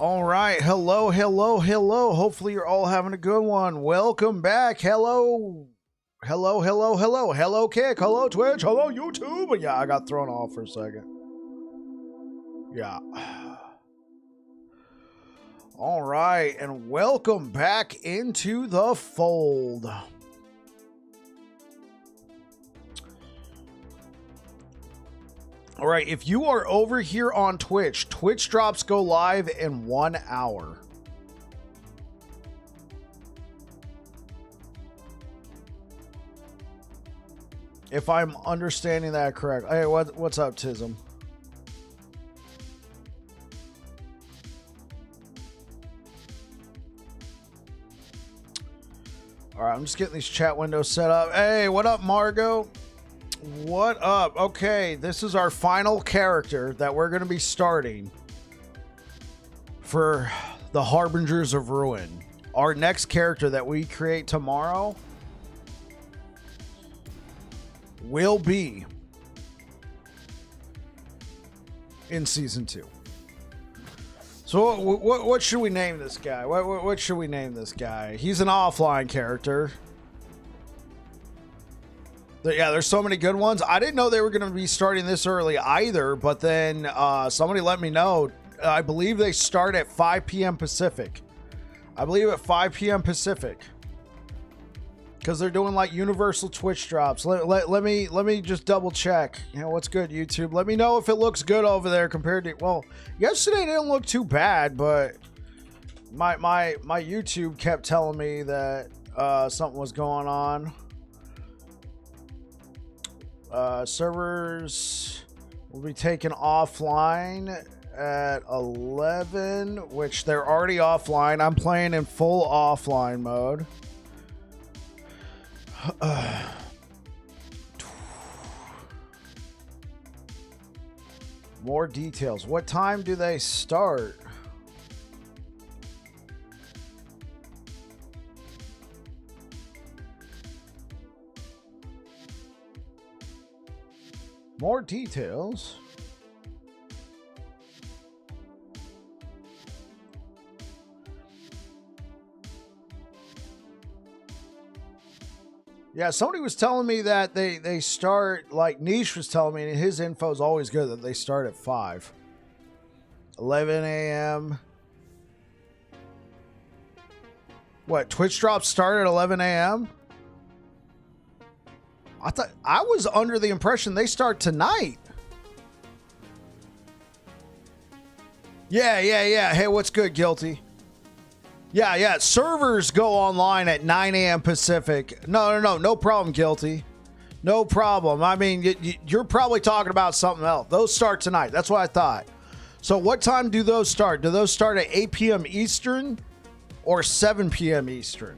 All right. Hello, hello, hello. Hopefully you're all having a good one. Welcome back. Hello. Hello, hello, hello. Hello, Kick. Hello, Twitch. Hello, YouTube. Yeah, I got thrown off for a second. Yeah. All right. And welcome back into the fold. All right, if you are over here on Twitch, Twitch drops go live in 1 hour. If I'm understanding that correct. Hey, what's up, Tism? All right, I'm just getting these chat windows set up. Hey, what up, Margot? What up? Okay, this is our final character that we're going to be starting for the Harbingers of Ruin. Our next character that we create tomorrow will be in season 2. So what should we name this guy? What should we name this guy? He's an offline character. Yeah, there's so many good ones. I didn't know they were going to be starting this early either, but then somebody let me know. I believe they start at 5 p.m. Pacific. I believe at 5 p.m. Pacific. Because they're doing like universal Twitch drops. Let me just double check. You know, what's good, YouTube? Let me know if it looks good over there compared to... Well, yesterday didn't look too bad, but my YouTube kept telling me that something was going on. Servers will be taken offline at 11, which they're already offline. I'm playing in full offline mode. More details. What time do they start? More details. Yeah, somebody was telling me that they start, like Niche was telling me, and his info is always good, that they start at 5. 11 a.m. What, Twitch drops start at 11 a.m.? I was under the impression they start tonight. Yeah. Hey, what's good, Guilty? Yeah. Servers go online at 9 a.m. Pacific. No problem, Guilty. No problem. I mean, you're probably talking about something else. Those start tonight. That's what I thought. So what time do those start? Do those start at 8 p.m. Eastern or 7 p.m. Eastern?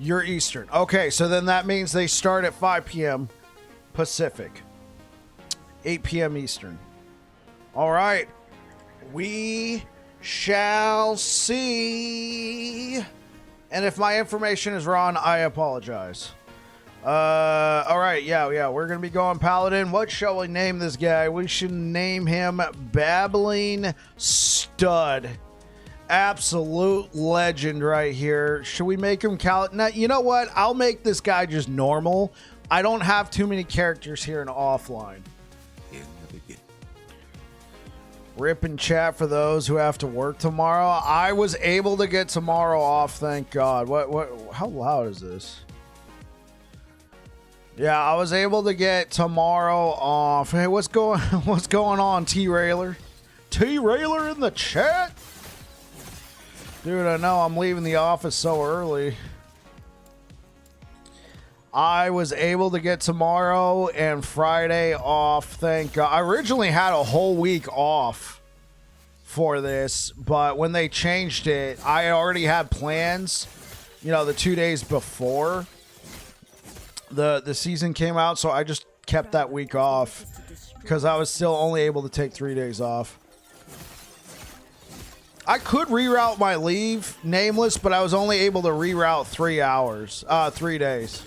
You're Eastern. Okay, so then that means they start at 5 p.m. Pacific. 8 p.m. Eastern. All right. We shall see. And if my information is wrong, I apologize. All right. Yeah. We're going to be going Paladin. What shall we name this guy? We should name him Babbling Stud. Absolute legend right here. Should we make him Now, you know what? I'll make this guy just normal. I don't have too many characters here in offline. Rip and chat for those who have to work tomorrow. I was able to get tomorrow off, thank God. How loud is this? Yeah, I was able to get tomorrow off. Hey, what's going on, T-Railer? T-Railer in the chat? Dude, I know I'm leaving the office so early. I was able to get tomorrow and Friday off, thank God. I originally had a whole week off for this, but when they changed it, I already had plans, the 2 days before the season came out, so I just kept that week off because I was still only able to take 3 days off. I could reroute my leave, nameless, but I was only able to reroute 3 days.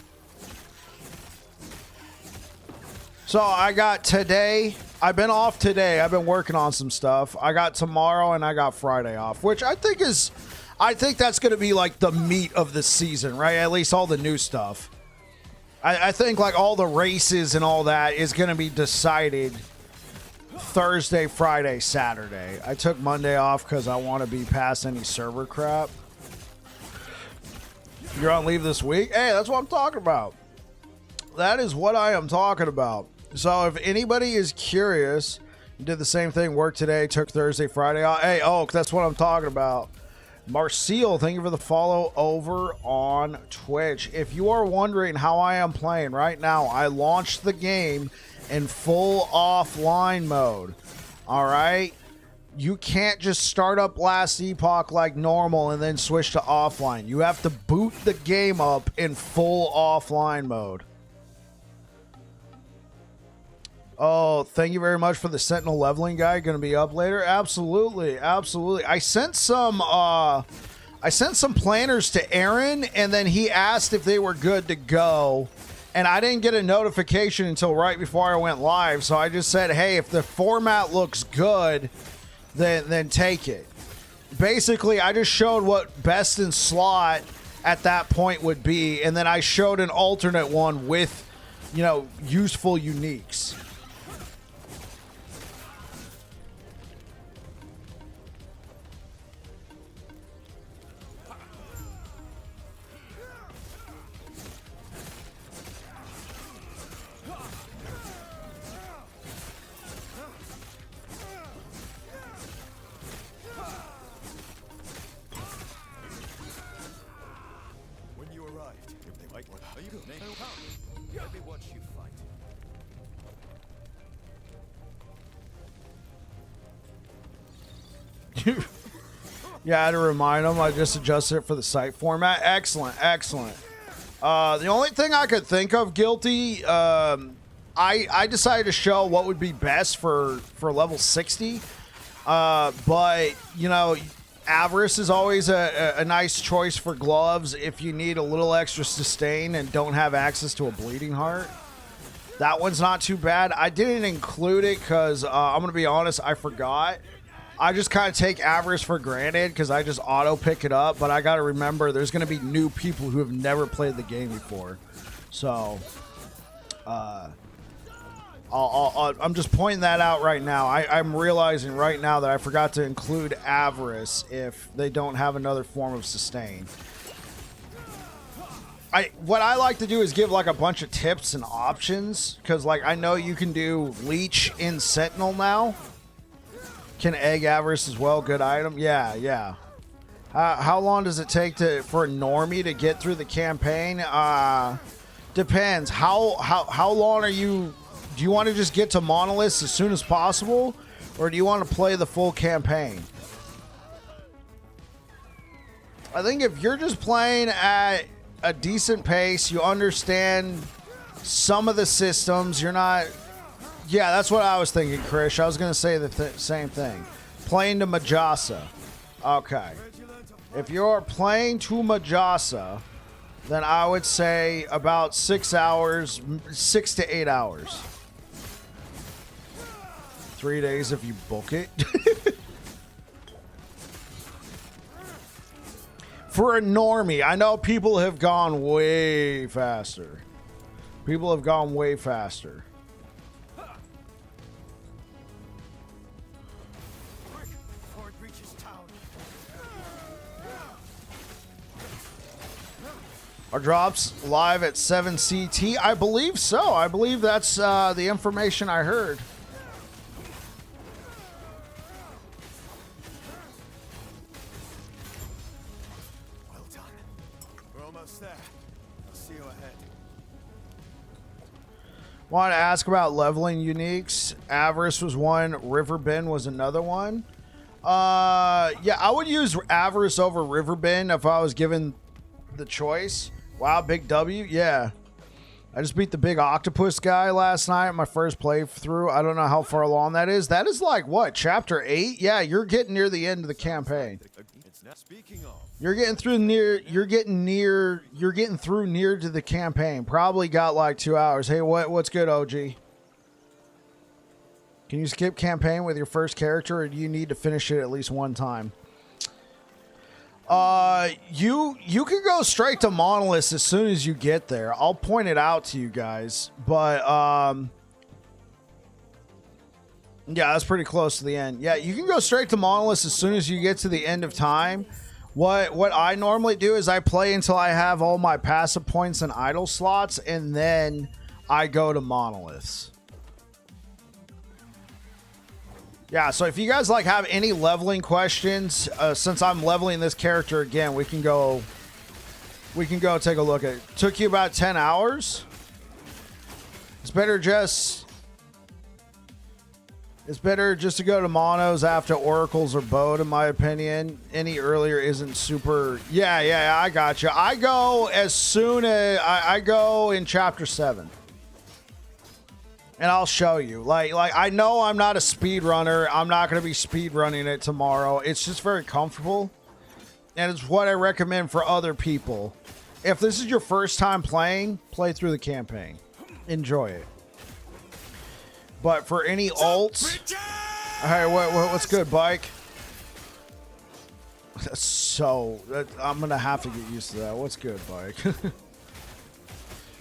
So I got today. I've been off today. I've been working on some stuff. I got tomorrow and I got Friday off, which I think that's going to be like the meat of the season, right? At least all the new stuff. I think like all the races and all that is going to be decided Thursday, Friday, Saturday. I took Monday off because I want to be past any server crap. You're on leave this week? Hey, that's what I'm talking about. That is what I am talking about. So if anybody is curious, did the same thing, work today, took Thursday, Friday off. Hey, Oak, that's what I'm talking about. Marcel, thank you for the follow over on Twitch. If you are wondering how I am playing right now, I launched the game in full offline mode. All right? You can't just start up Last Epoch like normal and then switch to offline. You have to boot the game up in full offline mode. Oh, thank you very much for the Sentinel leveling guide. Going to be up later. Absolutely, absolutely. I sent some planners to Aaron, and then he asked if they were good to go, and I didn't get a notification until right before I went live. So I just said, hey, if the format looks good, then take it. Basically, I just showed what best in slot at that point would be, and then I showed an alternate one with, useful uniques. Yeah, I had to remind them. I just adjusted it for the site format. Excellent, excellent. The only thing I could think of, Guilty, I decided to show what would be best for level 60. But, Avarice is always a nice choice for gloves if you need a little extra sustain and don't have access to a bleeding heart. That one's not too bad. I didn't include it because, I'm going to be honest, I forgot. I just kind of take Avarice for granted because I just auto pick it up, but I got to remember there's going to be new people who have never played the game before. So, I'm just pointing that out right now. I'm realizing right now that I forgot to include Avarice if they don't have another form of sustain. What I like to do is give like a bunch of tips and options because like I know you can do Leech in Sentinel now. Can egg Avarice as well? Good item. Yeah. How long does it take for a normie to get through the campaign? Depends. How long are you? Do you want to just get to Monoliths as soon as possible, or do you want to play the full campaign? I think if you're just playing at a decent pace, you understand some of the systems. You're not. Yeah, that's what I was thinking, Krish. I was going to say the same thing. Playing to Majasa. Okay. If you're playing to Majasa, then I would say about 6 hours, 6 to 8 hours. 3 days if you book it. For a normie, I know people have gone way faster. People have gone way faster. Are drops live at 7 CT? I believe so. I believe that's the information I heard. Well done. We're almost there. I'll see you ahead. Want to ask about leveling uniques? Avarice was one. Riverbend was another one. Yeah, I would use Avarice over Riverbend if I was given the choice. Wow, big W. Yeah. I just beat the big octopus guy last night, my first playthrough. I don't know how far along that is. That is like, what, chapter 8? Yeah, you're getting near the end of the campaign. It's not speaking of. You're getting through near to the campaign. Probably got like 2 hours. Hey, what's good, OG? Can you skip campaign with your first character, or do you need to finish it at least one time? You can go straight to Monolith as soon as you get there. I'll point it out to you guys, but yeah, that's pretty close to the end. Yeah, you can go straight to Monolith as soon as you get to the end of time. What I normally do is I play until I have all my passive points and idle slots, and then I go to Monoliths. Yeah, so if you guys like have any leveling questions, since I'm leveling this character again, we can go take a look at it. Took you about 10 hours. It's better just to go to monos after oracles or bode, in my opinion. Any earlier isn't super. Yeah, I got you. I go as soon as I go in chapter 7. And I'll show you. Like I know I'm not a speed runner. I'm not going to be speed running it tomorrow. It's just very comfortable, and it's what I recommend for other people. If this is your first time playing, play through the campaign. Enjoy it. But for any alts, hey, what's good, Bike? I'm gonna have to get used to that. What's good, Bike?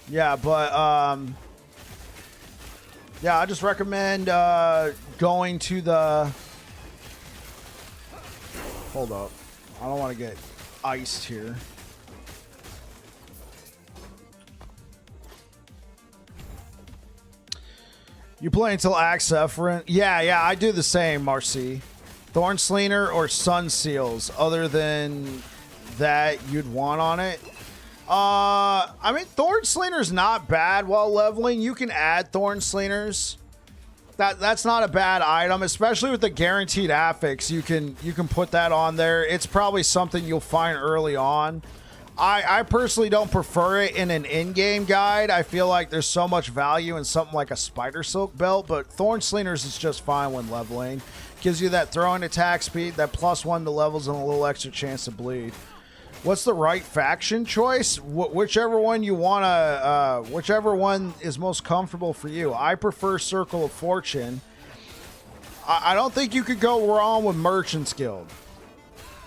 Yeah, but yeah, I just recommend going to the... Hold up. I don't want to get iced here. You play until Axe Efferent? Yeah, I do the same, Marcy. Thornslinger or Sun Seals, other than that you'd want on it. I mean, Thornslinger's not bad while leveling. You can add Thornslingers. That's not a bad item, especially with the guaranteed affix. You can put that on there. It's probably something you'll find early on. I personally don't prefer it in an in-game guide. I feel like there's so much value in something like a Spider Silk belt, but Thornslingers is just fine when leveling. Gives you that throwing attack speed, that +1 to levels, and a little extra chance to bleed. What's the right faction choice? Whichever one you want to, whichever one is most comfortable for you. I prefer Circle of Fortune. I don't think you could go wrong with Merchant's Guild,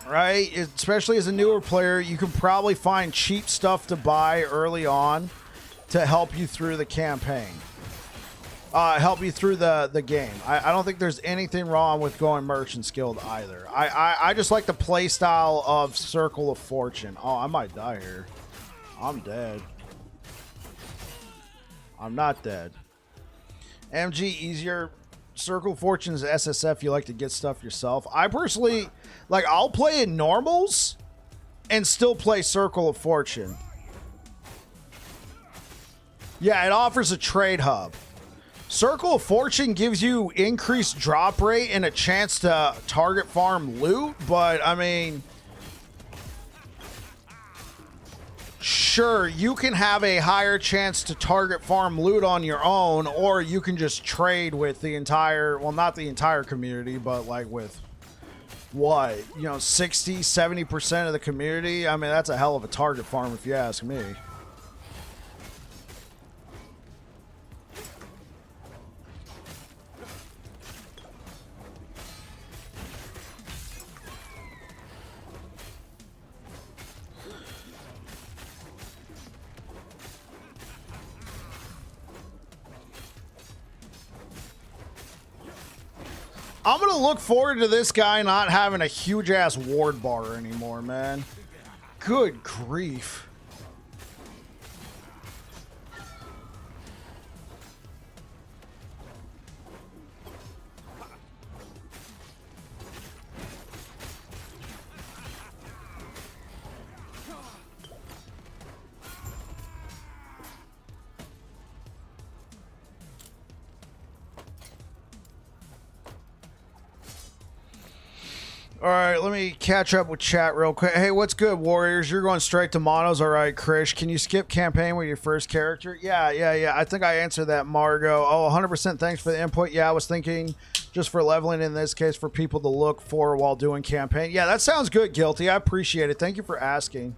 right? Especially as a newer player, you can probably find cheap stuff to buy early on to help you through the campaign. Help you through the game. I don't think there's anything wrong with going Merchant's Guild either. I just like the play style of Circle of Fortune. Oh, I might die here. I'm dead. I'm not dead. MG, easier. Circle of Fortune's SSF, you like to get stuff yourself. I personally, like, I'll play in normals and still play Circle of Fortune. Yeah, it offers a trade hub. Circle of Fortune gives you increased drop rate and a chance to target farm loot, but I mean, sure, you can have a higher chance to target farm loot on your own, or you can just trade with the entire, well, not the entire community, but like with what, 60-70% of the community. I mean, that's a hell of a target farm if you ask me. I'm going to look forward to this guy not having a huge-ass ward bar anymore, man. Good grief. All right, let me catch up with chat real quick. Hey, what's good, Warriors? You're going straight to monos. All right, Krish. Can you skip campaign with your first character? Yeah. I think I answered that, Margot. Oh, 100% thanks for the input. Yeah, I was thinking just for leveling in this case for people to look for while doing campaign. Yeah, that sounds good, Guilty. I appreciate it. Thank you for asking.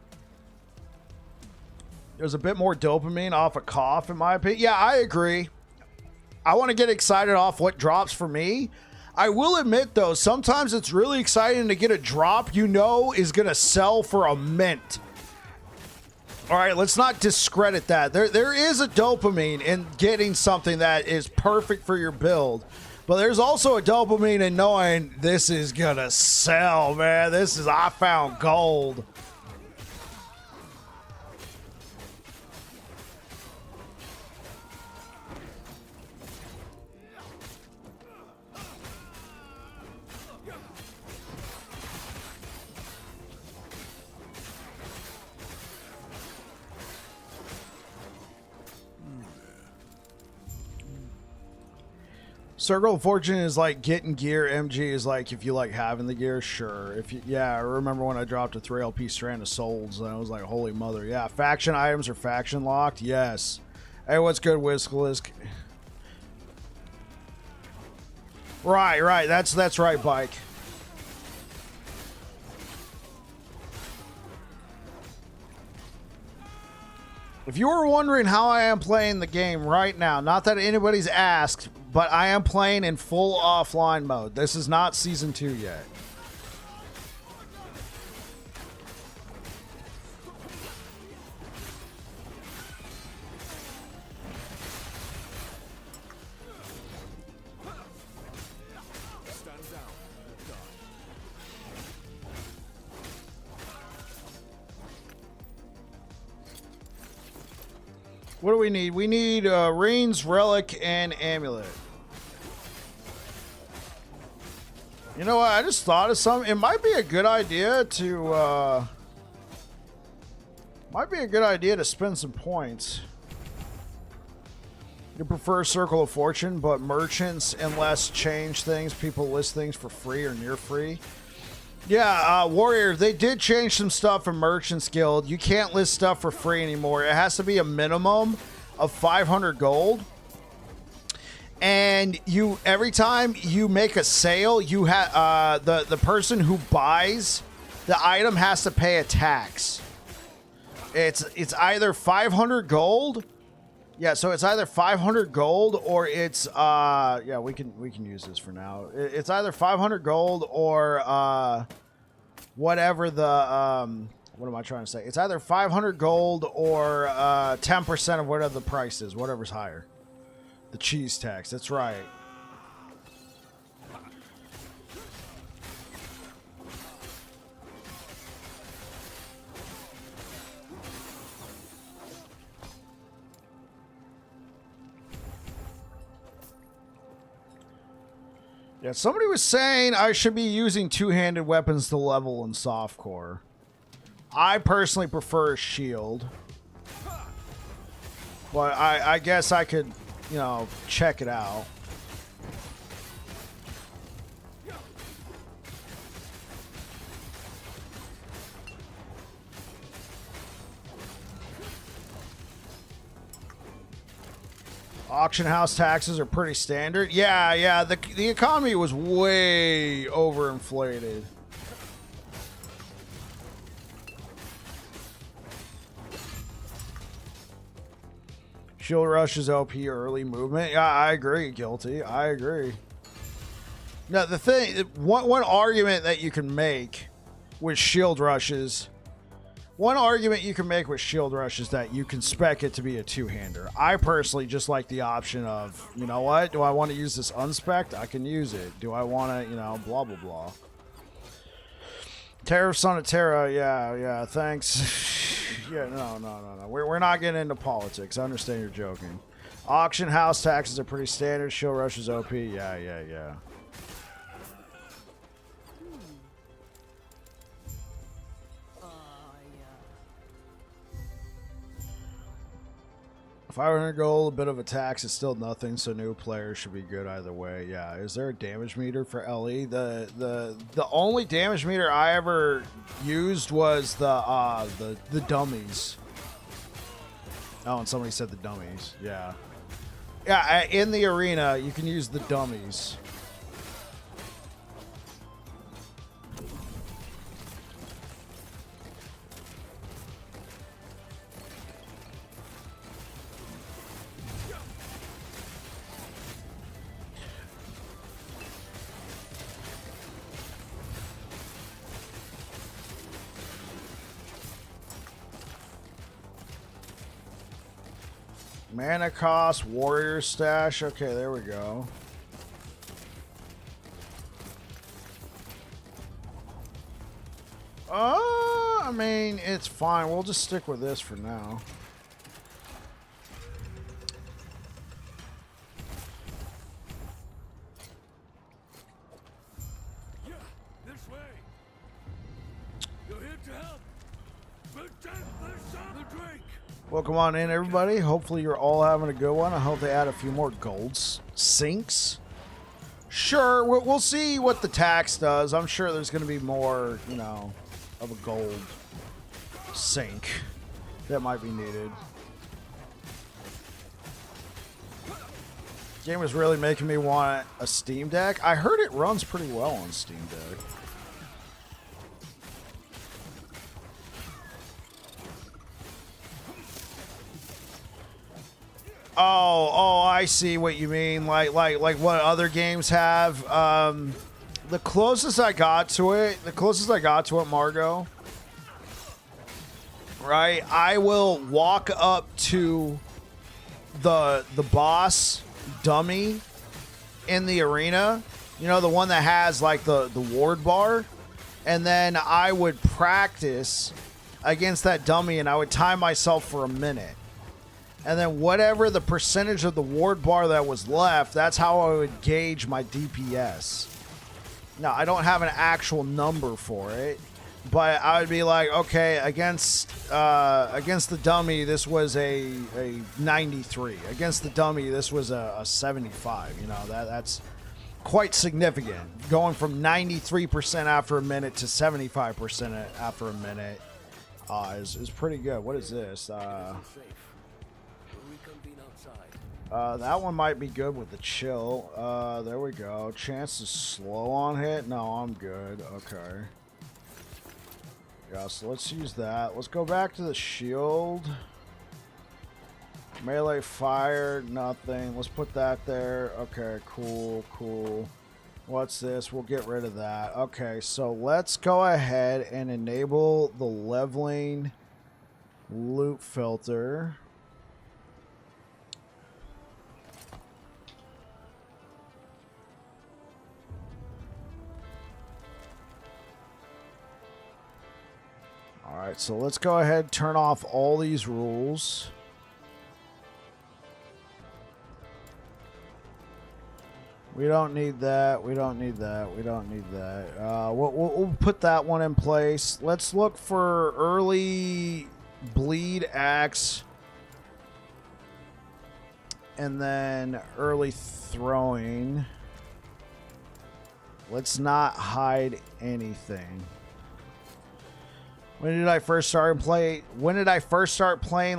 There's a bit more dopamine off a cough, in my opinion. Yeah, I agree. I want to get excited off what drops for me. I will admit, though, sometimes it's really exciting to get a drop you know is going to sell for a mint. All right, let's not discredit that. There is a dopamine in getting something that is perfect for your build. But there's also a dopamine in knowing this is going to sell, man. I found gold. Circle of Fortune is like getting gear. MG is like if you like having the gear, sure. I remember when I dropped a 3LP Strand of Souls and I was like, holy mother. Yeah, faction items are faction locked. Yes. Hey, what's good, Whiskalisk? Right. That's right, Bike. If you were wondering how I am playing the game right now, not that anybody's asked, but I am playing in full offline mode. This is not Season 2 yet. What do we need? We need Rain's Relic and Amulet. You know what? I just thought of something. It might be a good idea to spend some points. You prefer Circle of Fortune, but merchants, unless change things, people list things for free or near free. Yeah, Warrior, they did change some stuff for Merchants Guild. You can't list stuff for free anymore. It has to be a minimum of 500 gold. And every time you make a sale, you have the person who buys the item has to pay a tax. It's either 500 gold. Yeah, so it's either 500 gold or it's yeah, we can use this for now. It's either 500 gold or whatever the what am I trying to say? It's either 500 gold or 10% of whatever the price is, whatever's higher. The cheese tax. That's right. Yeah, somebody was saying I should be using two-handed weapons to level in softcore. I personally prefer a shield. But I guess I could, you know, check it out. Auction house taxes are pretty standard. Yeah, the economy was way overinflated. Shield rush is OP early movement. Yeah, I agree, Guilty. I agree. Now, the thing, one argument that you can make with shield rushes, that you can spec it to be a two-hander. I personally just like the option of, you know what? Do I want to use this unspec'd? I can use it. Do I want to, you know, blah, blah, blah. Terror of Son of Terra, yeah, thanks. Yeah, no. We're not getting into politics. I understand you're joking. Auction house taxes are pretty standard. Shield rush is OP. Yeah. If 500 gold, a bit of a tax is still nothing, so new players should be good either way. Yeah, is there a damage meter for LE? The only damage meter I ever used was the dummies. Oh, and somebody said the dummies. Yeah. Yeah, in the arena, you can use the dummies. Mana cost, warrior stash. Okay, there we go. I mean, it's fine. We'll just stick with this for now. Yeah, this way. You're here to help. Protect the drink. Welcome on in, everybody. Hopefully you're all having a good one. I hope they add a few more gold sinks. Sure, we'll see what the tax does. I'm sure there's going to be more, you know, of a gold sink that might be needed. Game is really making me want a Steam Deck. I heard it runs pretty well on Steam Deck. Oh, I see what you mean. Like what other games have. The closest I got to it, Margot, right? I will walk up to the boss dummy in the arena, you know, the one that has like the ward bar, and then I would practice against that dummy, and I would time myself for a minute. And then whatever the percentage of the ward bar that was left, that's how I would gauge my DPS. Now, I don't have an actual number for it, but I would be like, okay, against the dummy, this was a 93. Against the dummy, this was a 75. You know, that's quite significant. Going from 93% after a minute to 75% after a minute is pretty good. What is this? That one might be good with the chill. There we go. Chance to slow on hit? No, I'm good. Okay. Yeah, so let's use that. Let's go back to the shield. Melee fire, nothing. Let's put that there. Okay, cool. What's this? We'll get rid of that. Okay, so let's go ahead and enable the leveling loot filter. Alright, so let's go ahead and turn off all these rules. We don't need that. We'll put that one in place. Let's look for early bleed axe. And then early throwing. Let's not hide anything. When did I first start playing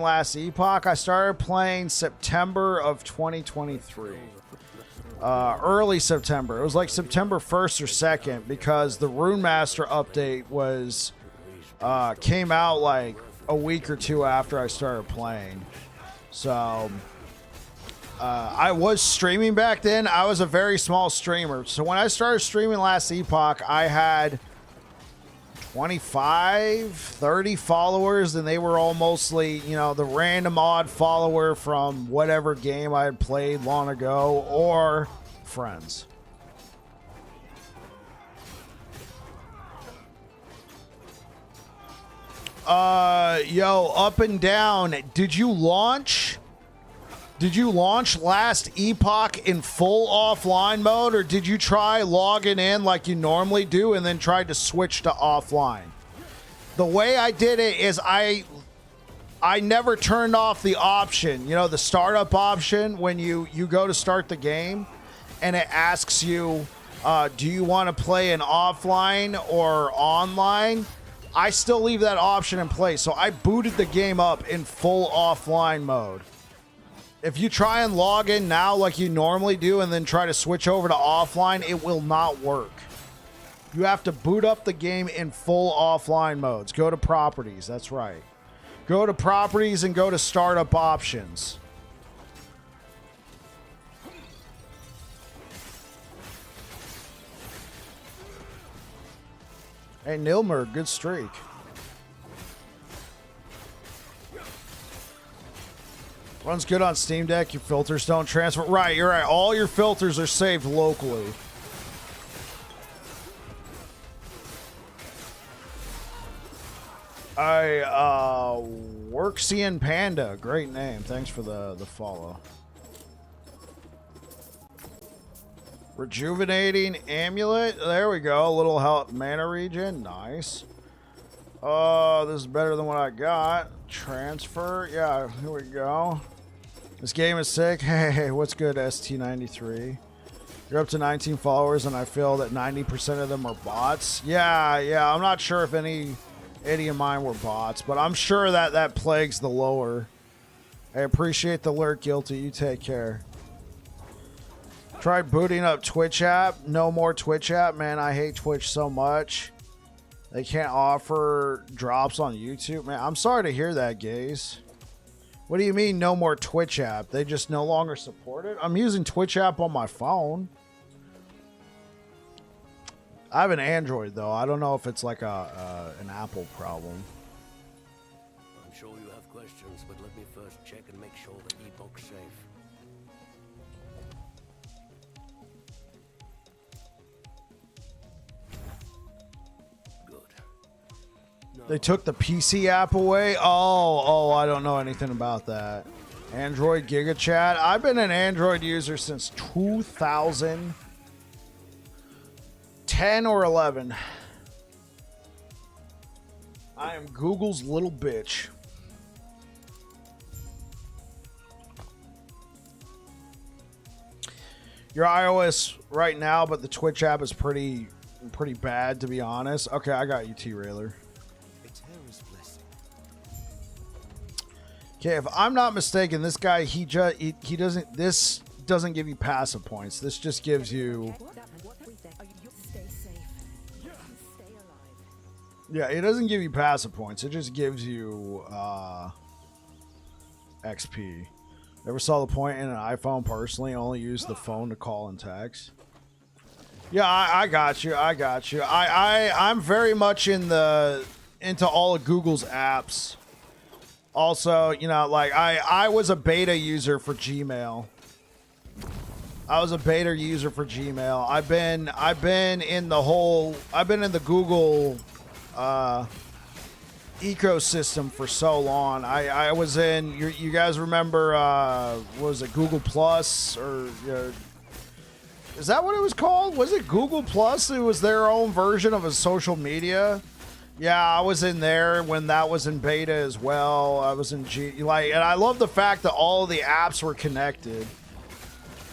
last Epoch? I started playing September of 2023. Early September. It was like September 1st or 2nd because the Rune Master update was came out like a week or two after I started playing. So I was streaming back then. I was a very small streamer. So when I started streaming last Epoch, I had 25, 30 followers, and they were all mostly, you know, the random odd follower from whatever game I had played long ago or friends. Yo, up and down. Did you launch last Epoch in full offline mode, or did you try logging in like you normally do and then tried to switch to offline? The way I did it is I I never turned off the option, you know, the startup option when you go to start the game and it asks you, do you want to play an offline or online? I still leave that option in place. So I booted the game up in full offline mode. If you try and log in now like you normally do and then try to switch over to offline, it will not work. You have to boot up the game in full offline modes. Go to properties. That's right. Go to properties and go to startup options. Hey, Nilmer, good streak. Runs good on Steam Deck. Your filters don't transfer. Right, you're right. All your filters are saved locally. Worksian Panda. Great name. Thanks for the follow. Rejuvenating Amulet. There we go. A little health mana regen. Nice. This is better than what I got. Transfer. Yeah, here we go. This game is sick. Hey, what's good, ST93? You're up to 19 followers, and I feel that 90% of them are bots. Yeah. I'm not sure if any of mine were bots, but I'm sure that plagues the lower. I appreciate the alert, Guilty. You take care. Tried booting up Twitch app. No more Twitch app. Man, I hate Twitch so much. They can't offer drops on YouTube. Man, I'm sorry to hear that, Gaze. What do you mean no more Twitch app? They just no longer support it? I'm using Twitch app on my phone. I have an Android, though. I don't know if it's like an Apple problem. I'm sure you have questions, but let me first check and make sure the Epoch's safe. They took the PC app away? Oh, I don't know anything about that. Android Giga Chat. I've been an Android user since 2010 or 11. I am Google's little bitch. Your iOS right now, but the Twitch app is pretty bad, to be honest. Okay, I got you, T-Railer. Okay, if I'm not mistaken, this guy he doesn't. This doesn't give you passive points. This just gives you. Yeah, it doesn't give you passive points. It just gives you XP. Never saw the point in an iPhone personally. Only use the phone to call and text. Yeah, I got you. I'm very much into all of Google's apps. Also, you know, like I was a beta user for Gmail. I've been in the Google ecosystem for so long. I was in. You guys remember? What was it, Google Plus or? Is that what it was called? Was it Google Plus? It was their own version of a social media. Yeah, I was in there when that was in beta as well. I was in and I love the fact that all of the apps were connected.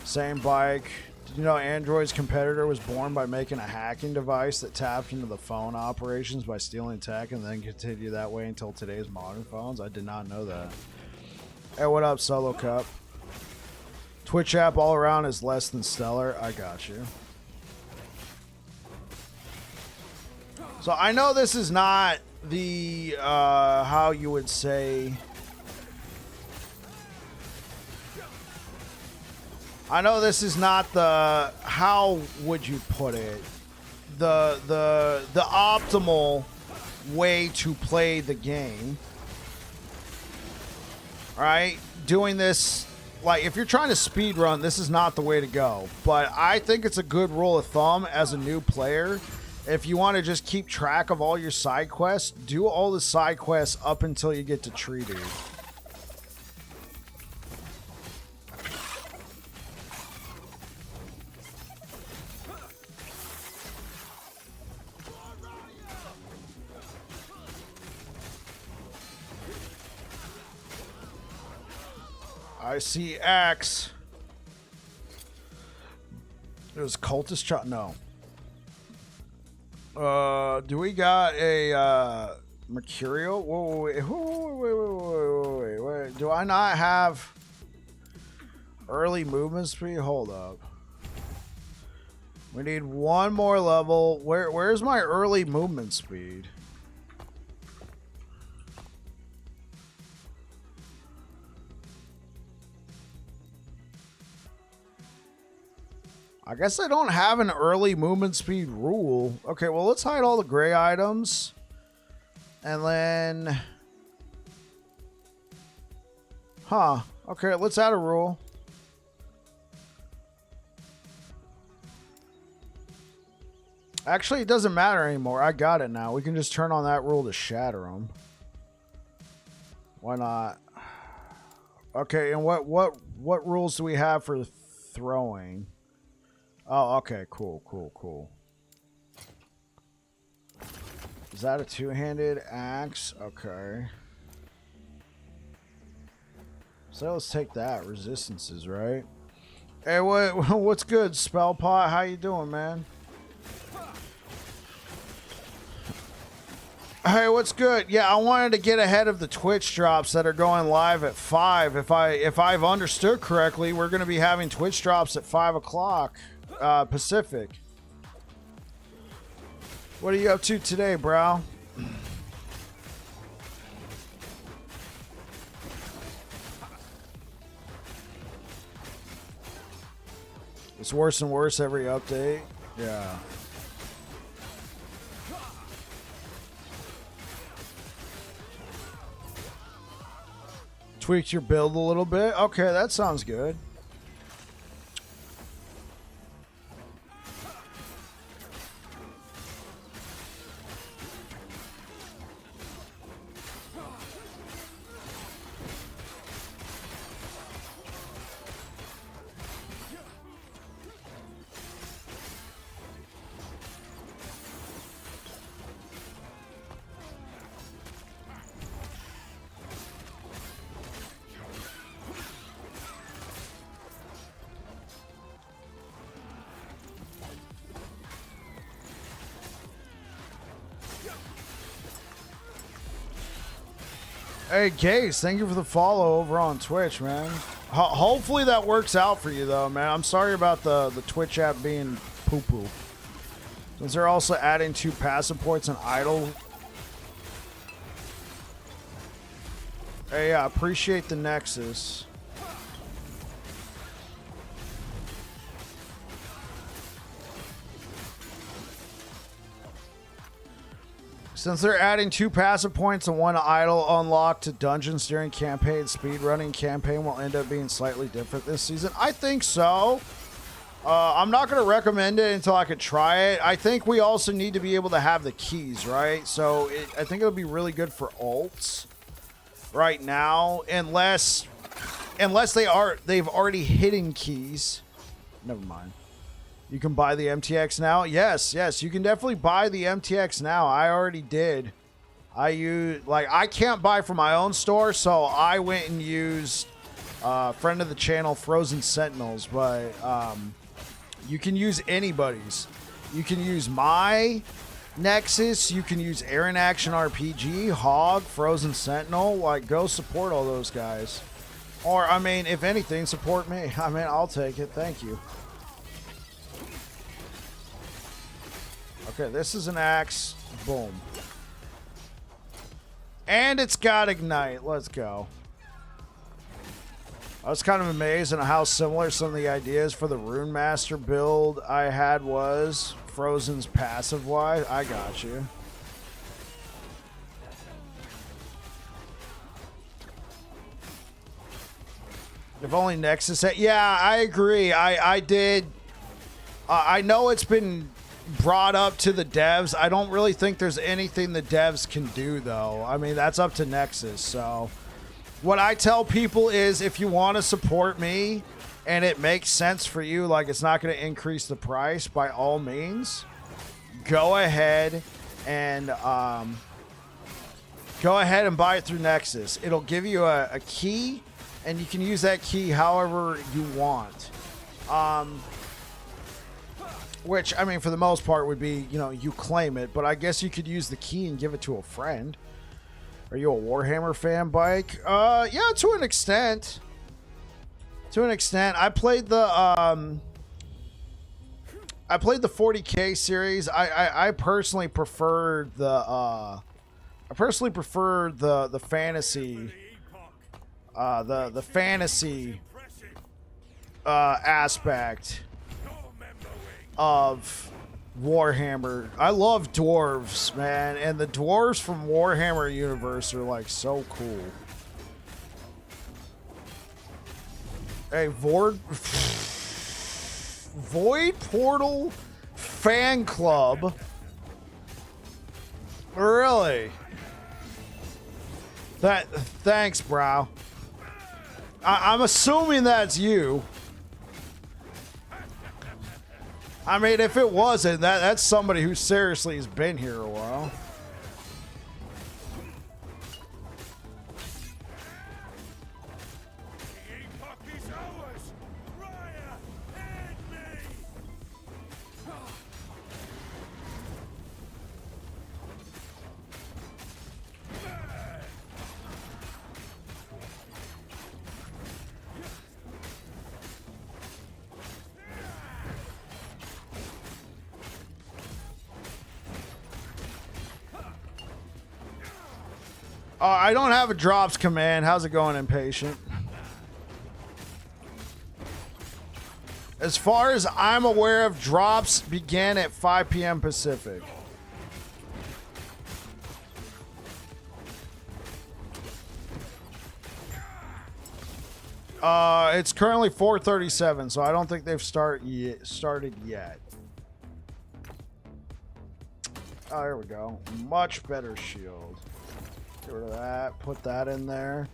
Same bike. Did you know Android's competitor was born by making a hacking device that tapped into the phone operations by stealing tech and then continued that way until today's modern phones? I did not know that. Hey, what up, Solo Cup? Twitch app all around is less than stellar. I got you. So I know this is not the, how you would say, I know this is not the, how would you put it, the optimal way to play the game, right? Doing this, like, if you're trying to speed run, this is not the way to go. But I think it's a good rule of thumb as a new player. If you want to just keep track of all your side quests, do all the side quests up until you get to Tree Dude. I see Axe. It was cultist shot. No. Do we got a Mercurial? Whoa, wait. Do I not have early movement speed? Hold up. We need one more level. Where's my early movement speed? I guess I don't have an early movement speed rule. Okay, well, let's hide all the gray items. And then... Huh. Okay, let's add a rule. Actually, it doesn't matter anymore. I got it now. We can just turn on that rule to shatter them. Why not? Okay, and what rules do we have for throwing? Oh, okay. Cool. Is that a two-handed axe? Okay. So let's take that. Resistances, right? Hey, what's good, Spellpot? How you doing, man? Hey, what's good? Yeah, I wanted to get ahead of the Twitch drops that are going live at 5. If I've understood correctly, we're going to be having Twitch drops at 5 o'clock Pacific. What are you up to today, bro? It's worse and worse every update. Yeah. Tweaked your build a little bit. Okay, that sounds good. Hey, Case, thank you for the follow over on Twitch, man. Hopefully that works out for you, though, man. I'm sorry about the Twitch app being poo-poo. Since they're also adding 2 passive points and idle. Hey, I appreciate the Nexus. Since they're adding 2 passive points and 1 idle unlock to dungeons during campaign, speedrunning campaign will end up being slightly different this season. I think so. I'm not going to recommend it until I could try it. I think we also need to be able to have the keys, right? So I think it'll be really good for alts right now, unless they've already hidden keys. Never mind. You can buy the MTX now? Yes, you can definitely buy the MTX now. I already did. I can't buy from my own store, so I went and used friend of the channel, Frozen Sentinels, but you can use anybody's. You can use my Nexus, you can use Aaron Action RPG, Hog, Frozen Sentinel. Like, go support all those guys. Or, I mean, if anything, support me. I mean, I'll take it. Thank you. Okay, this is an axe. Boom. And it's got Ignite. Let's go. I was kind of amazed at how similar some of the ideas for the Rune Master build I had was. Frozen's passive-wise. I got you. If only Nexus had... Yeah, I agree. I did... I know it's been brought up to the devs. I don't really think there's anything the devs can do, though. I mean, that's up to Nexus, so... What I tell people is, if you want to support me, and it makes sense for you, like it's not going to increase the price, by all means, go ahead and buy it through Nexus. It'll give you a key, and you can use that key however you want. Which, I mean, for the most part would be, you know, you claim it, but I guess you could use the key and give it to a friend. Are you a Warhammer fan, Bike? Yeah, to an extent. To an extent. I played the 40K series. I personally prefer the fantasy the fantasy aspect of Warhammer. I love dwarves, man, and the dwarves from Warhammer universe are like so cool. Hey, Void Portal fan club. Really? Thanks, bro. I'm assuming that's you. I mean, if it wasn't, that's somebody who seriously has been here a while. I don't have a drops command. How's it going, Impatient? As far as I'm aware of, drops began at 5 p.m. Pacific. It's currently 4:37, so I don't think they've started yet. Oh, here we go. Much better shield. Get rid of that. Put that in there.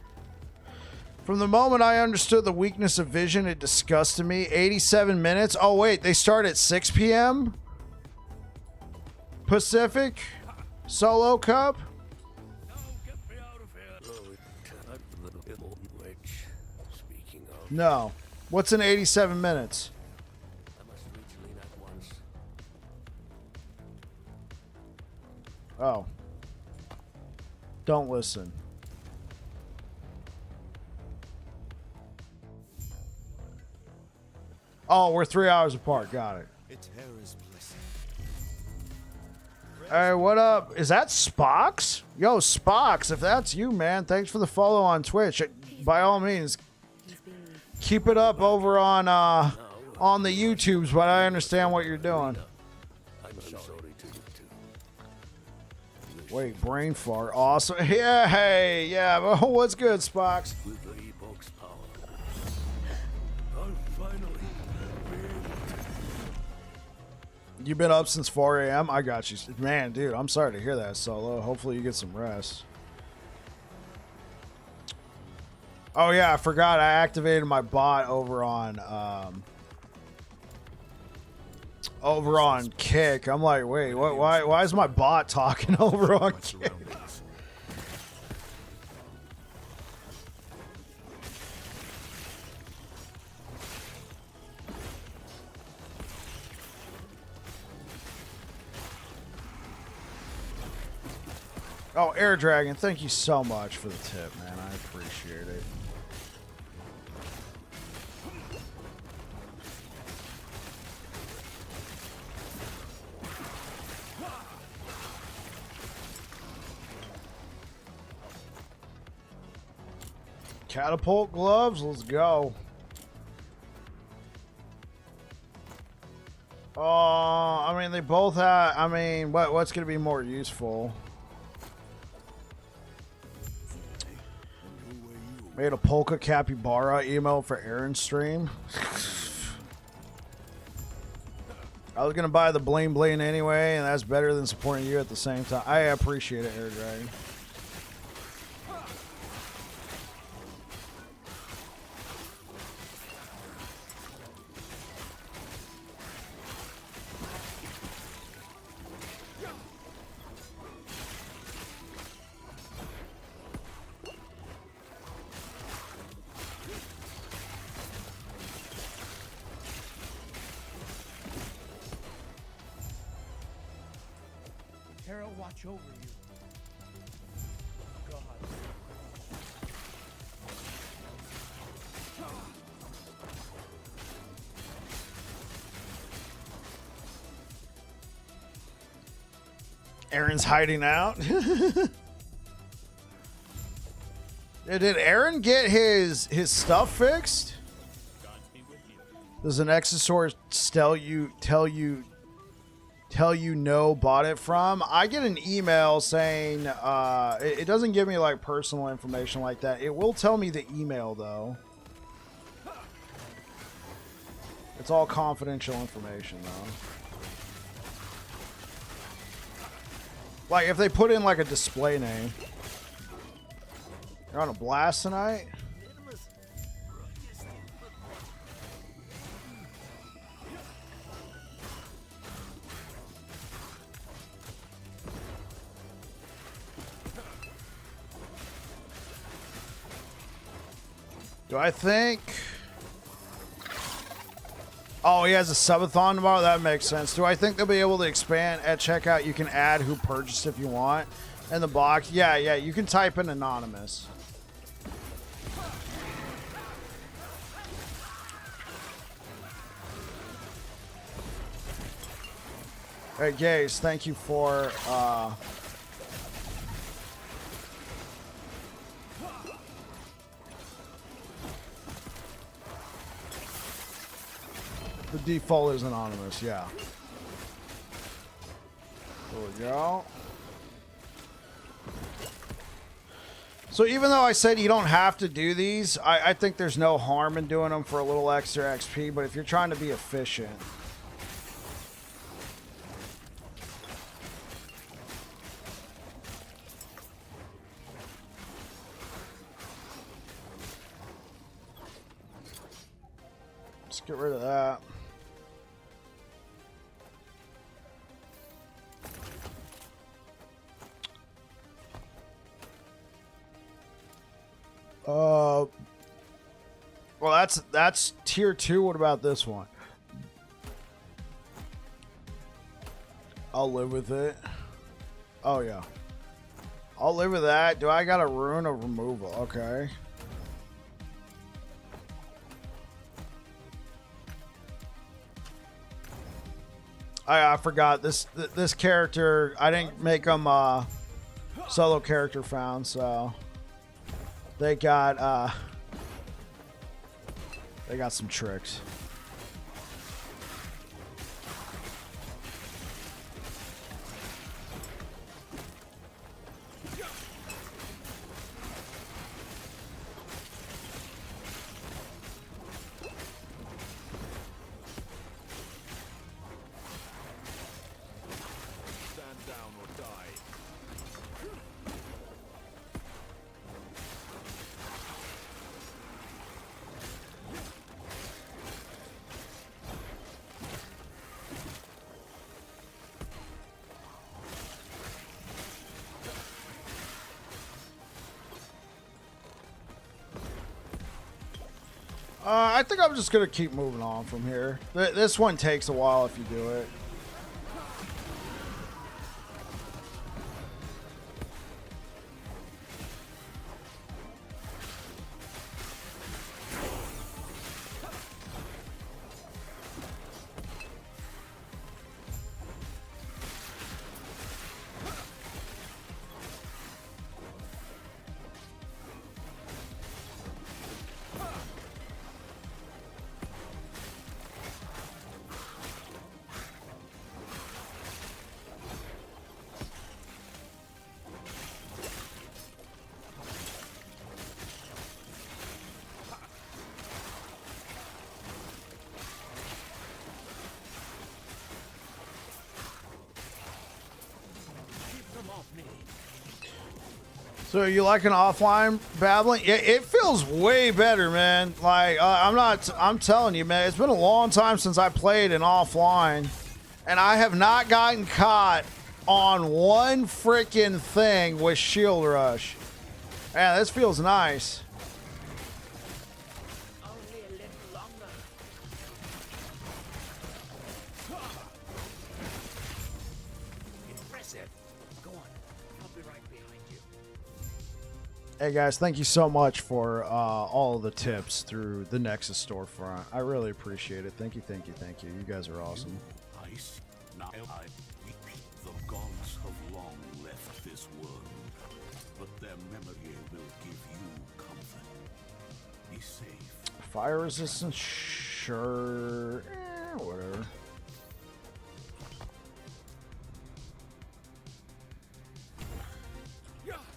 From the moment I understood the weakness of vision, it disgusted me. 87 minutes. Oh, wait. They start at 6 p.m. Pacific? Solo Cup? No. What's in 87 minutes? Oh. Don't listen. Oh, we're 3 hours apart. Got it. Hey, what up? Is that Spox? Yo, Spox, if that's you, man, thanks for the follow on Twitch. By all means, keep it up over on the YouTubes, but I understand what you're doing. Wait, brain fart. Awesome. Yeah, hey, yeah. What's good, Spox? With the Epoch's power, I'll finally be able to... You been up since 4 a.m.? I got you. Man, dude, I'm sorry to hear that, Solo. Hopefully you get some rest. Oh, yeah, I forgot. I activated my bot over on Kick. I'm like, wait, what? Why is my bot talking over on Kick? Oh, Air Dragon, thank you so much for the tip, man. I appreciate it. Catapult gloves, let's go. I mean, they both have. I mean, what's going to be more useful? Made a polka capybara emo for Aaron's stream. I was going to buy the bling bling anyway, and that's better than supporting you at the same time. I appreciate it, Air Dragon. Hera watch over you. God. Aaron's hiding out. Did Aaron get his stuff fixed? Does an Exosaurus tell you no bought it from? I get an email saying it doesn't give me like personal information like that. It will tell me the email though. It's all confidential information though. Like if they put in like a display name. You're on a blast tonight? Do I think... Oh, he has a subathon tomorrow? That makes sense. Do I think they'll be able to expand at checkout? You can add who purchased if you want. In the box? Yeah, you can type in anonymous. Hey, Gaze, thank you for... The default is anonymous, yeah. There we go. So even though I said you don't have to do these, I think there's no harm in doing them for a little extra XP, but if you're trying to be efficient... Let's get rid of that. Well, that's tier 2. What about this one? I'll live with it. Oh yeah, I'll live with that. Do I got a rune of removal? Okay. I forgot this character. I didn't make them solo character found, so they got some tricks. I think I'm just going to keep moving on from here. This one takes a while if you do it. So you like an offline battling? It feels way better, man. Like I'm telling you, man, it's been a long time since I played an offline, and I have not gotten caught on one freaking thing with Shield Rush. Man, this feels nice. Only a little longer. Impressive. Go on. I'll be right behind you. Hey guys, thank you so much for all of the tips through the Nexus storefront. I really appreciate it. Thank you, thank you, thank you. You guys are awesome. Ice, now I repeat, the gods have long left this world, but their memory will give you comfort. Be safe. Fire resistance? Sure. Whatever.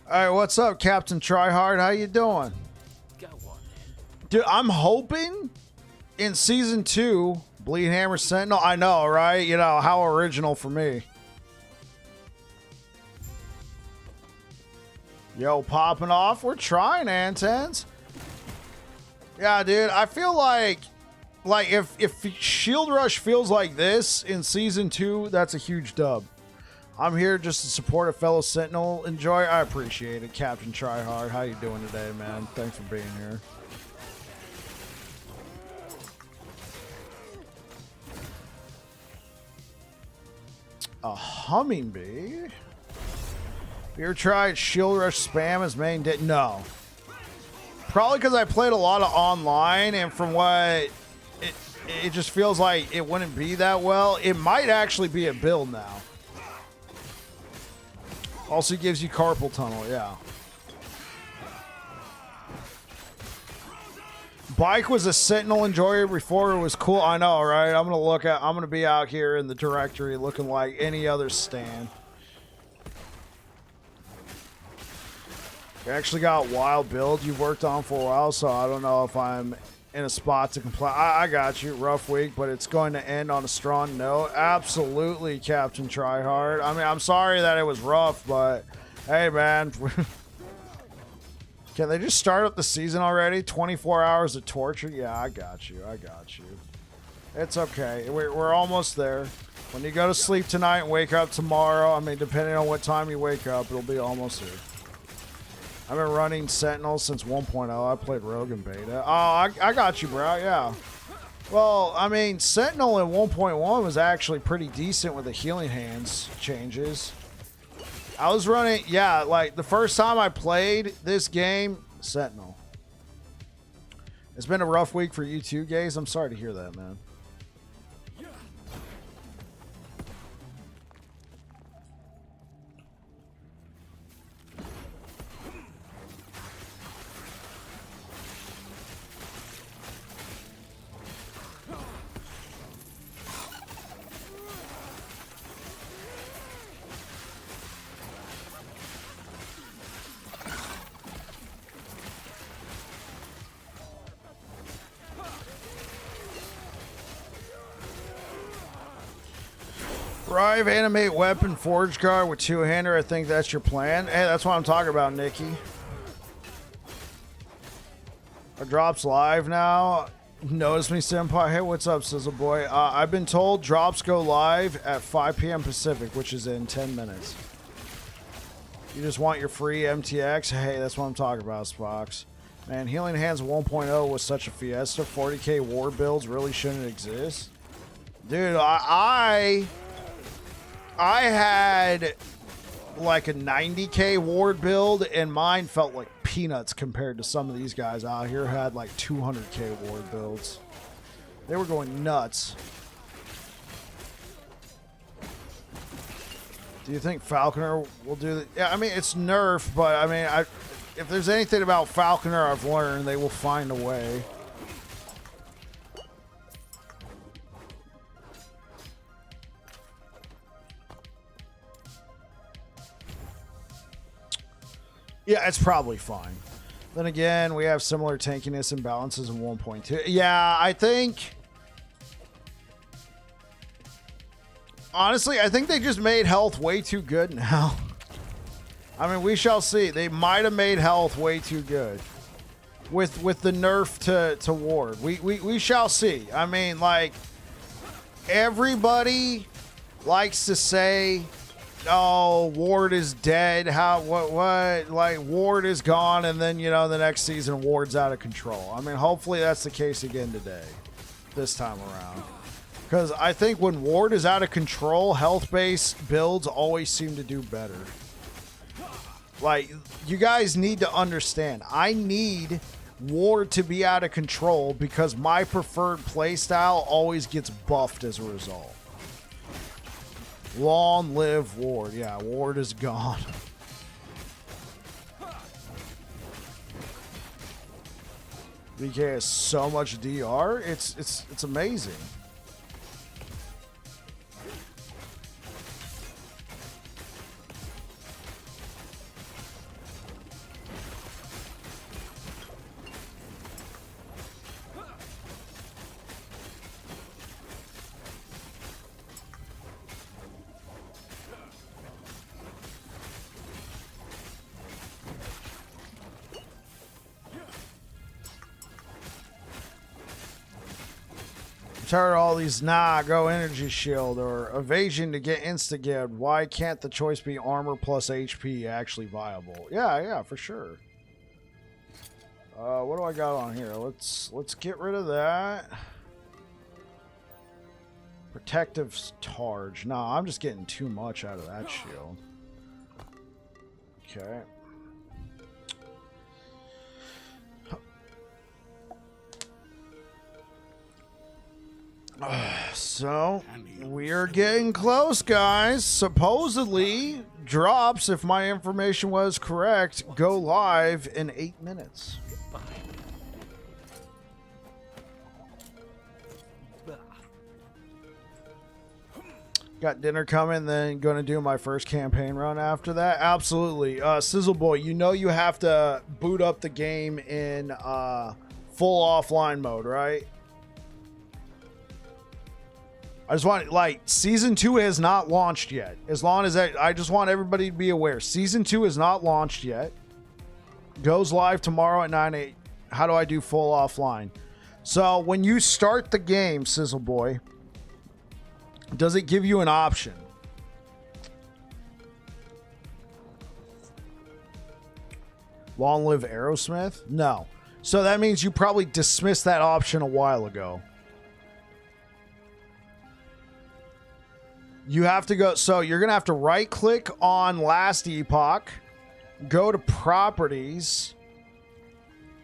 Alright, what's up, Captain Tryhard? How you doing? Got one. Dude, I'm hoping in Season 2, Bleed Hammer Sentinel. I know, right? You know, how original for me. Yo, popping off. We're trying, Antens. Yeah, dude, I feel like if Shield Rush feels like this in Season 2, that's a huge dub. I'm here just to support a fellow Sentinel. Enjoy. I appreciate it, Captain Tryhard. How you doing today, man? Thanks for being here. A humming bee? You ever tried Shield Rush spam as main did? No. Probably because I played a lot of online, and from what it just feels like it wouldn't be that well. It might actually be a build now. Also gives you carpal tunnel, yeah. Bike was a Sentinel enjoyer before it was cool. I know, right? I'm gonna be out here in the directory looking like any other stand. You actually got wild build you've worked on for a while, so I don't know if I'm in a spot to complain. I got you. Rough week, but it's going to end on a strong note. Absolutely, Captain Tryhard. I mean, I'm sorry that it was rough, but hey, man. Can they just start up the season already? 24 hours of torture? Yeah, I got you. I got you. It's okay. We're almost there. When you go to sleep tonight and wake up tomorrow, I mean, depending on what time you wake up, it'll be almost here. I've been running Sentinel since 1.0. I played Rogue in beta. Oh, I got you, bro. Yeah. Well, I mean, Sentinel in 1.1 was actually pretty decent with the healing hands changes. I was running, yeah, like the first time I played this game, Sentinel. It's been a rough week for you too, Gaze. I'm sorry to hear that, man. Thrive, animate weapon, forge guard with two-hander. I think that's your plan. Hey, that's what I'm talking about, Nikki. Our drops live now. Notice me, Senpai. Hey, what's up, Sizzle Boy? I've been told drops go live at 5 p.m. Pacific, which is in 10 minutes. You just want your free MTX? Hey, that's what I'm talking about, Spox. Man, Healing Hands 1.0 was such a fiesta. 40k war builds really shouldn't exist. Dude, I had like a 90k ward build, and mine felt like peanuts compared to some of these guys out here who had like 200k ward builds. They were going nuts. Do you think Falconer will do that? Yeah, I mean, it's nerf, but I mean, if there's anything about Falconer I've learned, they will find a way. Yeah, it's probably fine. Then again, we have similar tankiness and balances in 1.2. Yeah, I think... Honestly, I think they just made health way too good now. I mean, we shall see. They might have made health way too good. With the nerf to ward. We shall see. I mean, like... Everybody likes to say... Oh, Ward is dead. What? Like, Ward is gone, and then, you know, the next season, Ward's out of control. I mean, hopefully that's the case again today. This time around. Because I think when Ward is out of control, health-based builds always seem to do better. Like, you guys need to understand, I need Ward to be out of control because my preferred playstyle always gets buffed as a result. Long live Ward. Yeah, Ward is gone. BK has so much DR. It's amazing. Tired of all these go energy shield or evasion to get insta-gibbed. Why can't the choice be armor plus HP actually viable? Yeah, for sure. What do I got on here? Let's get rid of that. Protective Targe. No, I'm just getting too much out of that shield. Okay. So, we are getting close, guys. Supposedly, drops, if my information was correct, go live in 8 minutes. Got dinner coming, then going to do my first campaign run after that. Absolutely. Sizzle Boy, you know you have to boot up the game in full offline mode, right? I just want, like, Season 2 has not launched yet. As long as that, I just want everybody to be aware. Season 2 is not launched yet. Goes live tomorrow at 9/8. How do I do full offline? So, when you start the game, Sizzle Boy, does it give you an option? Long live Aerosmith? No. So, that means you probably dismissed that option a while ago. You have to go, so you're going to have to right click on Last Epoch, go to Properties,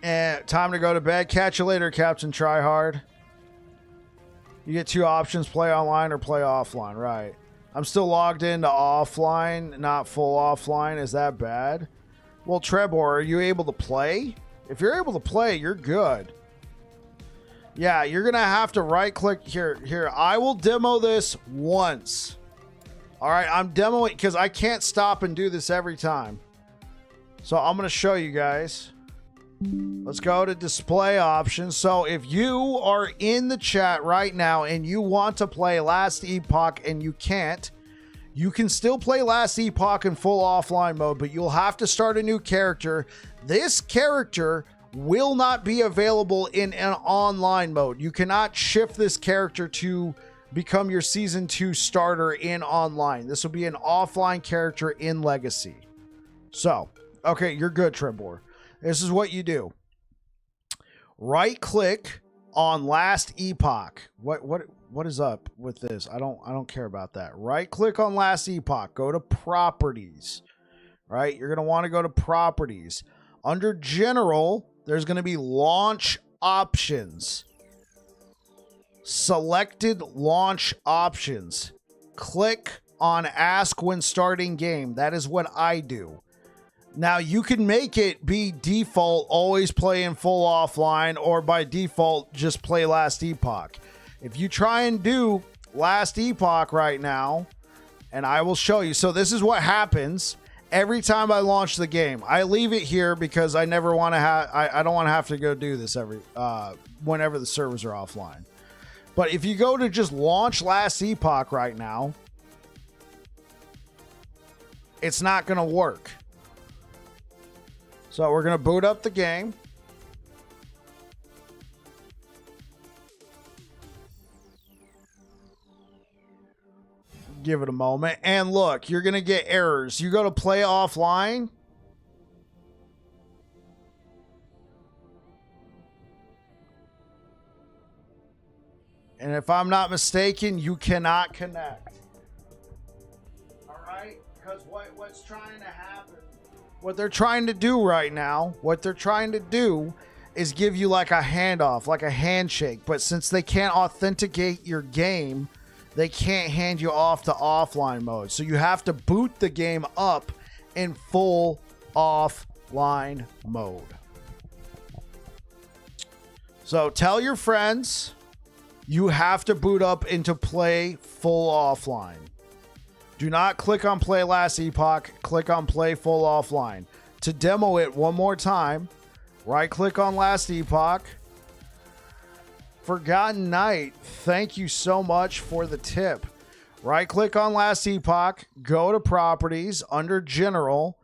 and time to go to bed. Catch you later, Captain Tryhard. You get two options, play online or play offline, right? I'm still logged into offline, not full offline. Is that bad? Well, Trebor, are you able to play? If you're able to play, you're good. Yeah, you're going to have to right click here. Here, I will demo this once. All right, I'm demoing because I can't stop and do this every time. So I'm going to show you guys. Let's go to display options. So if you are in the chat right now and you want to play Last Epoch and you can't, you can still play Last Epoch in full offline mode, but you'll have to start a new character. This character will not be available in an online mode. You cannot shift this character to become your season 2 starter in online. This will be an offline character in Legacy. So, okay, you're good, Trebor. This is what you do. Right click on Last Epoch. What is up with this? I don't care about that. Right click on Last Epoch. Go to Properties. Right? You're going to want to go to Properties. Under General, there's going to be Launch Options. Selected Launch Options. Click on Ask when starting game. That is what I do. Now, you can make it be default, always play in full offline, or by default, just play Last Epoch. If you try and do Last Epoch right now, and I will show you. So this is what happens every time I launch the game. I leave it here because I never want to have, I don't want to have to go do this whenever the servers are offline. But if you go to just launch Last Epoch right now, it's not going to work. So we're going to boot up the game. Give it a moment. And look, you're going to get errors. You go to play offline. And if I'm not mistaken, you cannot connect. All right? Because what's trying to happen, what they're trying to do right now, is give you like a handoff, like a handshake. But since they can't authenticate your game, they can't hand you off to offline mode. So you have to boot the game up in full offline mode. So tell your friends you have to boot up into play full offline. Do not click on play last epoch. Click on play full offline. To demo it one more time, right click on last epoch. Forgotten Knight, thank you so much for the tip. Right click on last epoch, go to properties under general,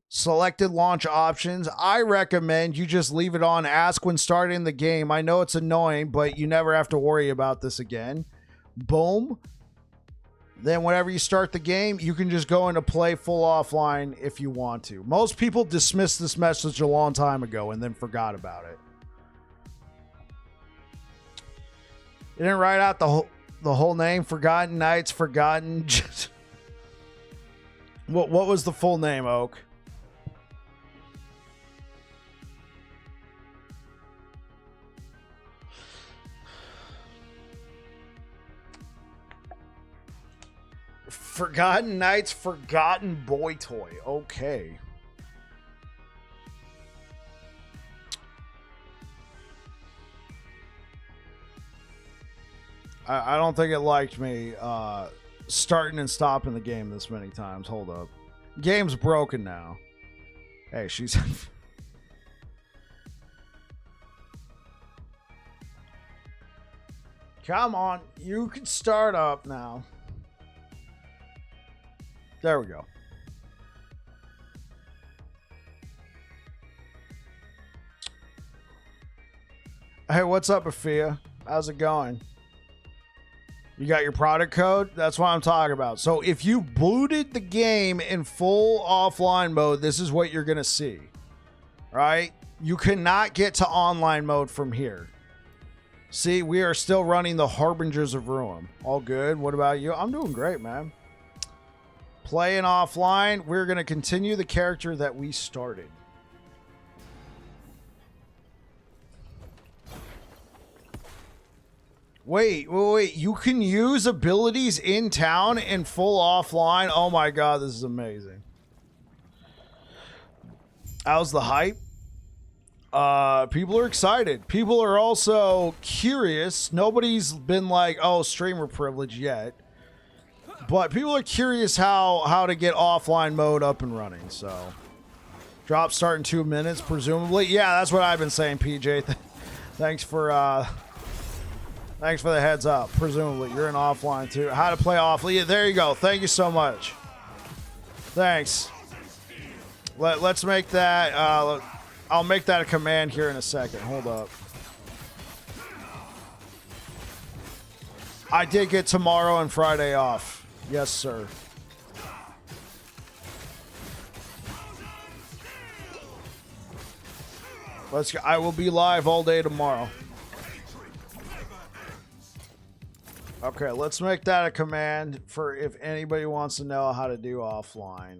selected launch options. I recommend you just leave it on ask when starting the game. I know it's annoying, but you never have to worry about this again. Boom. Then whenever you start the game, you can just go into play full offline if you want to. Most people dismissed this message a long time ago and then forgot about it. You didn't write out the whole name. Forgotten Knights, Forgotten. What was the full name, Oak? Forgotten Knights, Forgotten Boy Toy. Okay. I don't think it liked me starting and stopping the game this many times. Hold up. Game's broken now. Hey, she's... Come on. You can start up now. There we go. Hey, what's up, Afia? How's it going? You got your product code? That's what I'm talking about. So if you booted the game in full offline mode, this is what you're going to see. Right? You cannot get to online mode from here. See, we are still running the Harbingers of Ruin. All good. What about you? I'm doing great, man. Playing offline, we're going to continue the character that we started. Wait. You can use abilities in town in full offline? Oh my god, this is amazing. How's the hype? People are excited. People are also curious. Nobody's been like, oh, streamer privilege yet. But people are curious how to get offline mode up and running, so. Drop start in 2 minutes, presumably. Yeah, that's what I've been saying, PJ. Thanks for the heads up. Presumably, you're in offline too. How to play offline. Yeah, there you go. Thank you so much. Thanks. Let's make that. I'll make that a command here in a second. Hold up. I did get tomorrow and Friday off. Yes, sir. Let's go. I will be live all day tomorrow. Okay, let's make that a command for if anybody wants to know how to do offline.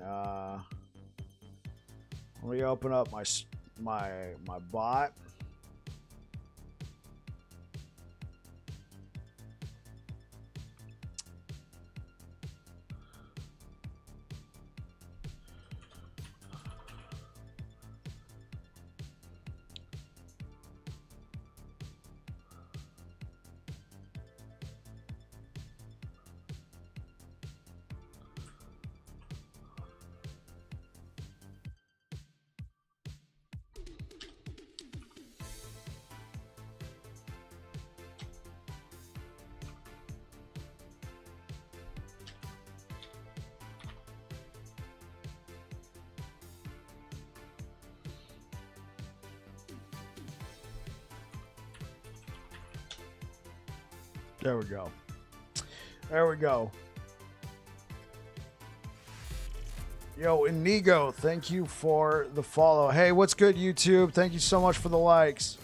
Let me open up my bot. There we go. There we go. Yo, Inigo, thank you for the follow. Hey, what's good, YouTube? Thank you so much for the likes.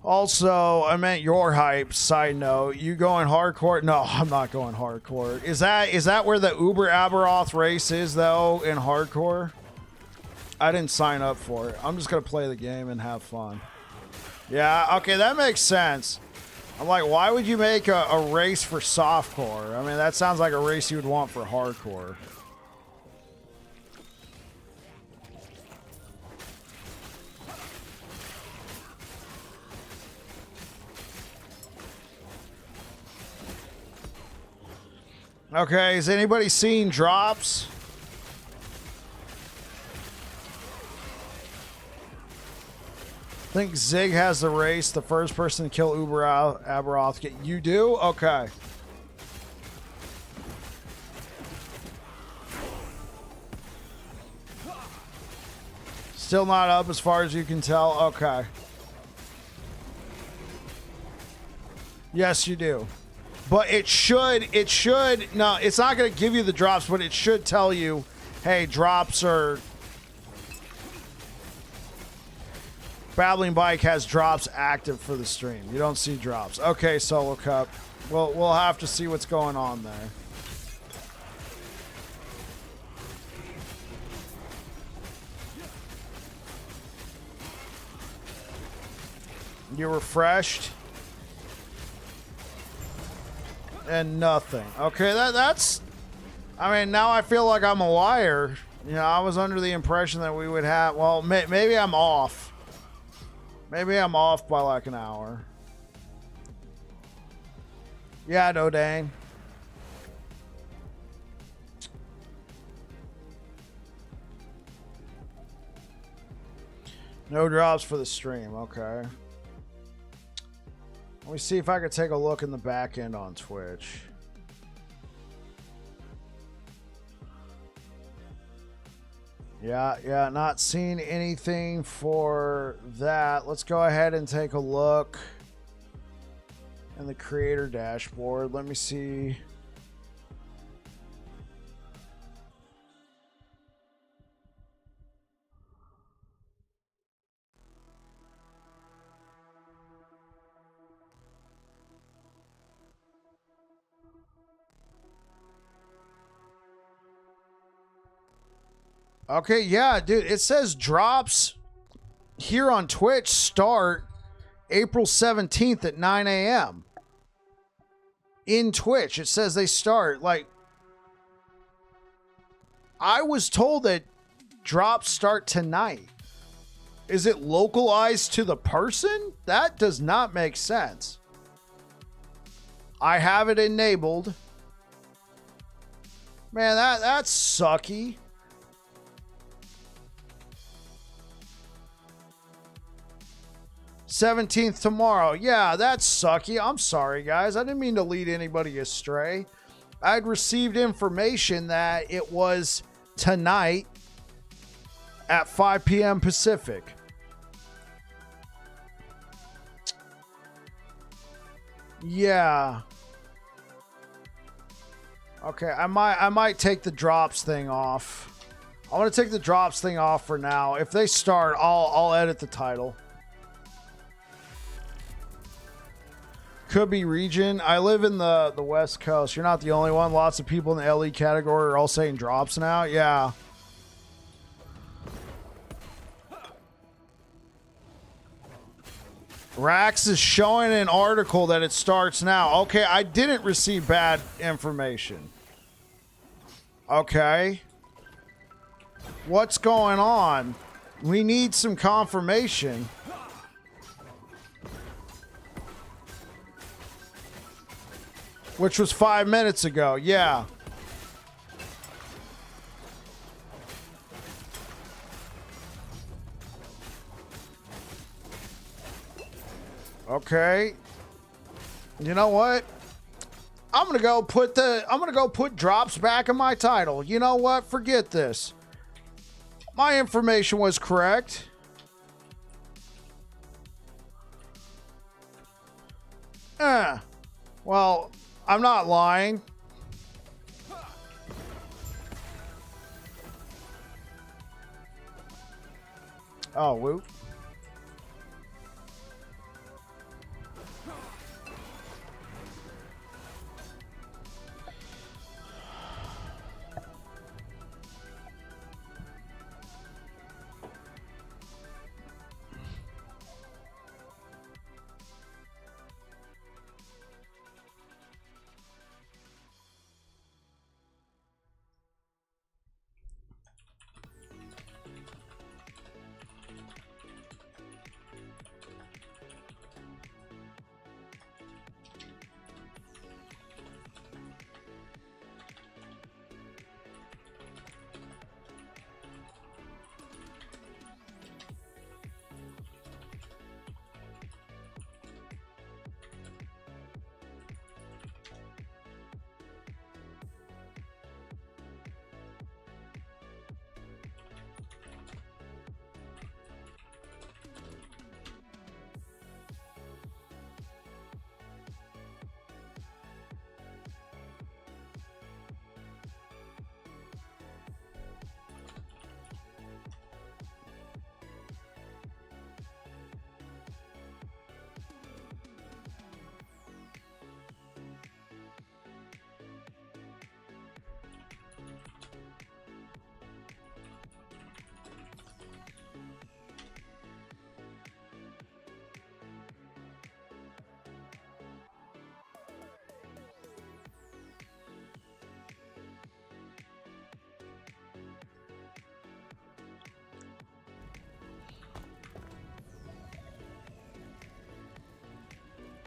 Also, I meant your hype. Side note, you going hardcore? No, I'm not going hardcore. Is that where the Uber Aberoth race is though in hardcore? I didn't sign up for it. I'm just gonna play the game and have fun. Yeah, okay, that makes sense. I'm like, why would you make a race for softcore? I mean, that sounds like a race you would want for hardcore. Okay, has anybody seen drops? I think Zig has the race. The first person to kill Uber Aberoth. You do? Okay. Still not up as far as you can tell? Okay. Yes, you do. But it should, no, it's not going to give you the drops, but it should tell you, hey, drops are, Babbling Bike has drops active for the stream. You don't see drops. Okay, Solo Cup. We'll have to see what's going on there. You refreshed? And nothing. Okay, that's... I mean, now I feel like I'm a liar. You know, I was under the impression that we would have... Well, maybe I'm off. Maybe I'm off by like an hour. Yeah, no, dang. No drops for the stream. Okay. Let me see if I could take a look in the back end on Twitch. Yeah, not seeing anything for that. Let's go ahead and take a look in the creator dashboard. Let me see. Okay, yeah, dude, it says drops here on Twitch start April 17th at 9 a.m. In Twitch, it says they start. Like, I was told that drops start tonight. Is it localized to the person? That does not make sense. I have it enabled. Man, that's sucky. 17th tomorrow. Yeah, that's sucky. I'm sorry, guys. I didn't mean to lead anybody astray. I'd received information that it was tonight at 5 p.m. Pacific. Yeah. Okay, I might take the drops thing off. I want to take the drops thing off for now. If they start, I'll edit the title. Could be region. I live in the West Coast. You're not the only one. Lots of people in the LE category are all saying drops now. Yeah. Rax is showing an article that it starts now. Okay, I didn't receive bad information. Okay. What's going on? We need some confirmation. Which was 5 minutes ago. Yeah. Okay. You know what? I'm gonna go put drops back in my title. You know what? Forget this. My information was correct. Well, I'm not lying. Oh, whoop.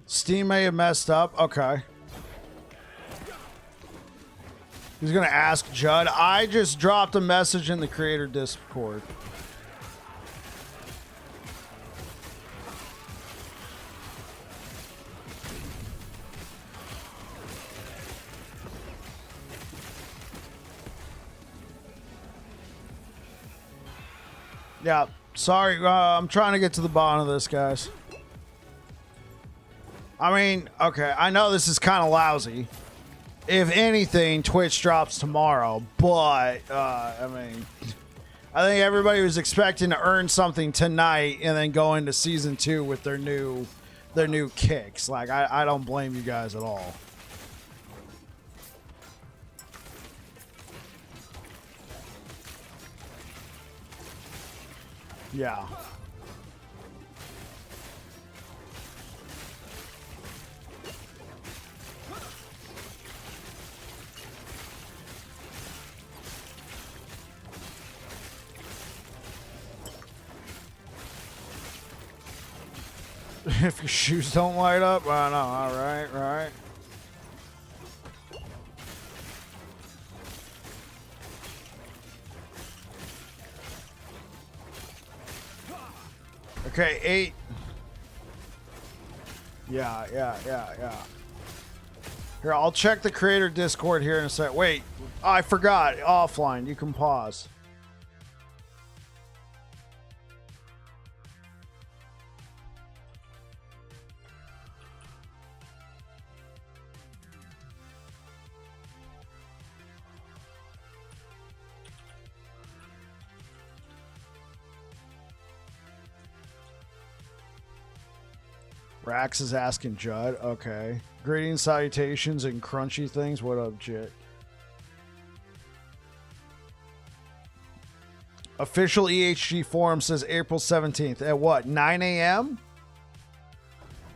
Steam may have messed up. Okay. He's going to ask Judd. I just dropped a message in the creator Discord. Yeah, sorry. I'm trying to get to the bottom of this, guys. I mean, okay, I know this is kind of lousy. If anything, Twitch drops tomorrow, but, I mean, I think everybody was expecting to earn something tonight and then go into season 2 with their new kicks. Like, I don't blame you guys at all. Yeah. If your shoes don't light up, I know. All right, right. Okay, 8. Yeah. Here, I'll check the creator Discord here in a sec. Wait, I forgot. Offline, you can pause. Rax is asking Judd. Okay. Greetings, salutations, and crunchy things. What up, Jit? Official EHG forum says April 17th. At what? 9 a.m.?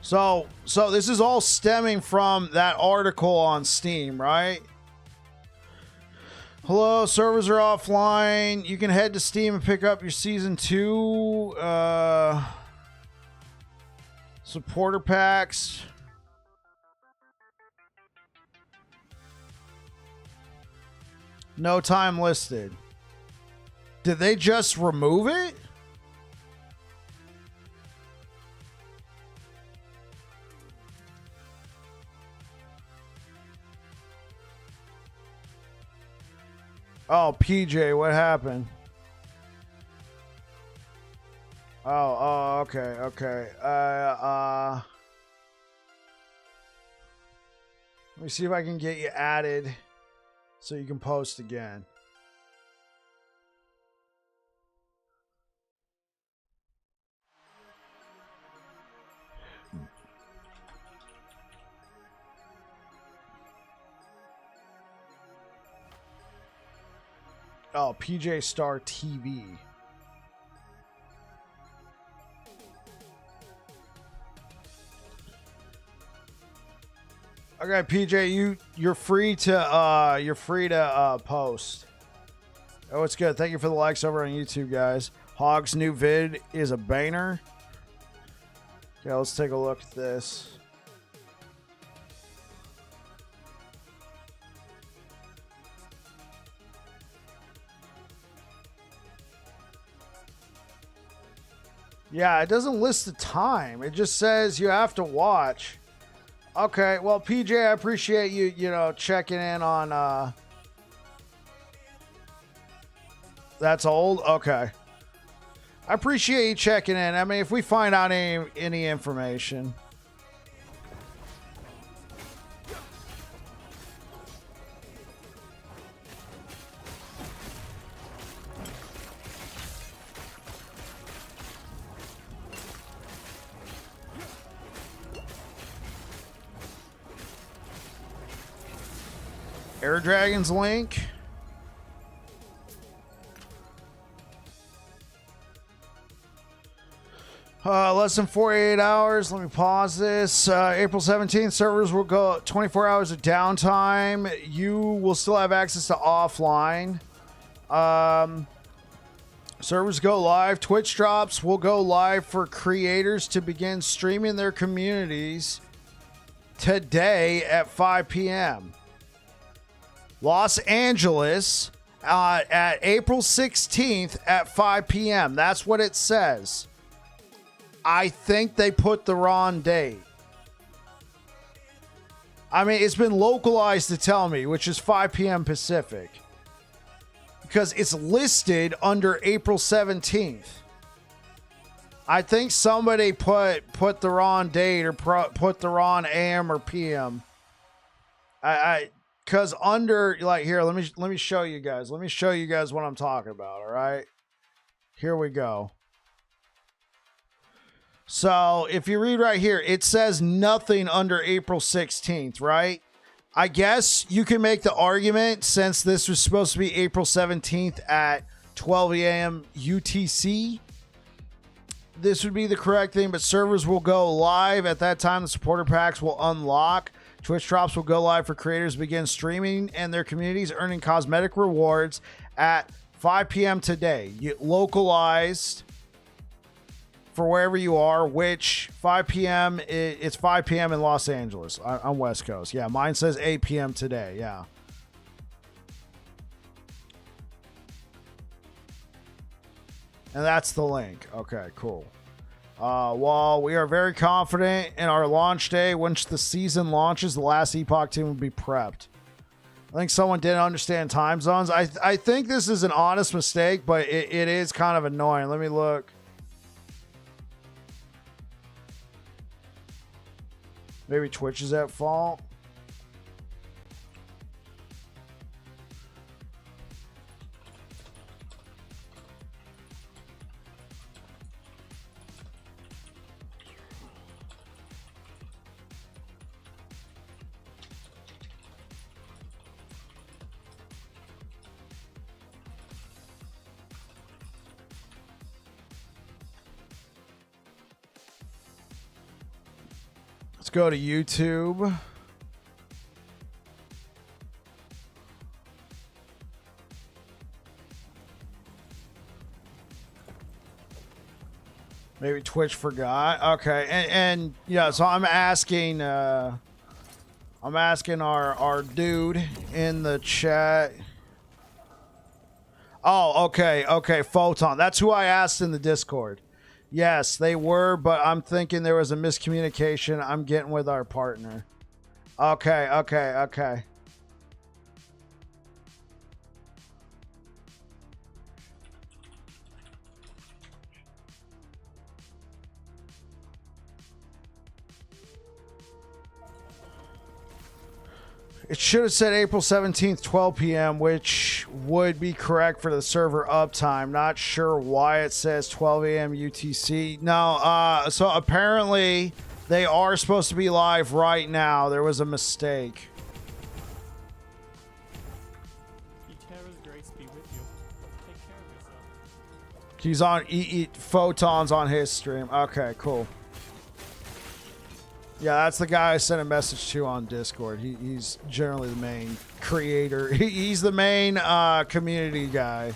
So this is all stemming from that article on Steam, right? Hello, servers are offline. You can head to Steam and pick up your season 2 supporter packs. No time listed. Did they just remove it? Oh, PJ, what happened? Oh, okay. Let me see if I can get you added so you can post again. Oh, PJ Star TV. Okay, PJ, you're free to post. Oh, it's good. Thank you for the likes over on YouTube, guys. Hog's new vid is a banger. Okay, let's take a look at this. Yeah, it doesn't list the time. It just says you have to watch. Okay, well, PJ, I appreciate you, checking in on, that's old? Okay. I appreciate you checking in. I mean, if we find out any information. Air Dragon's link. Less than 48 hours. Let me pause this. April 17th, servers will go 24 hours of downtime. You will still have access to offline. Servers go live. Twitch drops will go live for creators to begin streaming their communities today at 5 p.m. Los Angeles at April 16th at 5 p.m. That's what it says. I think they put the wrong date. I mean, it's been localized to tell me, which is 5 p.m. Pacific. Because it's listed under April 17th. I think somebody put the wrong date or put the wrong AM or PM. Because under, like, here, let me show you guys. Let me show you guys what I'm talking about, all right? Here we go. So, if you read right here, it says nothing under April 16th, right? I guess you can make the argument, since this was supposed to be April 17th at 12 a.m. UTC, this would be the correct thing, but servers will go live. At that time, the supporter packs will unlock. Twitch drops will go live for creators to begin streaming and their communities earning cosmetic rewards at 5 p.m. today. Localized for wherever you are, which 5 p.m. It's 5 p.m. in Los Angeles on West Coast. Yeah, mine says 8 p.m. today. Yeah. And that's the link. Okay, cool. While we are very confident in our launch day, once the season launches, the last Epoch team will be prepped. I think someone didn't understand time zones. I think this is an honest mistake, but it is kind of annoying. Let me look. Maybe Twitch is at fault. Let's go to YouTube. Maybe Twitch forgot. Okay, and yeah, so I'm asking our dude in the chat. Oh, okay, Photon. That's who I asked in the Discord. Yes, they were, but I'm thinking there was a miscommunication. I'm getting with our partner. Okay. It should have said April 17th, 12 p.m., which would be correct for the server uptime. Not sure why it says 12 a.m. UTC. No, so apparently they are supposed to be live right now. There was a mistake. Etera's grace be with you. Take care of yourself. He's on Photon's on his stream. Okay, cool. Yeah, that's the guy I sent a message to on Discord. He's generally the main creator. He's the main community guy.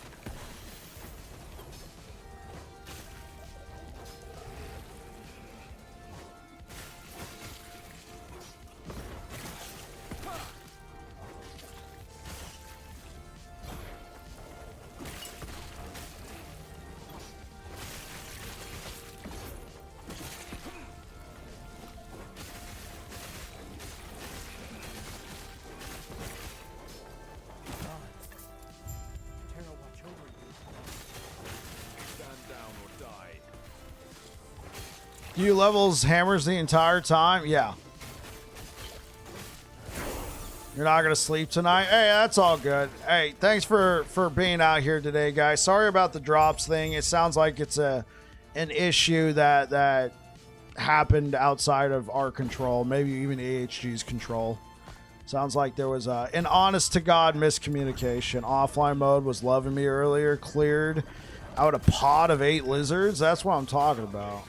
Etera, watch over you. Stand down or die. You levels hammers the entire time? Yeah. You're not gonna sleep tonight? Hey, that's all good. Hey, thanks for being out here today, guys. Sorry about the drops thing. It sounds like it's an issue that happened outside of our control, maybe even AHG's control. Sounds like there was an honest to God miscommunication. Offline mode was loving me earlier, cleared out a pod of 8 lizards. That's what I'm talking about.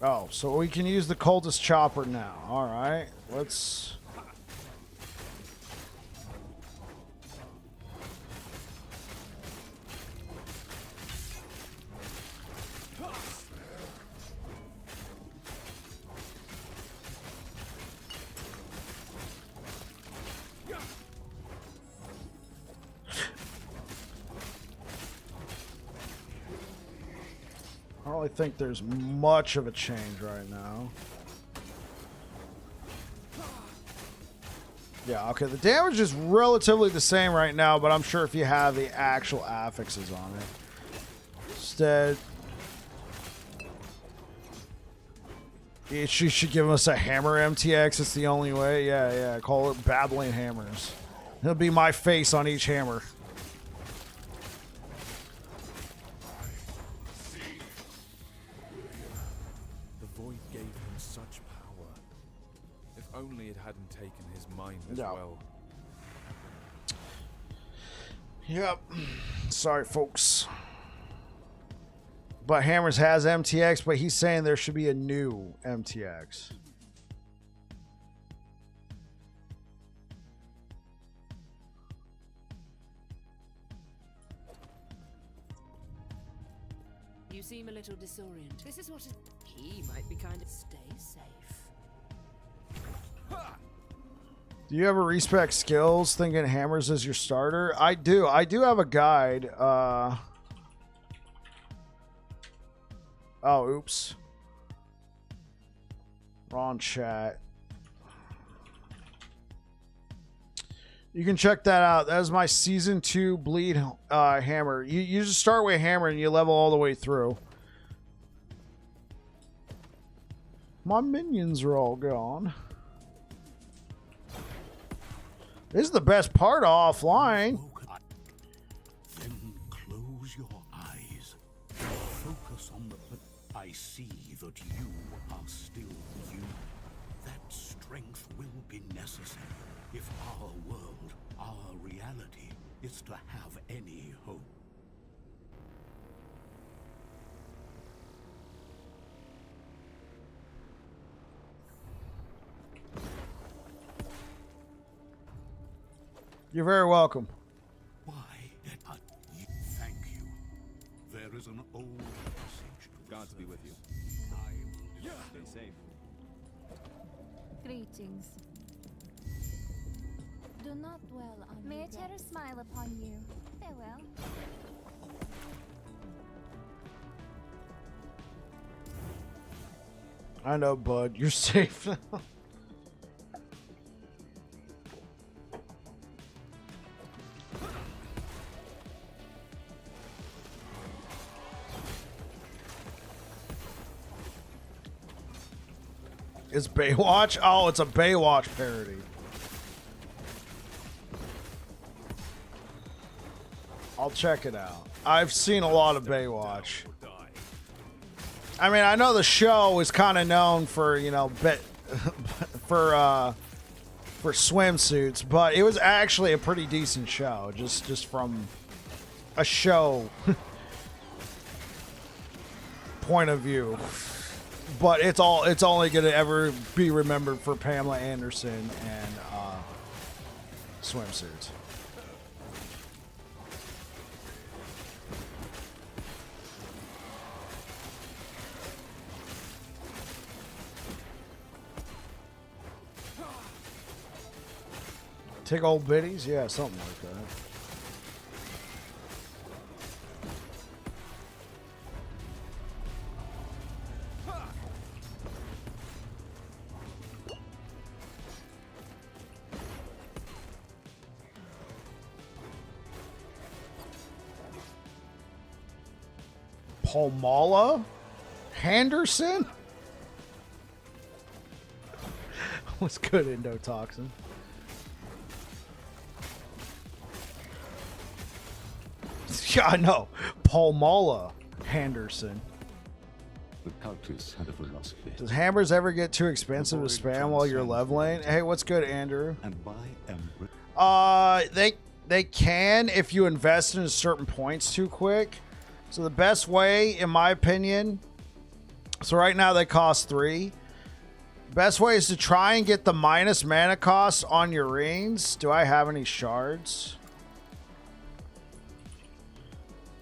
Oh, so we can use the cultist chopper now. All right, let's. I don't really think there's much of a change right now. Yeah, okay, the damage is relatively the same right now, but I'm sure if you have the actual affixes on it. Instead, she should give us a hammer MTX. It's the only way. Yeah, call it Babbling Hammers. It'll be my face on each hammer. Only it hadn't taken his mind as No. well. Yep. Sorry, folks. But Hammers has MTX, but he's saying there should be a new MTX. You seem a little disoriented. This is what he might be kind of stay safe. Do you ever respec skills thinking Hammers is your starter? I do. I do have a guide. Oh, oops. Wrong chat. You can check that out. That is my season 2 bleed hammer. You just start with hammer and you level all the way through. My minions are all gone. This is the best part of offline. Then close your eyes. Focus on the. I see that you are still you. That strength will be necessary if our world, our reality, is to have any hope. You're very welcome. Why? Thank you. There is an old message. God to be with you. I will Stay safe. Greetings. Do not dwell on May a terror smile upon you. Farewell. I know, bud. You're safe now. It's Baywatch? Oh, it's a Baywatch parody. I'll check it out. I've seen a lot of Baywatch. I mean, I know the show is kind of known for, you know, for swimsuits, but it was actually a pretty decent show, just from a show point of view. But it's only gonna ever be remembered for Pamela Anderson and swimsuits. Take old biddies? Yeah, something like that. Palmala? Henderson? What's good, endotoxin? Yeah, I know. Palmala Henderson. The cultists had a philosophy. Does hammers ever get too expensive to spam while you're leveling? Hey, what's good, Andrew? And buy Ember. They can if you invest in certain points too quick. So the best way, in my opinion, So right now they cost 3. Best way is to try and get the minus mana cost on your rings. Do I have any shards?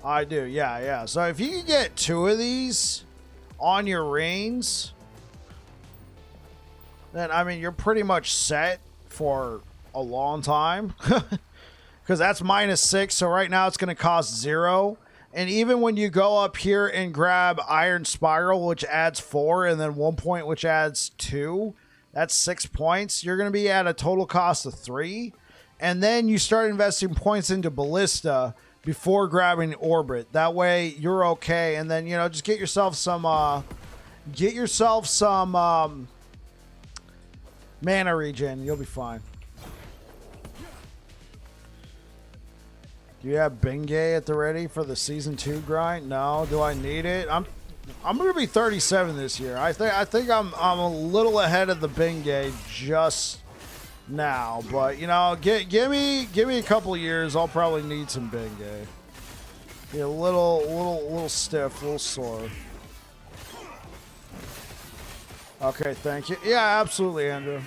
I do, yeah. So if you can get 2 of these on your rings, then I mean you're pretty much set for a long time. Because that's -6, so right now it's going to cost 0. And even when you go up here and grab Iron Spiral, which adds 4, and then 1 point, which adds 2, that's 6 points. You're going to be at a total cost of 3. And then you start investing points into Ballista before grabbing Orbit. That way you're okay. And then, you know, just get yourself some mana regen. You'll be fine. Do you have Bengay at the ready for the season 2 grind? No. Do I need it? I'm gonna be 37 this year. I think I'm a little ahead of the Bengay just now, but you know, give me a couple of years. I'll probably need some Bengay. Be a little stiff, a little sore. Okay, thank you. Yeah, absolutely, Andrew.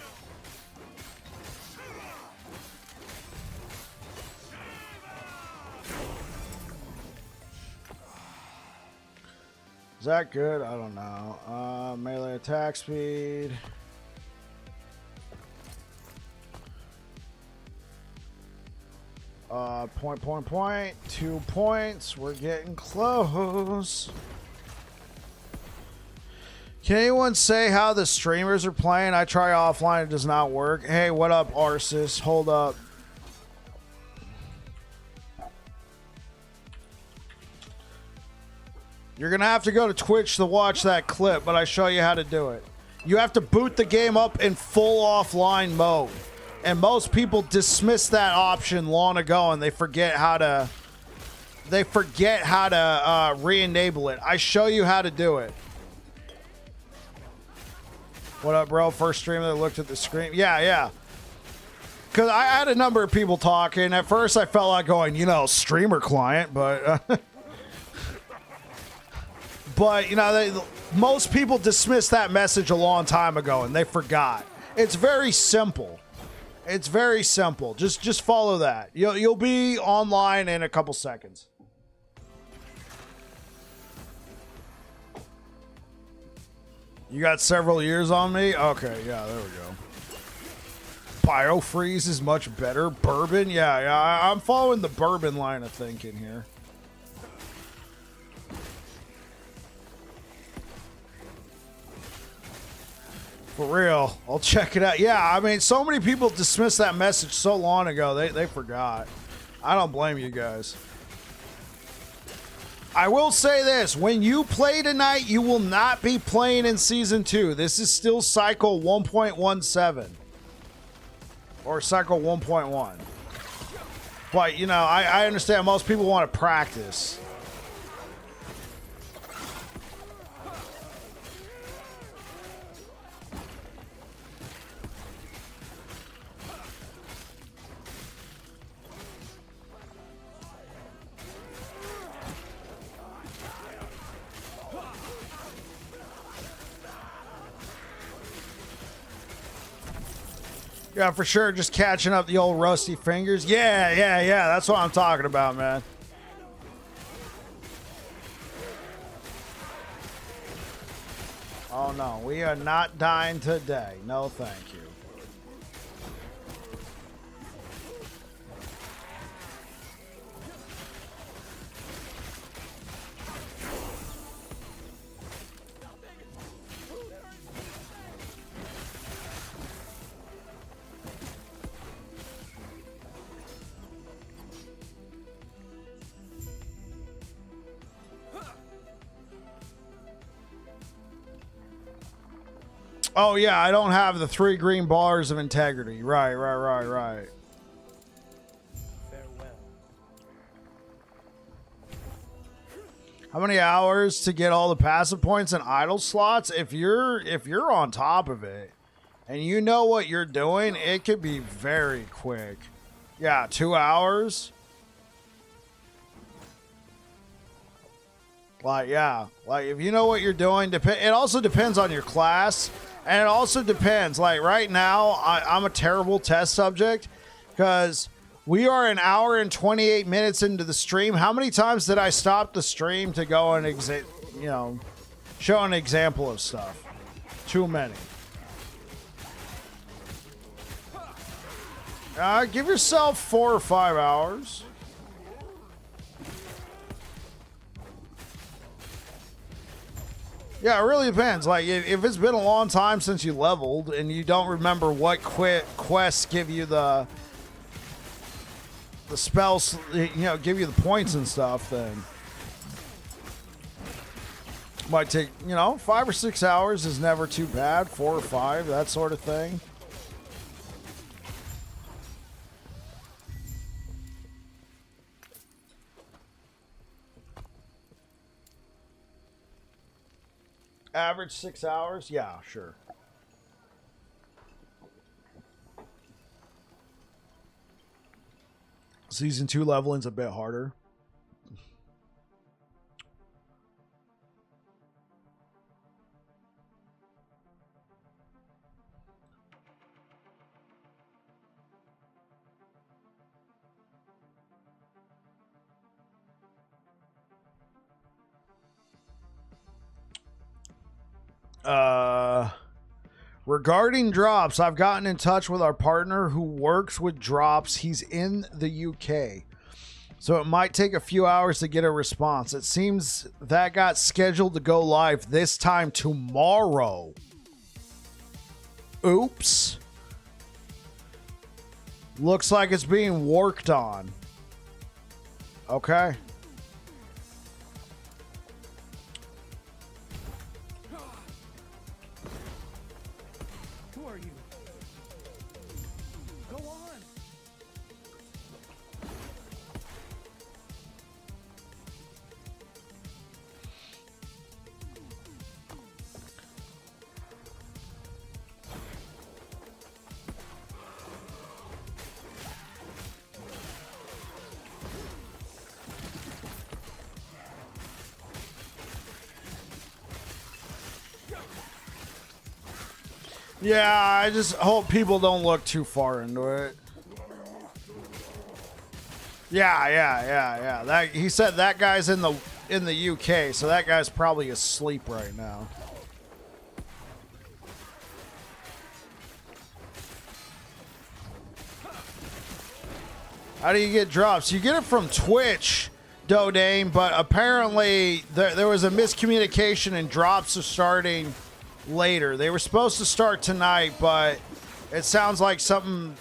Is that good? I don't know. Melee attack speed. Point. 2 points. We're getting close. Can anyone say how the streamers are playing? I try offline. It does not work. Hey, what up, Arsis? Hold up. You're going to have to go to Twitch to watch that clip, but I show you how to do it. You have to boot the game up in full offline mode. And most people dismiss that option long ago, and they forget how to re-enable it. I show you how to do it. What up, bro? First stream that looked at the screen. Yeah. Because I had a number of people talking. At first, I felt like going, you know, streamer client, but... But, you know, most people dismissed that message a long time ago, and they forgot. It's very simple. It's very simple. Just follow that. You'll be online in a couple seconds. You got several years on me? Okay, yeah, there we go. Biofreeze is much better. Bourbon? Yeah, I'm following the bourbon line of thinking here. For real. I'll check it out. Yeah, I mean, so many people dismissed that message so long ago. They forgot. I don't blame you guys. I will say this. When you play tonight, you will not be playing in Season 2. This is still Cycle 1.17. Or Cycle 1.1. But, you know, I understand most people want to practice. Yeah, for sure. Just catching up the old rusty fingers. Yeah. That's what I'm talking about, man. Oh, no. We are not dying today. No, thank you. Oh, yeah, I don't have the 3 green bars of integrity. Right. Farewell. How many hours to get all the passive points and idle slots? If you're on top of it and you know what you're doing, it could be very quick. Yeah, 2 hours. Like, yeah. Like, if you know what you're doing, it also depends on your class. And it also depends. Like, right now, I'm a terrible test subject because we are an hour and 28 minutes into the stream. How many times did I stop the stream to go and, show an example of stuff? Too many. Give yourself 4 or 5 hours. Yeah, it really depends. Like, if it's been a long time since you leveled and you don't remember what quests give you the spells, give you the points and stuff, then might take, 5 or 6 hours is never too bad. 4 or 5, that sort of thing. Average 6 hours? Yeah, sure. Season 2 leveling's a bit harder. Regarding drops, I've gotten in touch with our partner who works with drops. He's in the UK, so it might take a few hours to get a response. It seems that got scheduled to go live this time tomorrow. Oops. Looks like it's being worked on. Okay. Yeah, I just hope people don't look too far into it. Yeah. That he said that guy's in the UK, so that guy's probably asleep right now. How do you get drops? You get it from Twitch, Dodane, but apparently there was a miscommunication and drops are starting later. They were supposed to start tonight, but it sounds like something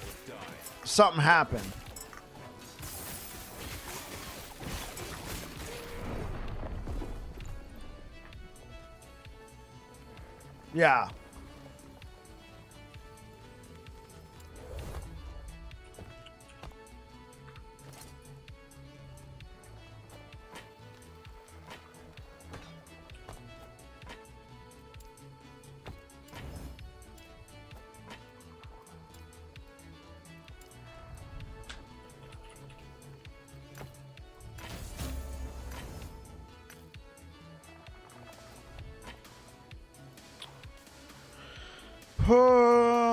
happened. Yeah.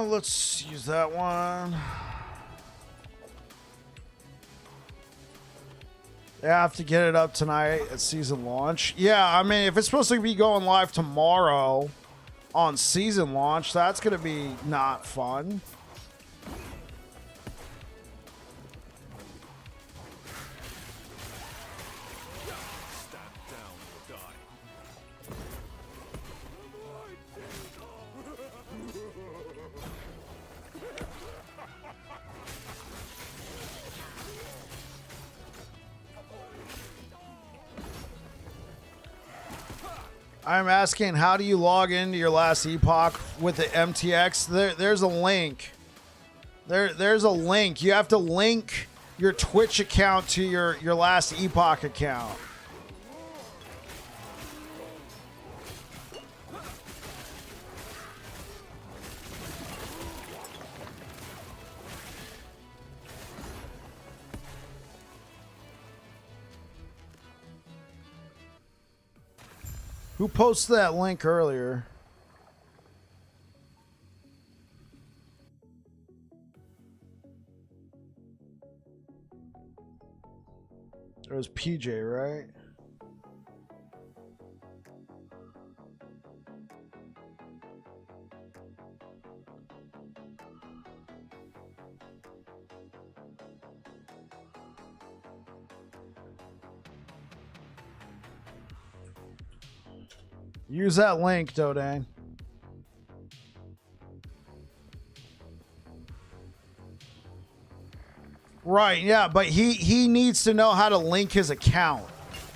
Let's use that one. They have to get it up tonight at season launch. Yeah, I mean, if it's supposed to be going live tomorrow on season launch, that's going to be not fun. I'm asking, how do you log into your last Epoch with the MTX? There's a link. There's a link. You have to link your Twitch account to your last Epoch account. Who posted that link earlier? It was PJ, right? Use that link, Dodang. Right, yeah, but he needs to know how to link his account.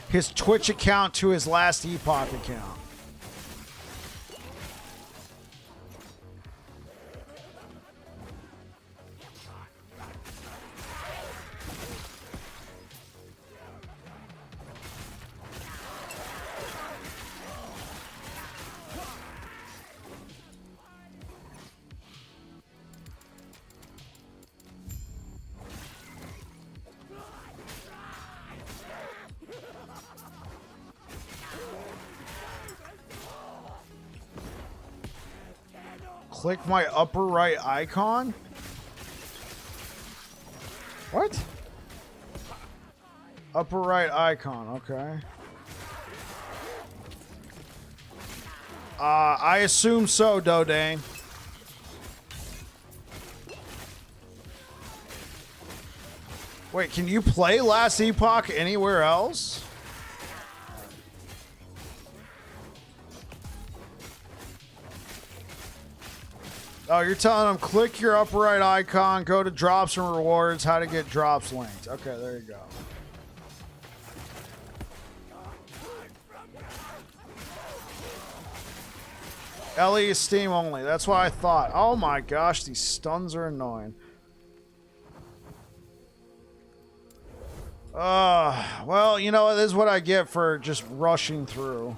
His Twitch account to his last Epoch account. Click my upper right icon? What? Upper right icon, okay. I assume so, Dodane. Wait, can you play Last Epoch anywhere else? Oh, you're telling them click your upper right icon, go to drops and rewards, how to get drops linked. Okay, there you go. LE is Steam only. That's what I thought. Oh my gosh, these stuns are annoying. Well, you know, this is what I get for just rushing through.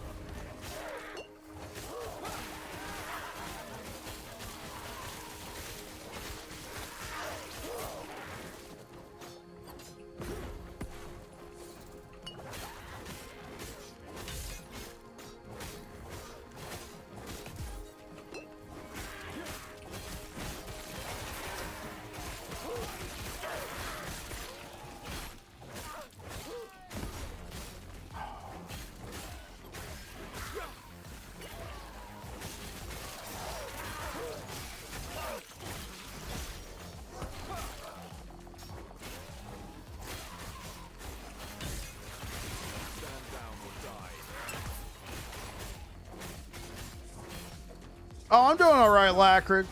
Oh, I'm doing all right, Lacrid.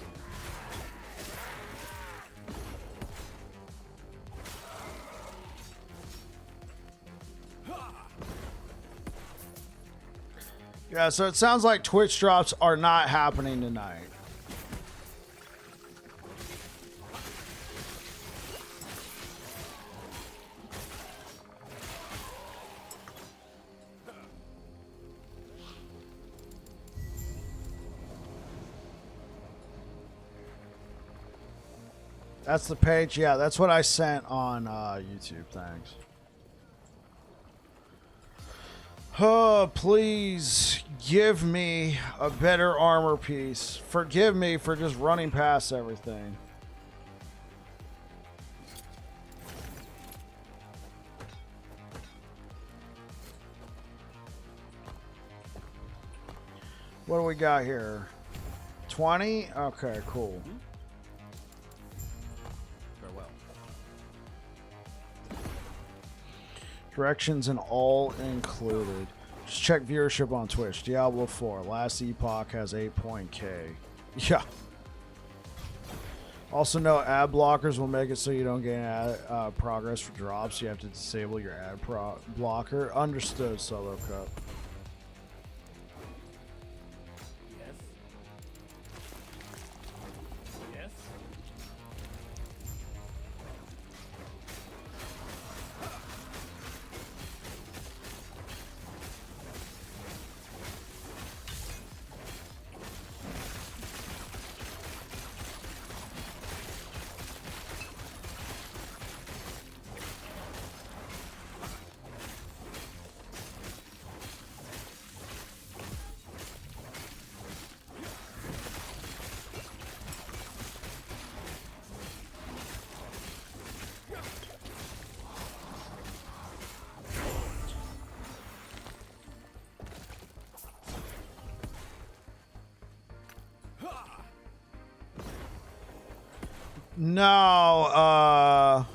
Yeah, so it sounds like Twitch drops are not happening tonight. That's the page. Yeah, that's what I sent on YouTube. Thanks. Oh, please give me a better armor piece. Forgive me for just running past everything. What do we got here? 20? Okay, cool. Directions and all included. Just check viewership on Twitch. Diablo 4. Last Epoch has 8.k. Yeah. Also, no ad blockers will make it so you don't gain ad, progress for drops. You have to disable your ad blocker. Understood, Solo Cup. No,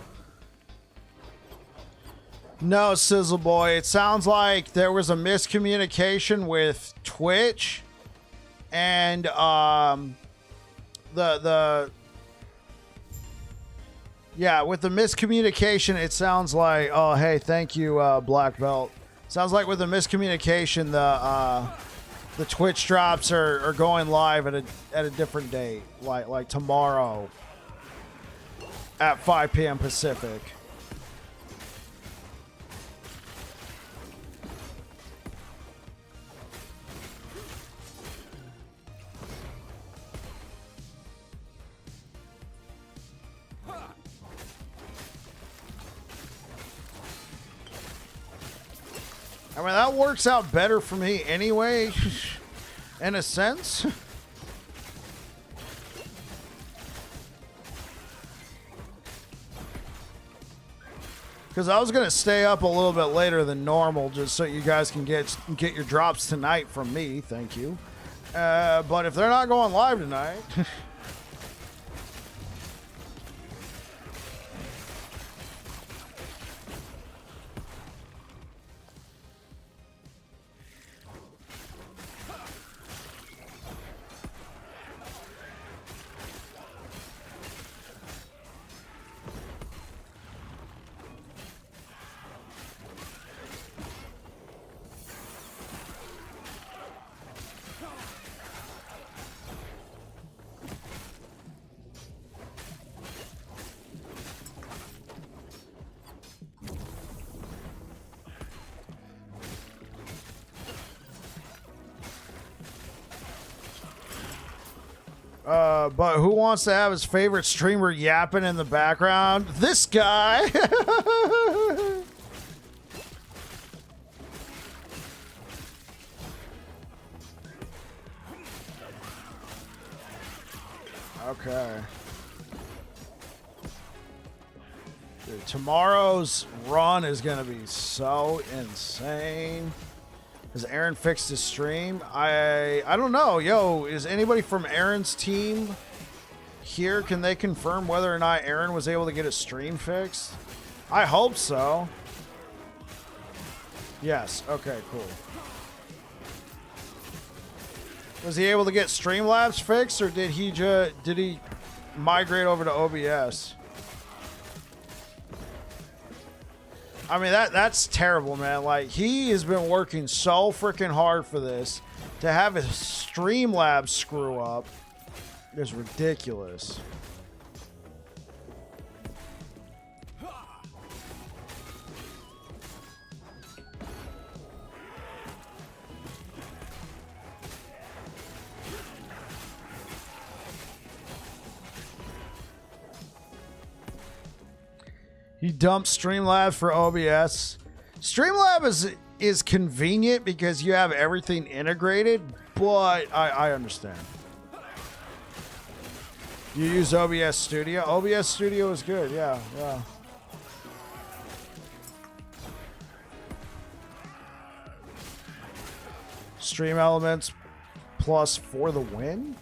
no, Sizzle Boy. It sounds like there was a miscommunication with Twitch and yeah, with the miscommunication, it sounds like, oh hey, thank you, Black Belt. Sounds like with the miscommunication, the Twitch drops are going live at a different date, like tomorrow at 5 p.m. Pacific. I mean, that works out better for me anyway, in a sense. Because I was going to stay up a little bit later than normal just so you guys can get your drops tonight from me. Thank you. But if they're not going live tonight... But who wants to have his favorite streamer yapping in the background? This guy! Okay. Dude, tomorrow's run is going to be so insane. Has Aaron fixed his stream? I don't know. Yo, is anybody from Aaron's team here? Can they confirm whether or not Aaron was able to get his stream fixed? I hope so. Yes. Okay, cool. Was he able to get Streamlabs fixed, or did he migrate over to OBS? I mean, that's terrible, man. Like, he has been working so freaking hard for this. To have his Streamlabs screw up is ridiculous. He dumped Streamlabs for OBS. Streamlabs is convenient because you have everything integrated, but I understand. You use OBS Studio? OBS Studio is good, yeah. Stream Elements plus for the win?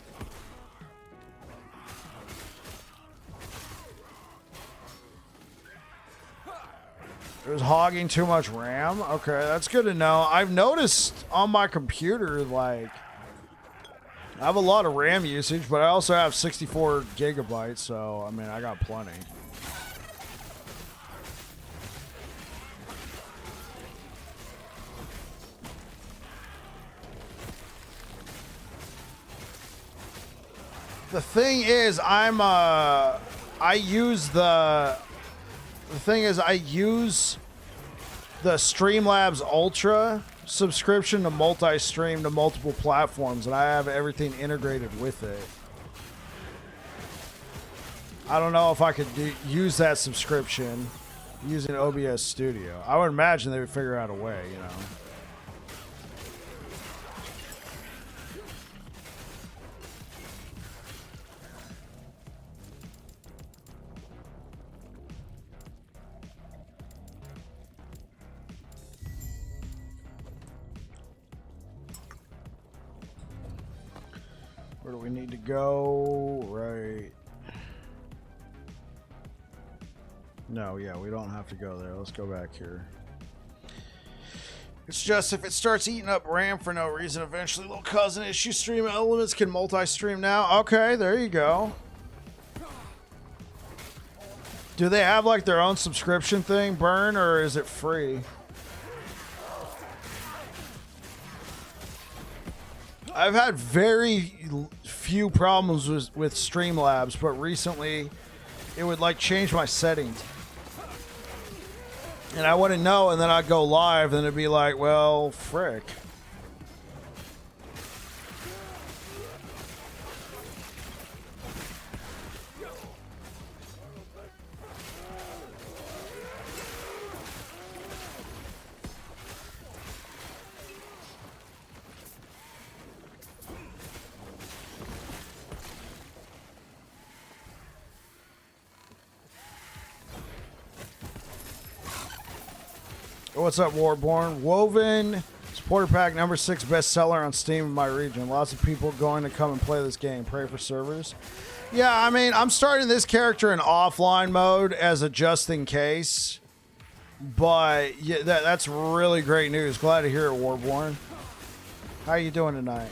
It was hogging too much RAM. Okay, that's good to know. I've noticed on my computer, like, I have a lot of RAM usage, but I also have 64 gigabytes, so, I mean, I got plenty. The thing is, I use the Streamlabs Ultra subscription to multi-stream to multiple platforms, and I have everything integrated with it. I don't know if I could use that subscription using OBS Studio. I would imagine they would figure out a way, you know. Where do we need to go? Right. No, yeah, we don't have to go there. Let's go back here. It's just if it starts eating up RAM for no reason, eventually little cousin issue stream elements can multi-stream now. Okay, there you go. Do they have like their own subscription thing, Burn, or is it free? I've had very few problems with Streamlabs, but recently it would like change my settings. And I wouldn't know, and then I'd go live, and it'd be like, well, frick. What's up, Warborn? Woven supporter pack number 6 bestseller on Steam in my region. Lots of people going to come and play this game. Pray for servers. Yeah, I mean, I'm starting this character in offline mode as a just in case. But yeah, that's really great news. Glad to hear it, Warborn. How you doing tonight?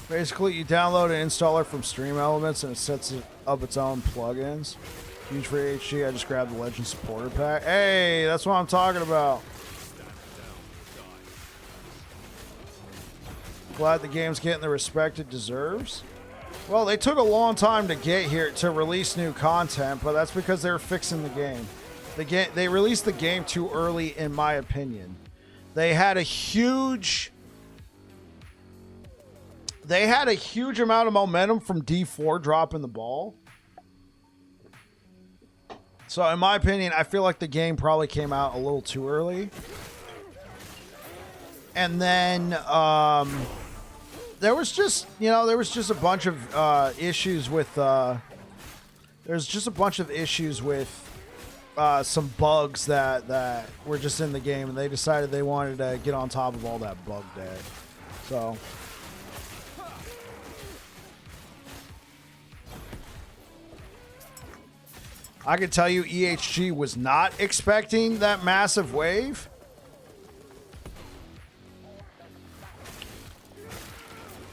Basically, you download an installer from Stream Elements and it sets up its own plugins. Huge for HD. I just grabbed the Legend Supporter Pack. Hey, that's what I'm talking about. Glad the game's getting the respect it deserves. Well, they took a long time to get here to release new content, but that's because they were fixing the game. They released the game too early, in my opinion. They had a huge amount of momentum from D4 dropping the ball. So in my opinion, I feel like the game probably came out a little too early. And then there was just a bunch of issues with some bugs that were just in the game, and they decided they wanted to get on top of all that bug debt. So I can tell you EHG was not expecting that massive wave.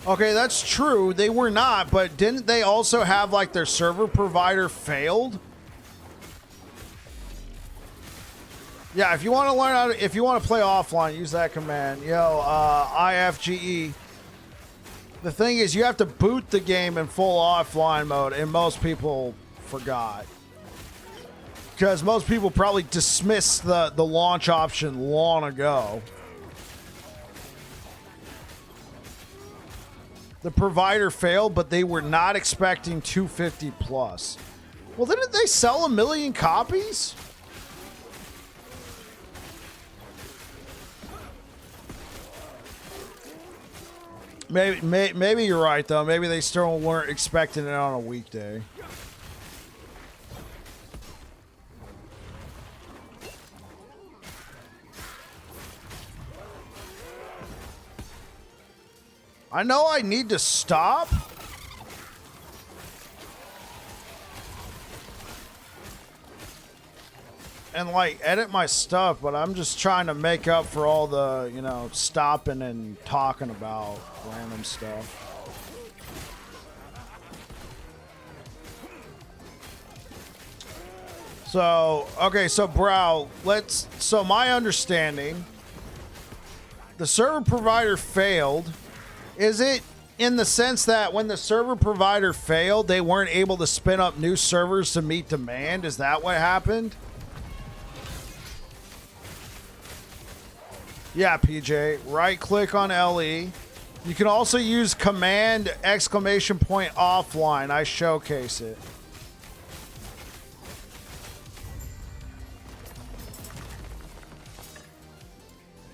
Okay, that's true. They were not, but didn't they also have like their server provider failed? Yeah, if you want to learn how to, if you want to play offline, use that command. Yo, IFGE. The thing is, you have to boot the game in full offline mode, and most people forgot. Because most people probably dismissed the launch option long ago. The provider failed, but they were not expecting 250 plus. Well, didn't they sell 1 million copies? Maybe you're right, though. Maybe they still weren't expecting it on a weekday. I know I need to stop. And like edit my stuff, but I'm just trying to make up for all the, stopping and talking about random stuff. So, okay, so Brow, so my understanding, the server provider failed. Is it in the sense that when the server provider failed, they weren't able to spin up new servers to meet demand? Is that what happened? Yeah, PJ. Right click on LE. You can also use command ! Offline. I showcase it.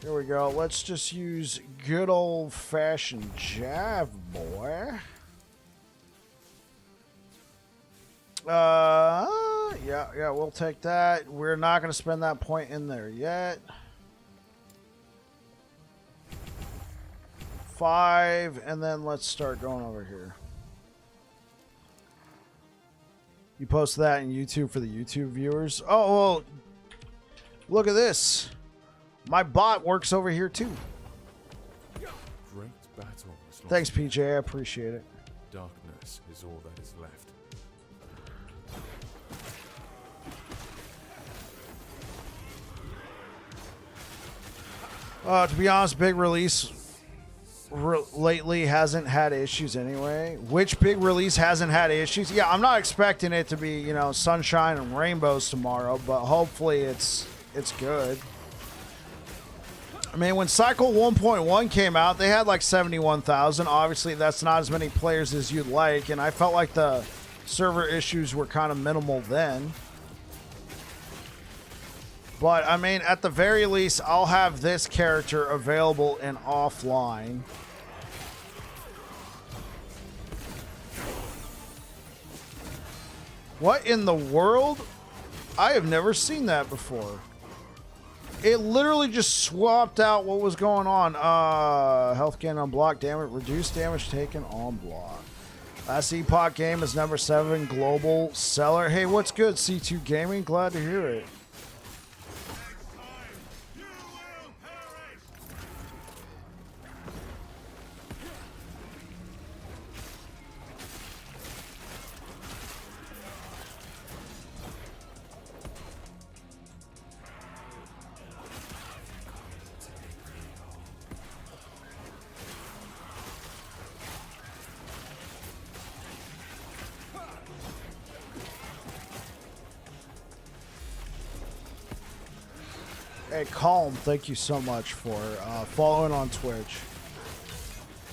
Here we go. Let's just use good old-fashioned Jav, boy. Yeah, we'll take that. We're not going to spend that point in there yet. 5, and then let's start going over here. You post that in YouTube for the YouTube viewers? Oh, well, look at this. My bot works over here too. Great battle. was lost. Thanks, PJ. I appreciate it. Darkness is all that is left. To be honest, big release lately hasn't had issues anyway. Which big release hasn't had issues? Yeah, I'm not expecting it to be, you know, sunshine and rainbows tomorrow, but hopefully it's good. I mean, when Cycle 1.1 came out, they had like 71,000. Obviously, that's not as many players as you'd like, and I felt like the server issues were kind of minimal then. But, I mean, at the very least, I'll have this character available in offline. What in the world? I have never seen that before. It literally just swapped out what was going on. Health gain on block, damage, reduced damage taken on block. Last Epoch game is number 7 global seller. Hey, what's good, C2 Gaming? Glad to hear it. Hey, Calm, thank you so much for following on Twitch.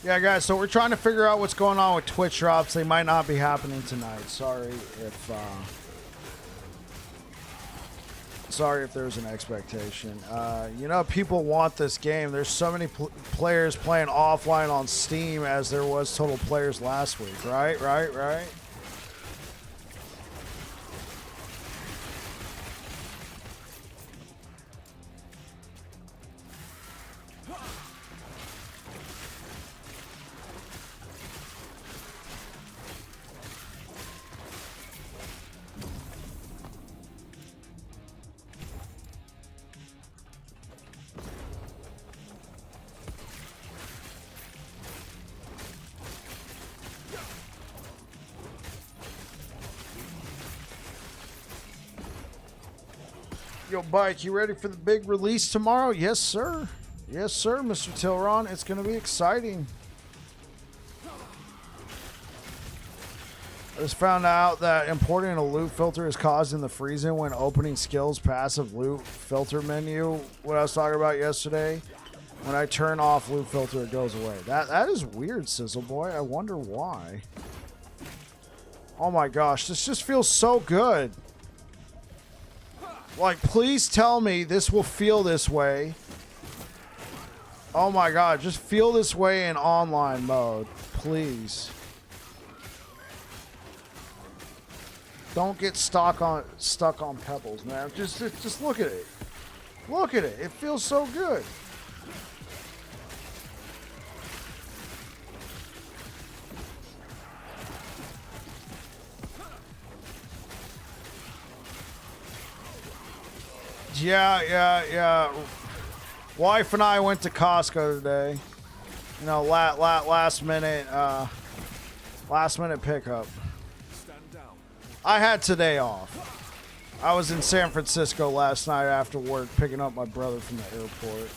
Yeah, guys, so we're trying to figure out what's going on with Twitch drops. They might not be happening tonight. Sorry if there's an expectation. You know, people want this game. There's so many players playing offline on Steam as there was total players last week. Right? Yo, Bike, you ready for the big release tomorrow? Yes, sir. Yes, sir, Mr. Tilron. It's going to be exciting. I just found out that importing a loot filter is causing the freezing when opening skills passive loot filter menu. What I was talking about yesterday. When I turn off loot filter, it goes away. That is weird, Sizzle Boy. I wonder why. Oh my gosh, this just feels so good. Like, please tell me this will feel this way. Oh my god, just feel this way in online mode. Please. Don't get stuck on pebbles, man. Just look at it. Look at it. It feels so good. Yeah. Wife and I went to Costco today. You know, last minute pickup. I had today off. I was in San Francisco last night after work picking up my brother from the airport.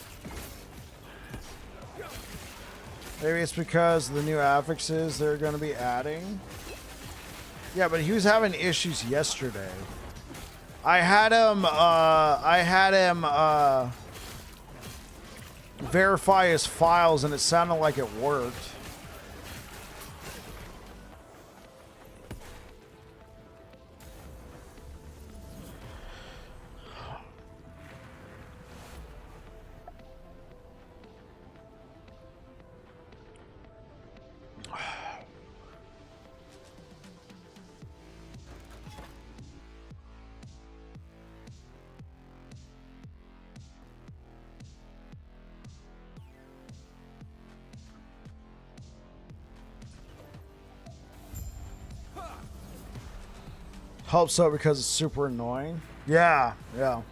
Maybe it's because of the new affixes they're going to be adding. Yeah, but he was having issues yesterday. I had him verify his files, and it sounded like it worked. Hope so because it's super annoying. Yeah, yeah.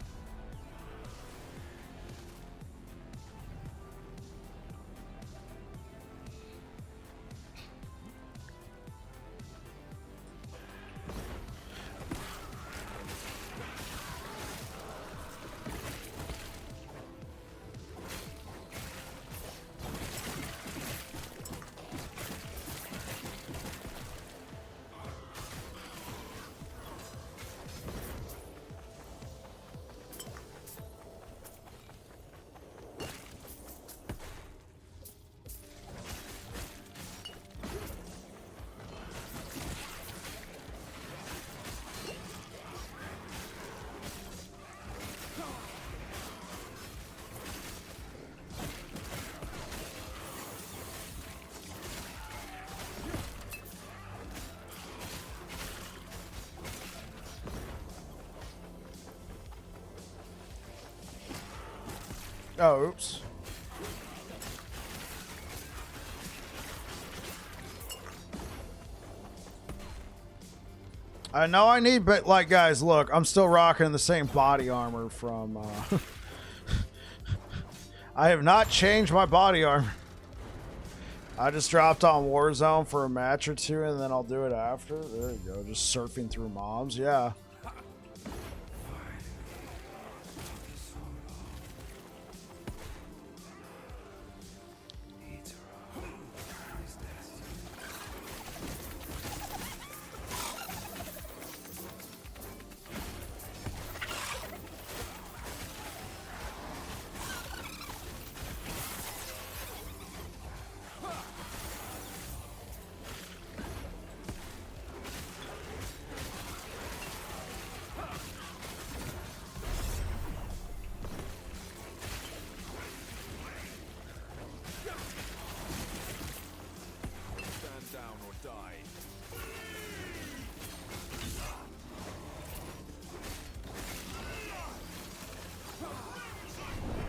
Oh, oops. I know I need, but like, guys, look, I'm still rocking the same body armor from, I have not changed my body armor. I just dropped on Warzone for a match or two, and then I'll do it after. There you go, just surfing through mobs, yeah.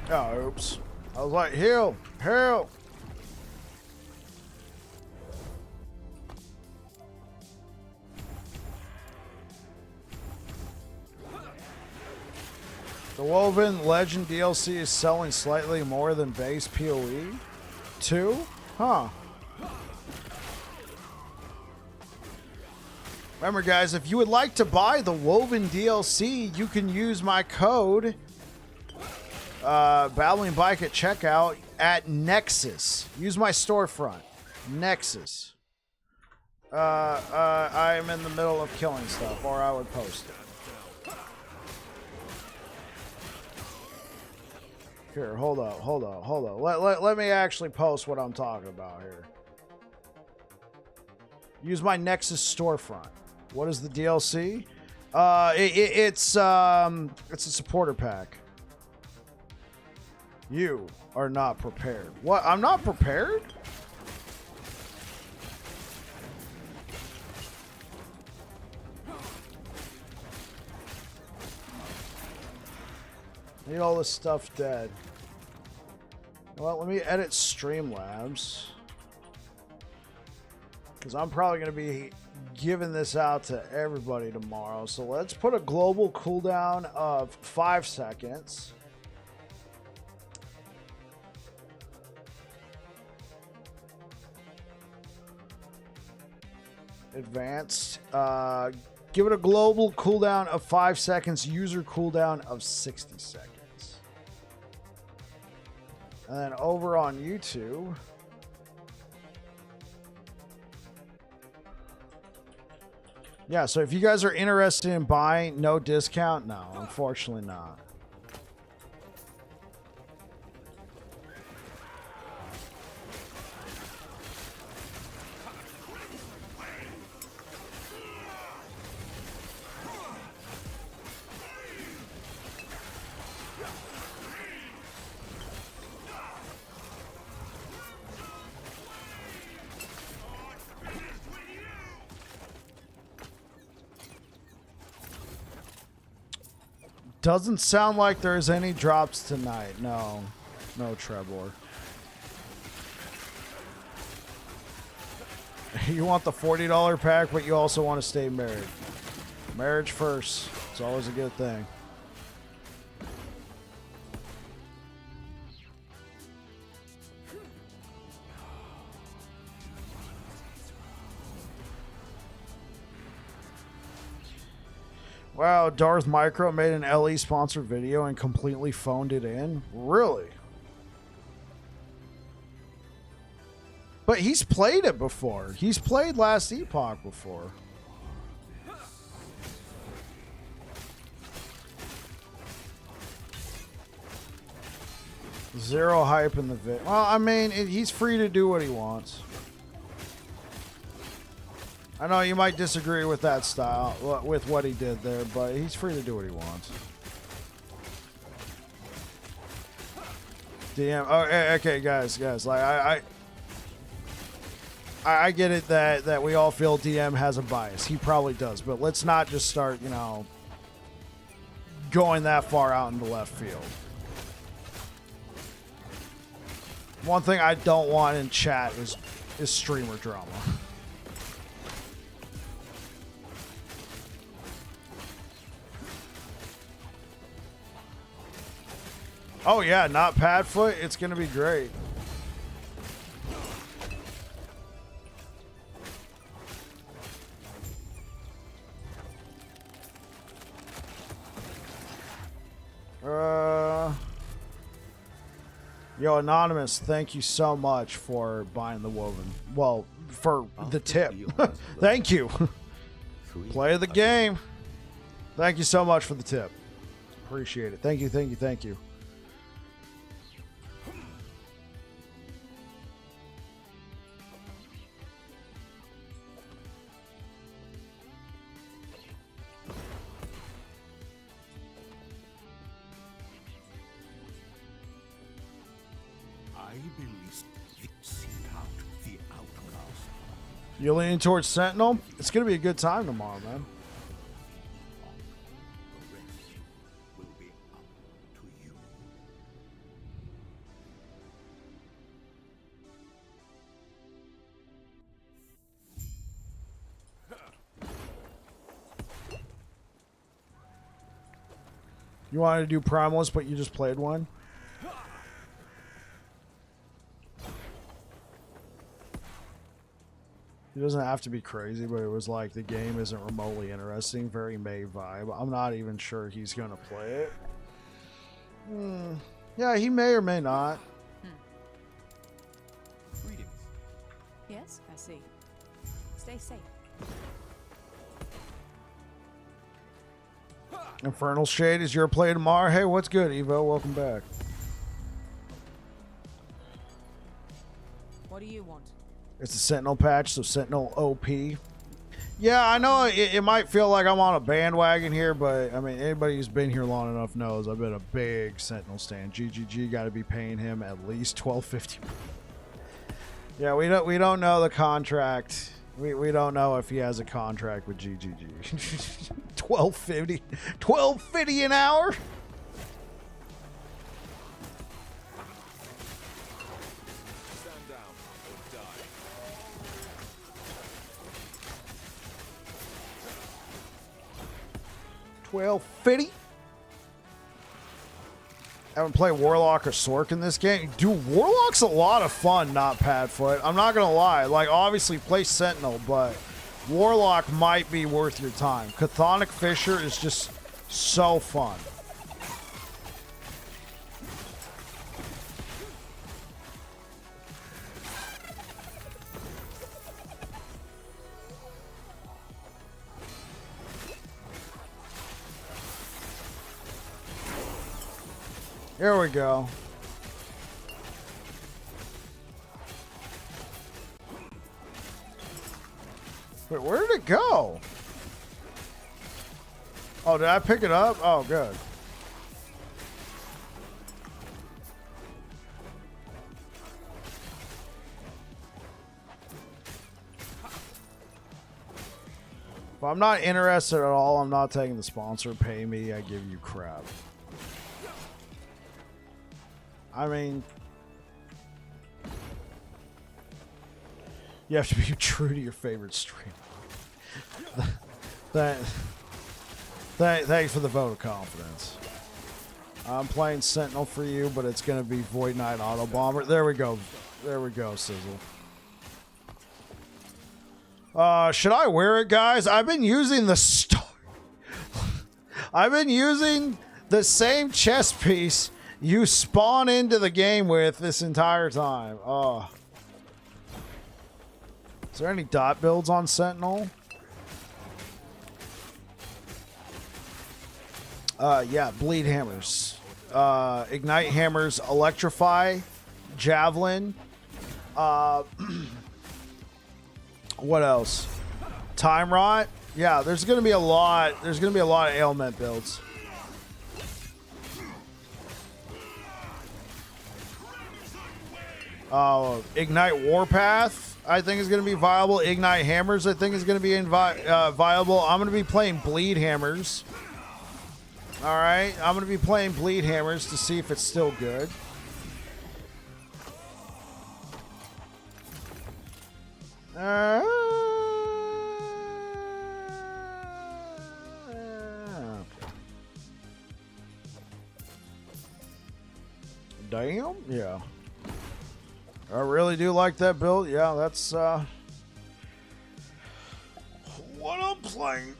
Oh, oops. I was like, heal, help. The Woven Legend DLC is selling slightly more than base PoE? 2? Huh. Remember, guys, if you would like to buy the Woven DLC, you can use my code Battling Bike at checkout at Nexus. Use my storefront, Nexus. I am in the middle of killing stuff, or I would post it. Here, hold up. Let me actually post what I'm talking about here. Use my Nexus storefront. What is the DLC? It's a supporter pack. You are not prepared. What? I'm not prepared? Need all this stuff dead. Well, let me edit Streamlabs. Because I'm probably going to be giving this out to everybody tomorrow. So let's put a global cooldown of 5 seconds. Advanced. Give it a global cooldown of 5 seconds, user cooldown of 60 seconds. And then over on YouTube, yeah, so if you guys are interested in buying, no discount? No, unfortunately not. Doesn't sound like there's any drops tonight. No. No Trebor. You want the $40 pack, but you also want to stay married. Marriage first. It's always a good thing. Wow, Darth Micro made an LE sponsored video and completely phoned it in? Really? But he's played it before. He's played Last Epoch before. Zero hype in the vid. Well, I mean, he's free to do what he wants. I know you might disagree with that style, with what he did there, but he's free to do what he wants. DM. Oh, okay, guys. Like I get it that we all feel DM has a bias. He probably does, but let's not just start, you know, going that far out into left field. One thing I don't want in chat is streamer drama. Oh yeah, not Padfoot. It's gonna be great. Yo, Anonymous, thank you so much for buying the woven. Well, for the tip. Thank you. Play the game. Thank you so much for the tip. Appreciate it. Thank you. You're leaning towards Sentinel? It's going to be a good time tomorrow, man. You wanted to do Primalist, but you just played one? It doesn't have to be crazy, but it was like the game isn't remotely interesting. Very May vibe. I'm not even sure he's going to play it. Yeah, he may or may not. Greetings. Yes, I see. Stay safe. Infernal Shade is your play tomorrow. Hey, what's good, Evo? Welcome back. What do you want? It's a Sentinel patch, so Sentinel OP. Yeah, I know it might feel like I'm on a bandwagon here, but I mean, anybody who's been here long enough knows I've been a big Sentinel stan. GGG got to be paying him at least $12.50. Yeah, we don't know the contract. We don't know if he has a contract with GGG. $12.50 an hour. $12.50. Haven't played Warlock or Sork in this game. Dude, Warlock's a lot of fun, not Padfoot. I'm not gonna lie. Like, obviously play Sentinel, but Warlock might be worth your time. Chthonic Fisher is just so fun. Here we go. Wait, where did it go? Oh, did I pick it up? Oh, good. If I'm not interested at all, I'm not taking the sponsor. Pay me, I give you crap. I mean, you have to be true to your favorite streamer. Thanks for the vote of confidence. I'm playing Sentinel for you, but it's going to be Void Knight Auto Bomber. There we go. There we go, Sizzle. Should I wear it, guys? I've been using the I've been using the same chest piece you spawn into the game with this entire time. Oh. Is there any dot builds on Sentinel? Yeah, bleed hammers. Ignite hammers, electrify, javelin. What else? Time rot. Yeah, there's gonna be a lot. There's gonna be a lot of ailment builds. Ignite Warpath, I think is going to be viable. Ignite Hammers, I think is going to be viable. I'm going to be playing Bleed Hammers. All right, I'm going to be playing Bleed Hammers to see if it's still good. Damn, yeah. I really do like that build. Yeah, that's what I'm playing.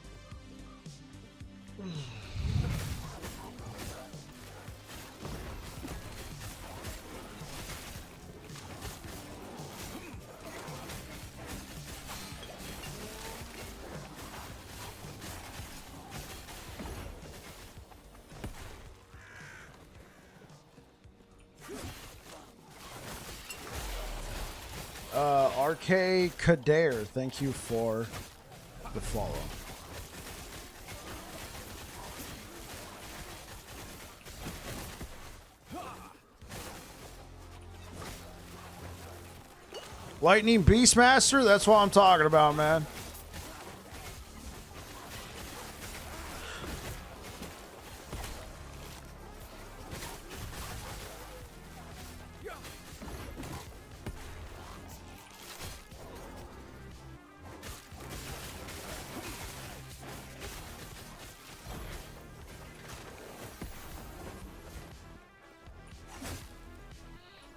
RK Kader, thank you for the follow. Lightning Beastmaster, that's what I'm talking about, man.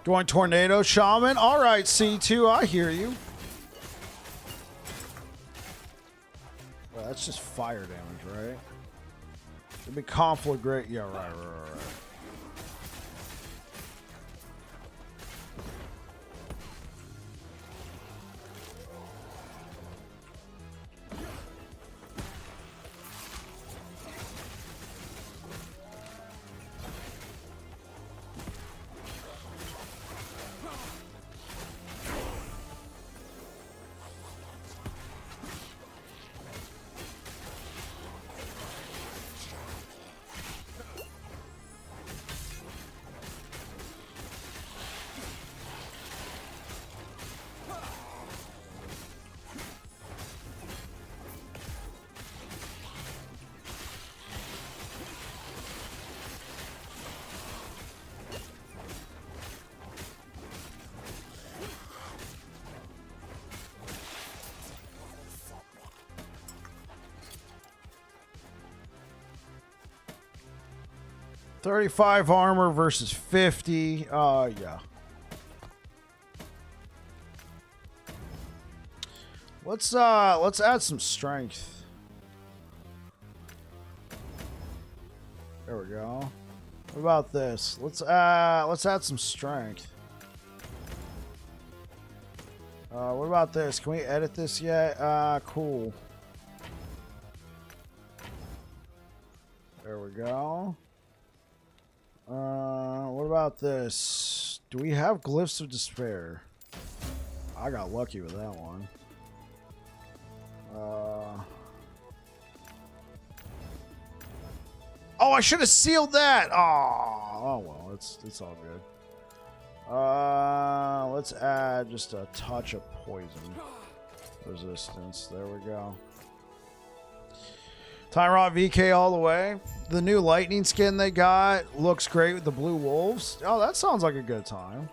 Going Tornado Shaman. All right, C2, I hear you. Well, that's just fire damage, right? It'd be Conflagrate. Yeah, right. $35 armor versus 50. Yeah. Let's add some strength. There we go. What about this? Let's add some strength. What about this? Can we edit this yet? Cool. There we go. What about this? Do we have Glyphs of Despair? I got lucky with that one. Oh, I should have sealed that. Oh well, it's all good. Let's add just a touch of poison resistance. There we go. Tyrant VK all the way. The new lightning skin they got looks great with the blue wolves. Oh, that sounds like a good time.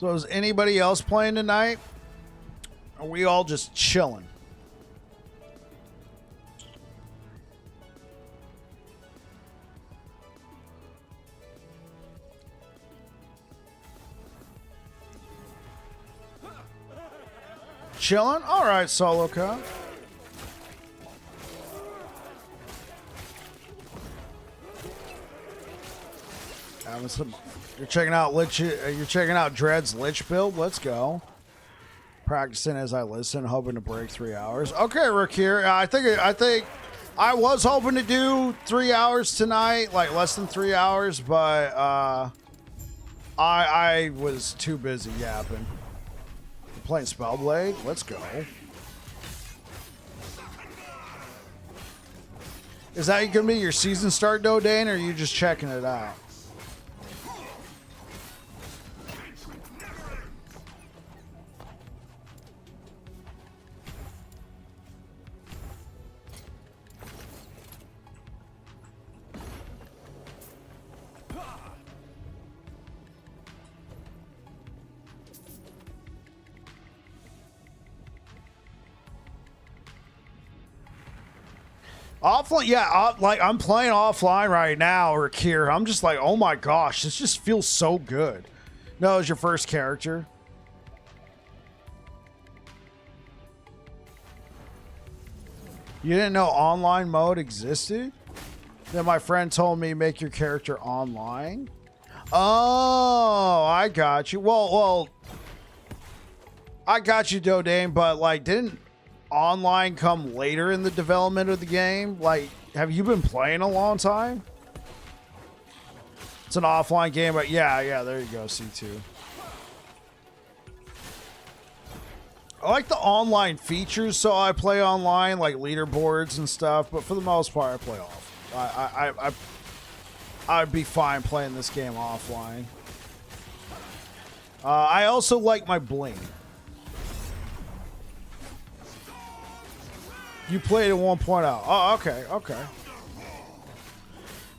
So is anybody else playing tonight? Are we all just chilling? Chilling? All right, solo cup. You're checking out You're checking out Dread's Lich build. Let's go. Practicing as I listen, hoping to break 3 hours. Okay, Rakir. I think I was hoping to do 3 hours tonight, like less than 3 hours, but I was too busy yapping. Playing Spellblade. Let's go. Is that going to be your season start, Dodane, or are you just checking it out? Offline, yeah, like I'm playing offline right now, Rakir. I'm just like, oh my gosh, this just feels so good. No, it's your first character. You didn't know online mode existed? Then my friend told me make your character online. Oh, I got you. Well, I got you, Dodane, but like, didn't online come later in the development of the game? Like, have you been playing a long time? It's an offline game, but yeah, there you go, C2. I like the online features, so I play online, like leaderboards and stuff, but for the most part, I play off. I'd be fine playing this game offline. I also like my bling. You played at 1.0. Oh, okay.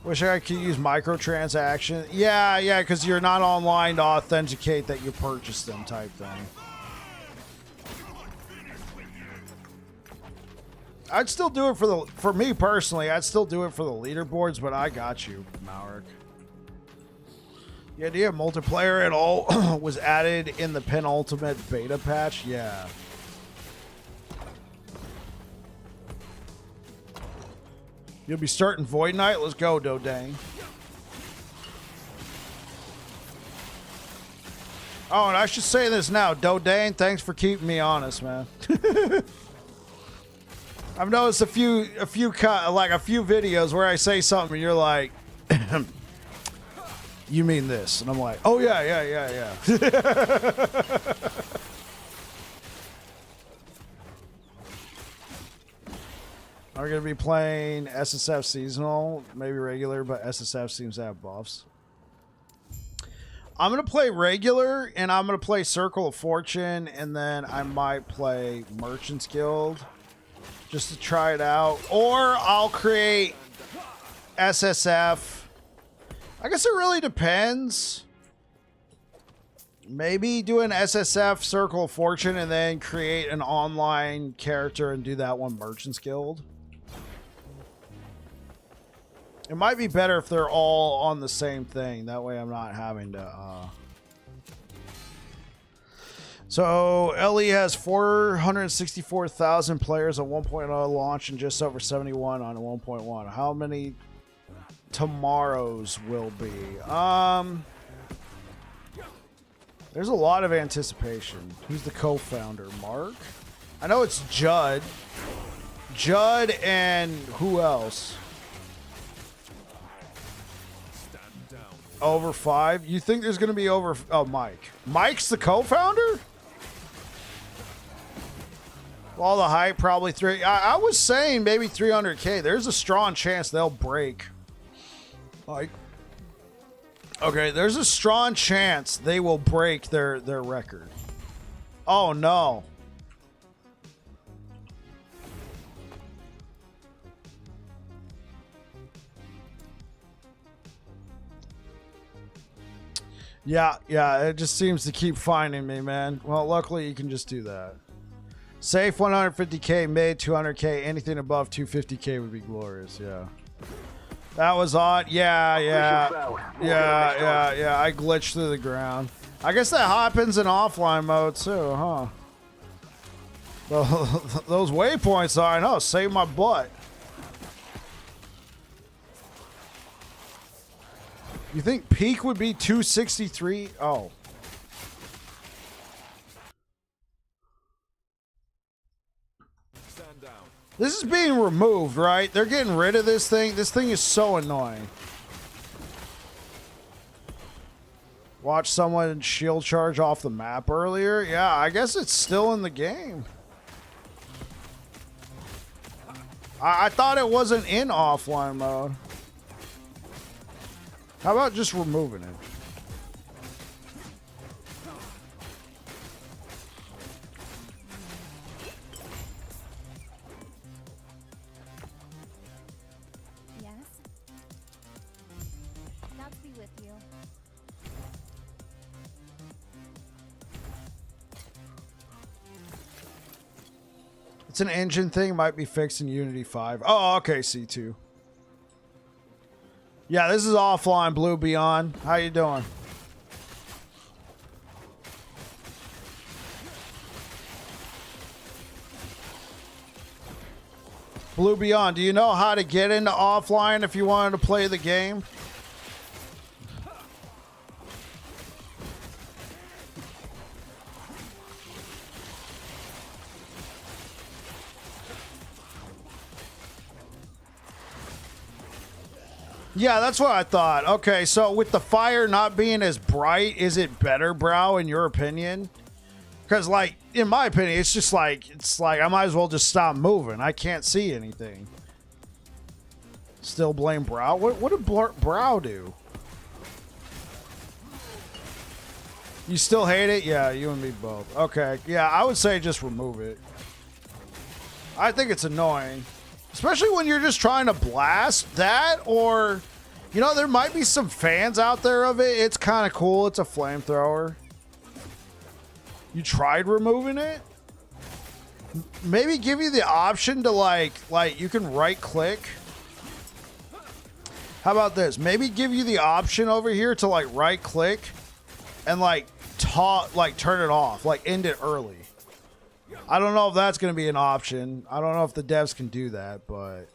Wish I could use microtransaction. Yeah, because you're not online to authenticate that you purchased them type thing. I'd still do it for me personally, I'd still do it for the leaderboards, but I got you, Maurik. The idea of multiplayer at all was added in the penultimate beta patch? Yeah. You'll be starting Void Knight? Let's go, Dodang. Oh, and I should say this now. Dodang, thanks for keeping me honest, man. I've noticed a few videos where I say something and you're like, you mean this? And I'm like, oh yeah. We're going to be playing SSF seasonal, maybe regular, but SSF seems to have buffs. I'm going to play regular, and I'm going to play Circle of Fortune, and then I might play Merchant's Guild just to try it out. Or I'll create SSF. I guess it really depends. Maybe do an SSF Circle of Fortune and then create an online character and do that one Merchant's Guild. It might be better if they're all on the same thing. That way I'm not having to... So, LE has 464,000 players on 1.0 launch and just over 71 on 1.1. How many tomorrows will be? There's a lot of anticipation. Who's the co-founder? Mark? I know it's Judd. Judd and who else? Over 5? You think there's going to be over... Oh, Mike. Mike's the co-founder? All the hype, probably 3... I was saying maybe 300K. There's a strong chance they'll break. Like... Okay, there's a strong chance they will break their record. Oh, no. Yeah, yeah, it just seems to keep finding me, man. Well, luckily you can just do that. Safe 150k, mid 200k, anything above 250k would be glorious, yeah. That was odd. Yeah, I glitched through the ground. I guess that happens in offline mode too, huh? Those waypoints are, I know, save my butt. You think peak would be 263? Oh. Stand down. This is being removed, right? They're getting rid of this thing. This thing is so annoying. Watch someone shield charge off the map earlier. Yeah, I guess it's still in the game. I thought it wasn't in offline mode. How about just removing it? Yes? Not to be with you. It's an engine thing. Might be fixed in Unity 5. Oh, okay, C2. Yeah, this is offline, Blue Beyond. How you doing? Blue Beyond, do you know how to get into offline if you wanted to play the game? Yeah, that's what I thought. Okay, so with the fire not being as bright, is it better, Brow, in your opinion? Because, like, in my opinion, it's like I might as well just stop moving. I can't see anything. Still blame Brow? What did Brow do? You still hate it? Yeah, you and me both. Okay, yeah, I would say just remove it. I think it's annoying. Especially when you're just trying to blast that, or, you know, there might be some fans out there of it. It's kind of cool. It's a flamethrower. You tried removing it? Maybe give you the option to, like you can right click. How about this? Maybe give you the option over here to, like, right click and, like, turn it off, like, end it early. I don't know if that's going to be an option. I don't know if the devs can do that, but...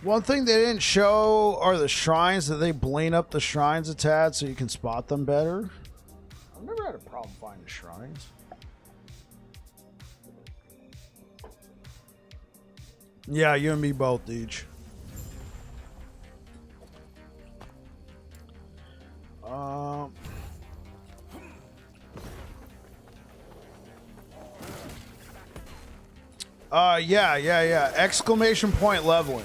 One thing they didn't show are the shrines, that they bling up the shrines a tad so you can spot them better. I've never had a problem finding shrines. Yeah, you and me both, Deej. Yeah. Exclamation point leveling.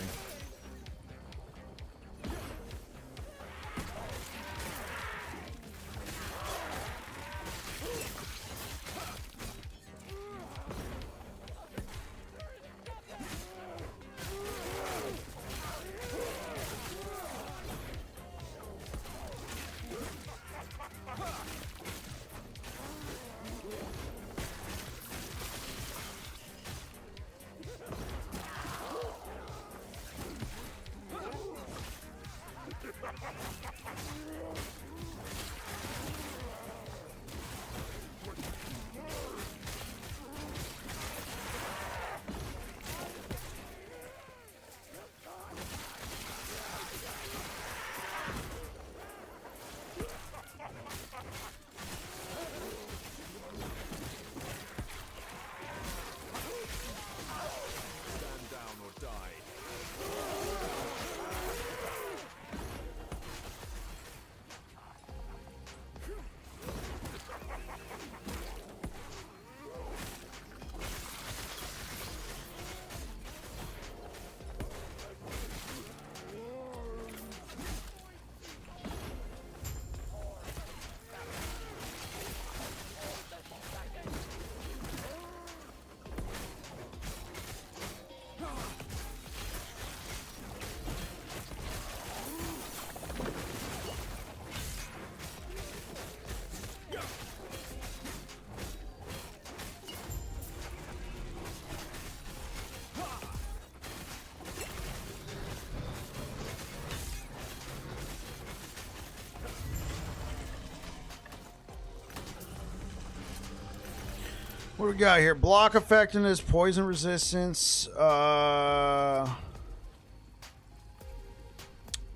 What do we got here? Block effectiveness, poison resistance,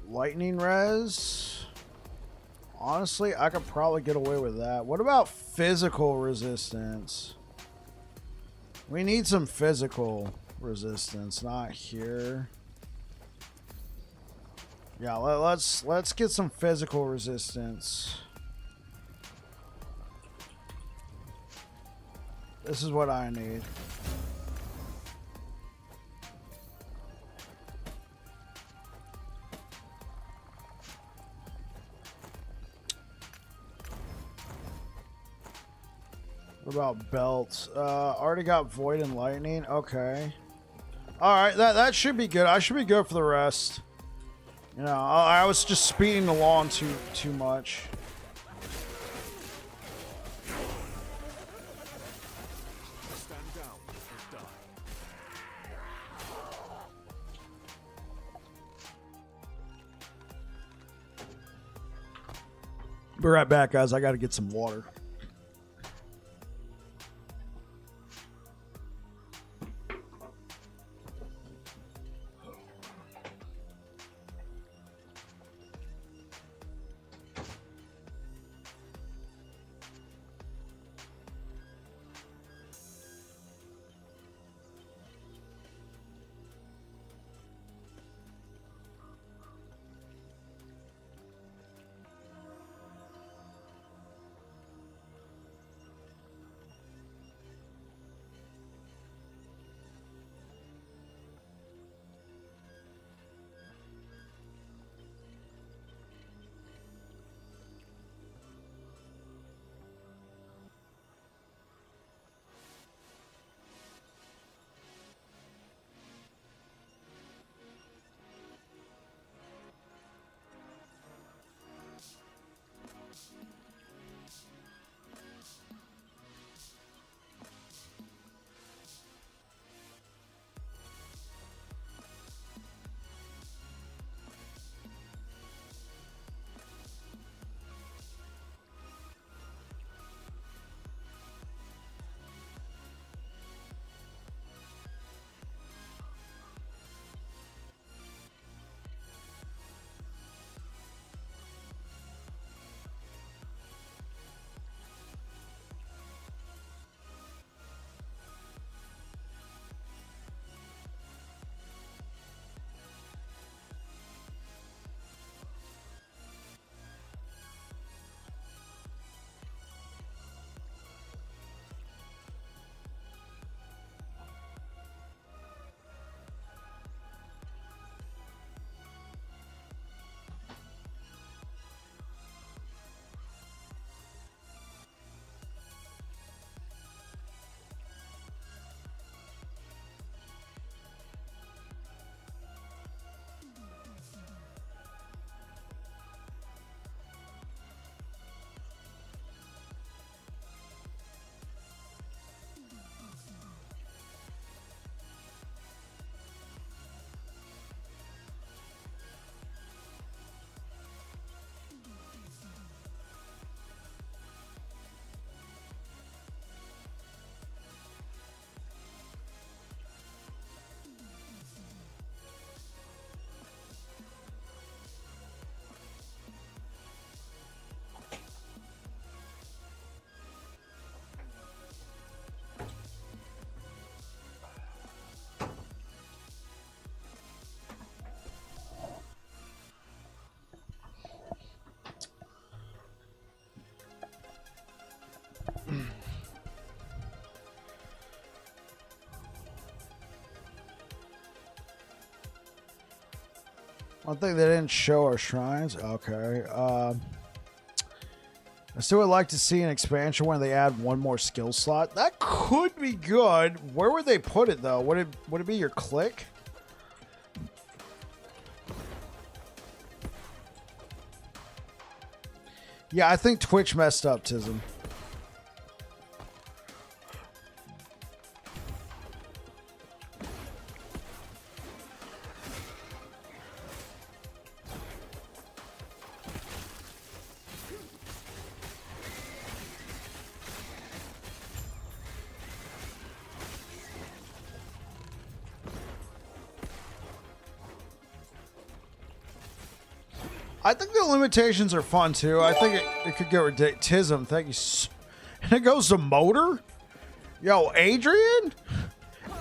lightning res. Honestly, I could probably get away with that. What about physical resistance? We need some physical resistance, not here. Yeah, let's get some physical resistance. This is what I need. What about belts? Already got void and lightning. Okay. All right, that should be good. I should be good for the rest. You know, I was just speeding along too much. Stand down or die. Be right back, guys. I got to get some water. One thing they didn't show are shrines. Okay. I still would like to see an expansion when they add one more skill slot. That could be good. Where would they put it though? Would it be your click? Yeah, I think Twitch messed up, Tism. I think the limitations are fun too. I think it could get ridiculous. Tism, thank you. And it goes to motor? Yo, Adrian?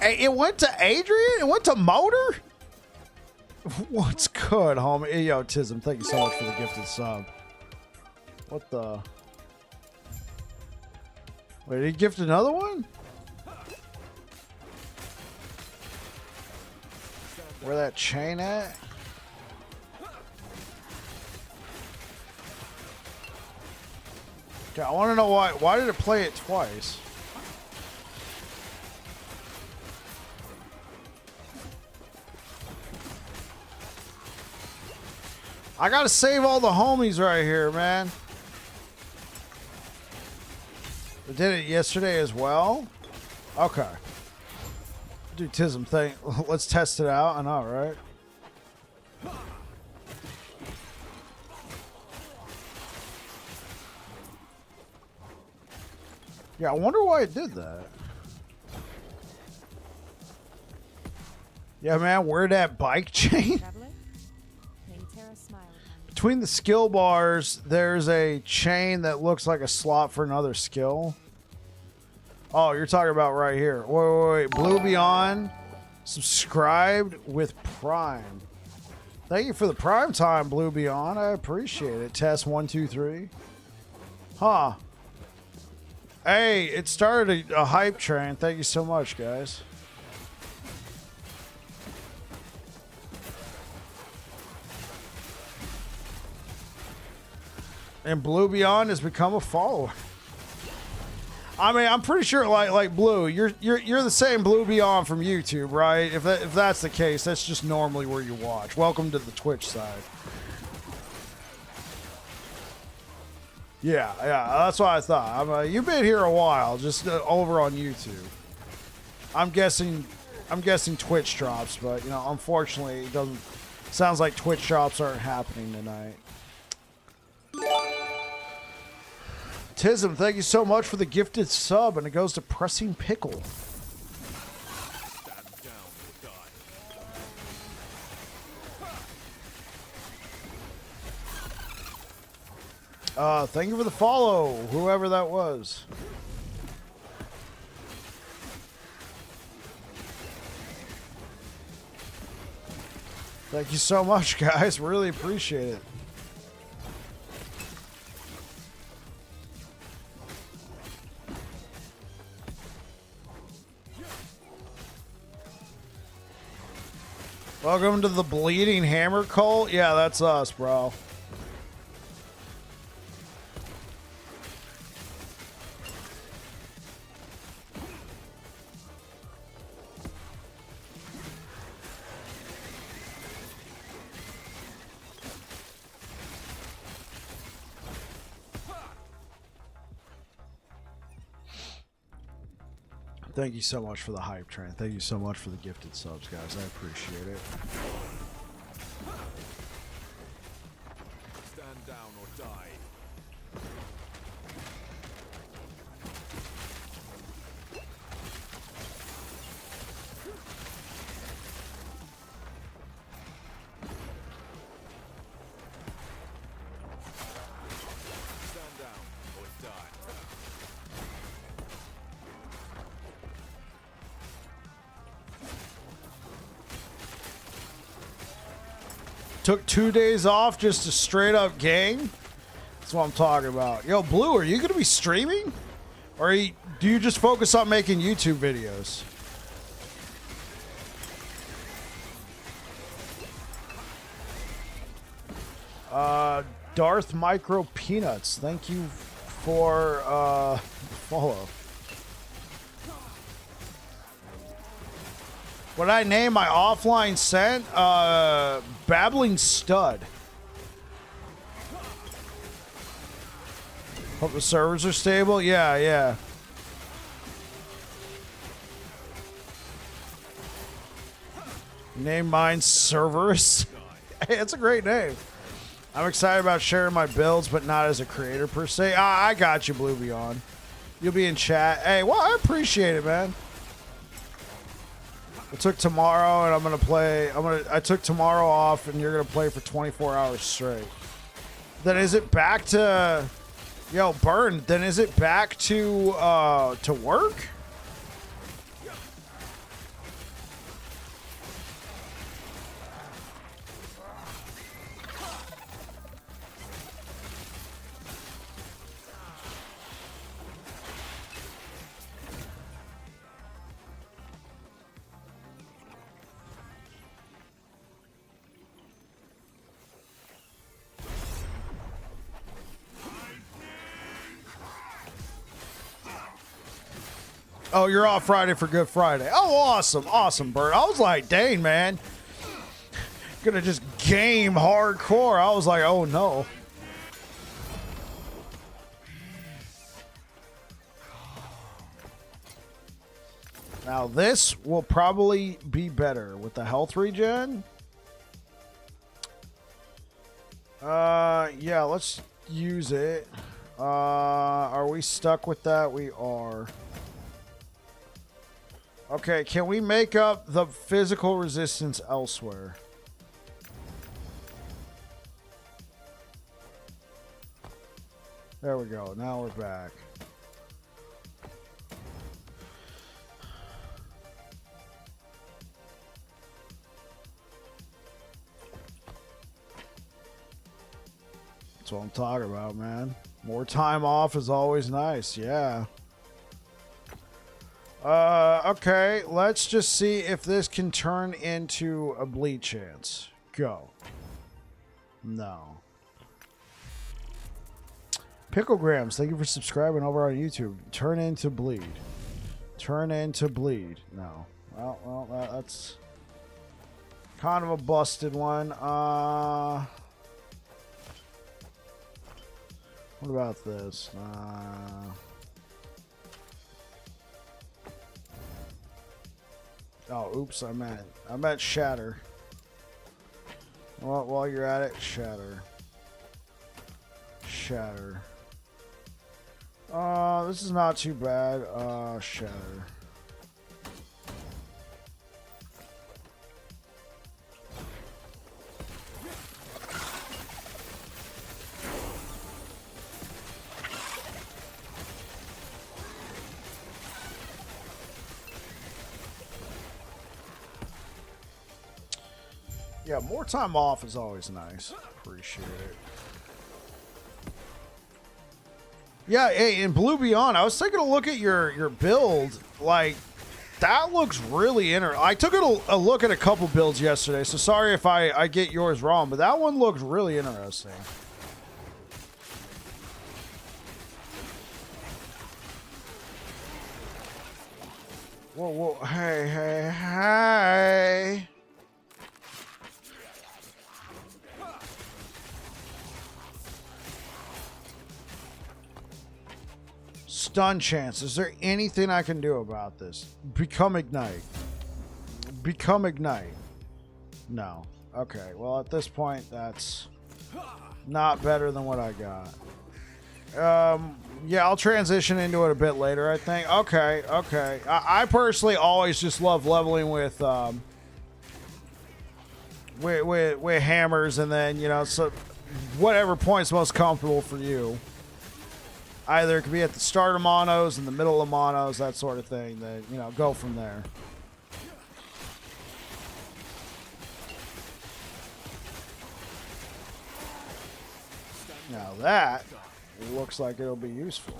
It went to Adrian? It went to motor? What's good, homie? Yo, Tism, thank you so much for the gifted sub. What the? Wait, did he gift another one? Where that chain at? Okay, I want to know why. Why did it play it twice? I gotta save all the homies right here, man. I did it yesterday as well. Okay. Do Tism thing. Let's test it out. I know, right? Yeah, I wonder why it did that. Yeah, man, where that bike chain? Between the skill bars, there's a chain that looks like a slot for another skill. Oh, you're talking about right here. Wait. Blue Beyond, subscribed with Prime. Thank you for the Prime time, Blue Beyond. I appreciate it. Test 1, 2, 3. Huh. Hey, it started a hype train. Thank you so much, guys. And Blue Beyond has become a follower. I mean, I'm pretty sure, like Blue, you're the same Blue Beyond from YouTube, right? If that's the case, that's just normally where you watch. Welcome to the Twitch side. Yeah, that's what I thought. You've been here a while, just over on YouTube. I'm guessing Twitch drops, but you know, unfortunately, it doesn't. Sounds like Twitch drops aren't happening tonight. Tism, thank you so much for the gifted sub, and it goes to Pressing Pickle. Thank you for the follow, whoever that was. Thank you so much, guys. Really appreciate it. Welcome to the Bleeding Hammer cult. Yeah, that's us, bro. Thank you so much for the hype train. Thank you so much for the gifted subs, guys. I appreciate it. Stand down or die. Stand down or die. Took 2 days off just to straight up gang. That's what I'm talking about. Yo, Blue, are you going to be streaming? Or do you just focus on making YouTube videos? Darth Micro Peanuts, thank you for follow. What did I name my offline scent? Babbling Stud. Hope the servers are stable. Yeah. Name mine Cerberus. Hey, that's a great name. I'm excited about sharing my builds, but not as a creator per se. I got you, Blue Beyond. You'll be in chat. Hey, well, I appreciate it, man. I took tomorrow and I'm gonna play. I took tomorrow off and you're gonna play for 24 hours straight. Then is it back to... Yo, Burn, then is it back to work? Oh, you're off Friday for Good Friday. Oh, awesome. Awesome, Bert. I was like, dang, man. Gonna just game hardcore. I was like, oh, no. Now, this will probably be better with the health regen. Yeah, let's use it. Are we stuck with that? We are. Okay, can we make up the physical resistance elsewhere? There we go. Now we're back. That's what I'm talking about, man. More time off is always nice. Yeah. Okay, let's just see if this can turn into a bleed chance. Go. No. Picklegrams, thank you for subscribing over on YouTube. Turn into bleed. Turn into bleed. No. Well, that's kind of a busted one. What about this? Oh, oops, I meant shatter. Well, while you're at it, shatter. Shatter. This is not too bad. Shatter. Yeah, more time off is always nice. Appreciate it. Yeah, hey, in Blue Beyond, I was taking a look at your build. Like, that looks really interesting. I took a look at a couple builds yesterday, so sorry if I get yours wrong, but that one looks really interesting. Whoa, whoa, hey. Stun chance. Is there anything I can do about this? Become Ignite. Become Ignite. No. Okay. Well, at this point, that's not better than what I got. Yeah, I'll transition into it a bit later, I think. Okay. I personally always just love leveling with hammers, and then, you know, so whatever point's most comfortable for you. Either it could be at the start of monos, in the middle of monos, that sort of thing. Then, you know, go from there. Now that looks like it'll be useful.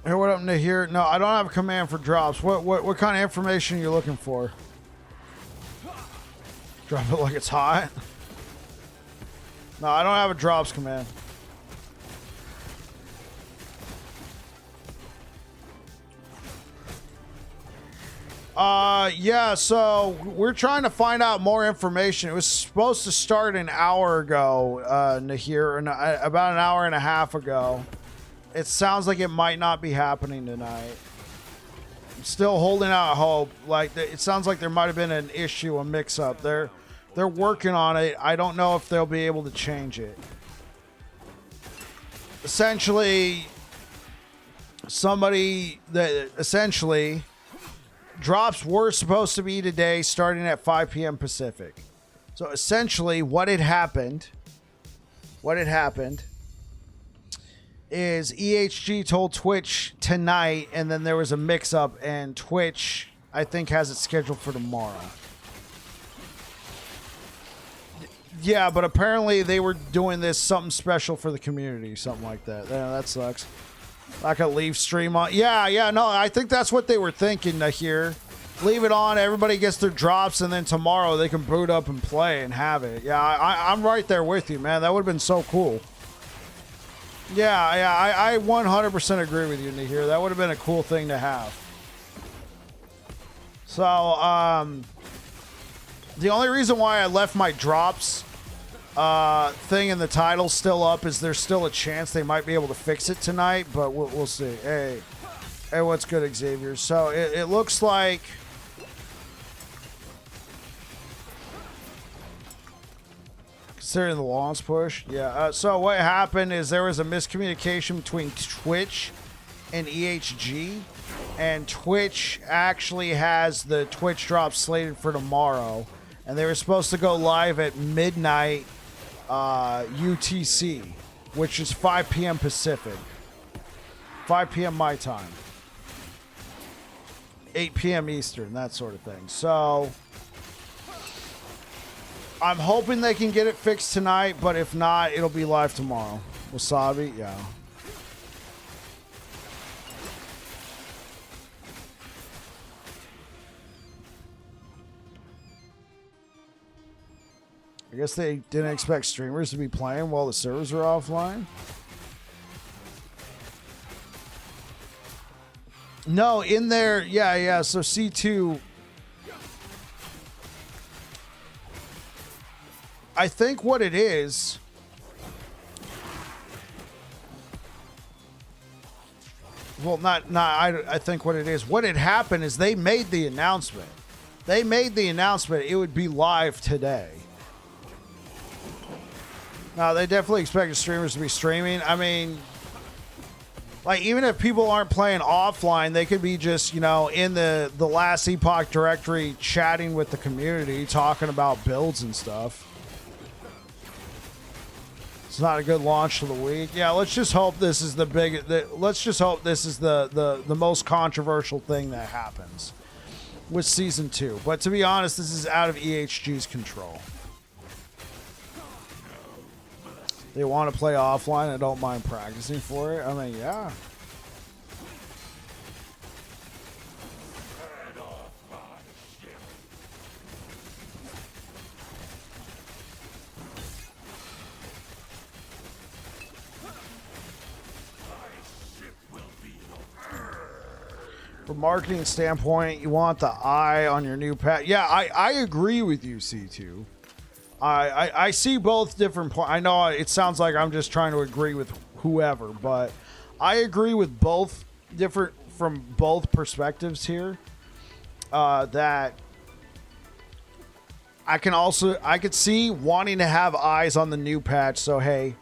Hey, what up to here? No, I don't have a command for drops. What kind of information are you looking for? Drop it like it's hot? No, I don't have a drops command. Yeah, so we're trying to find out more information. It was supposed to start an hour ago, Nahir, about an hour and a half ago. It sounds like it might not be happening tonight. I'm still holding out hope. Like, it sounds like there might have been an issue, a mix-up. They're working on it. I don't know if they'll be able to change it. Essentially, drops were supposed to be today starting at 5 p.m. Pacific. So essentially what had happened is EHG told Twitch tonight, and then there was a mix-up, and Twitch, I think, has it scheduled for tomorrow. Yeah, but apparently they were doing this something special for the community, something like that. Yeah, that sucks. Like a leave stream on. Yeah, no, I think that's what they were thinking here. Leave it on, everybody gets their drops, and then tomorrow they can boot up and play and have it. Yeah, I'm right there with you, man. That would have been so cool. Yeah, I 100% agree with you, Nahir. That would have been a cool thing to have. So, the only reason why I left my drops thing in the title still up is there's still a chance they might be able to fix it tonight, but we'll see. Hey, what's good, Xavier? So it looks like considering the launch push, yeah. So what happened is there was a miscommunication between Twitch and EHG, and Twitch actually has the Twitch drop slated for tomorrow, and they were supposed to go live at midnight UTC, which is 5 p.m. Pacific, 5 p.m. my time, 8 p.m. Eastern, that sort of thing. So I'm hoping they can get it fixed tonight, but if not, it'll be live tomorrow. Wasabi, yeah. I guess they didn't expect streamers to be playing while the servers were offline. No, in there, yeah. So C2, I think what it is, well, I think what it is. What had happened is they made the announcement. It would be live today. Now, they definitely expected streamers to be streaming. I mean, like, even if people aren't playing offline, they could be just, in the last Epoch directory chatting with the community, talking about builds and stuff. It's not a good launch for the week. Yeah, let's just hope this is the most controversial thing that happens with Season 2. But to be honest, this is out of EHG's control. They want to play offline. I don't mind practicing for it. I mean, yeah. From a marketing standpoint, you want the eye on your new pet. Yeah, I agree with you, C2. I see both different points. I know it sounds like I'm just trying to agree with whoever, but I agree with both from both perspectives here. That I could see wanting to have eyes on the new patch. So hey,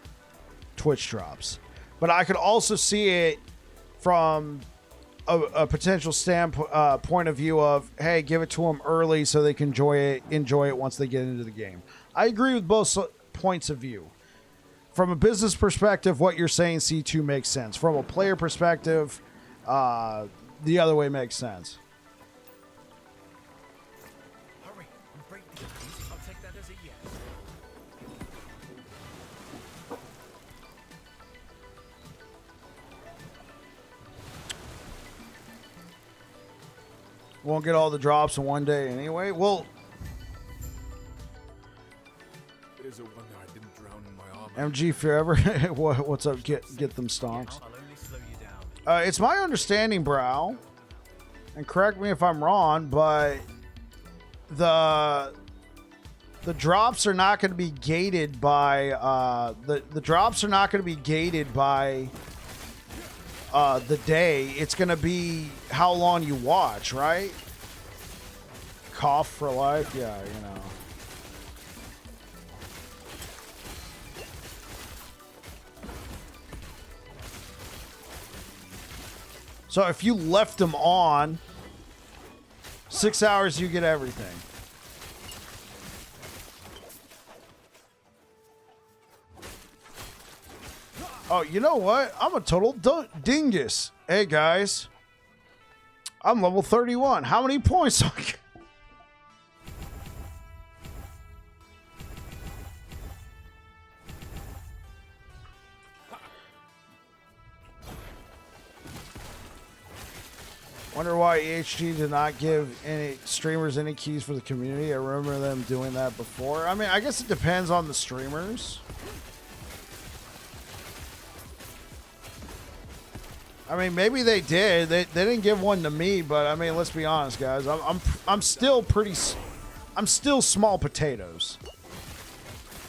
Twitch drops, but I could also see it from a potential point of view of, hey, give it to them early so they can enjoy it once they get into the game. I agree with both points of view. From a business perspective, what you're saying, C2, makes sense. From a player perspective, the other way makes sense. Hurry, break the ice. I'll take that as a yes. Won't get all the drops in one day anyway. Well, It is a wonder I didn't drown in my armor. MG forever. What's up? Get them stonks. I'll only slow you down. It's my understanding, Brow, and correct me if I'm wrong, but the drops are not going to be gated by the drops are not going to be gated by the day. It's going to be how long you watch, right? Cough for life, yeah, you know. So if you left them on 6 hours, you get everything. Oh, you know what? I'm a total dingus. Hey, guys. I'm level 31. How many points? Wonder why EHG did not give any streamers any keys for the community. I remember them doing that before. I mean, I guess it depends on the streamers. I mean, maybe they did. They didn't give one to me, but I mean, let's be honest, guys. I'm still small potatoes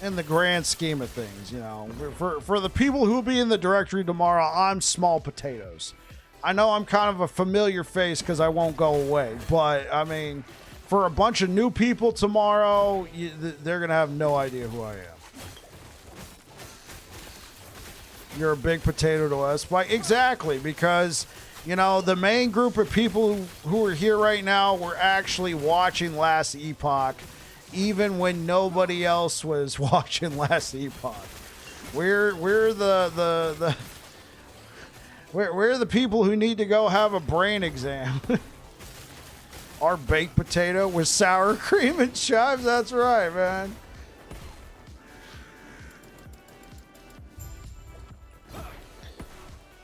in the grand scheme of things. You know, for the people who will be in the directory tomorrow, I'm small potatoes. I know I'm kind of a familiar face because I won't go away, but I mean, for a bunch of new people tomorrow, they're gonna have no idea who I am. You're a big potato to us. Like, exactly, because, you know, the main group of people who are here right now were actually watching Last Epoch, even when nobody else was watching Last Epoch. We're the people who need to go have a brain exam. Our baked potato with sour cream and chives. That's right, man.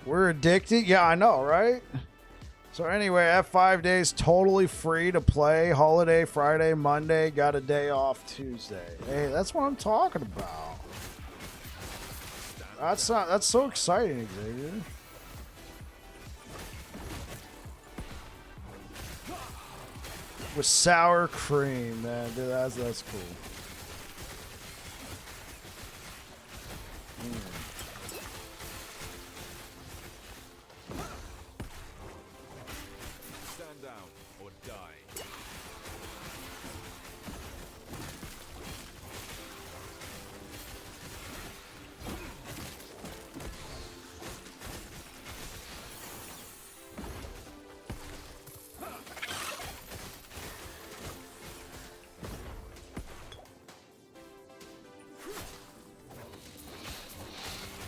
We're addicted? Yeah, I know, right? So anyway, I have 5 days totally free to play. Holiday Friday, Monday, got a day off Tuesday. Hey, that's what I'm talking about. That's so exciting, Xavier. With sour cream, man. Dude, that's cool. Stand down or die.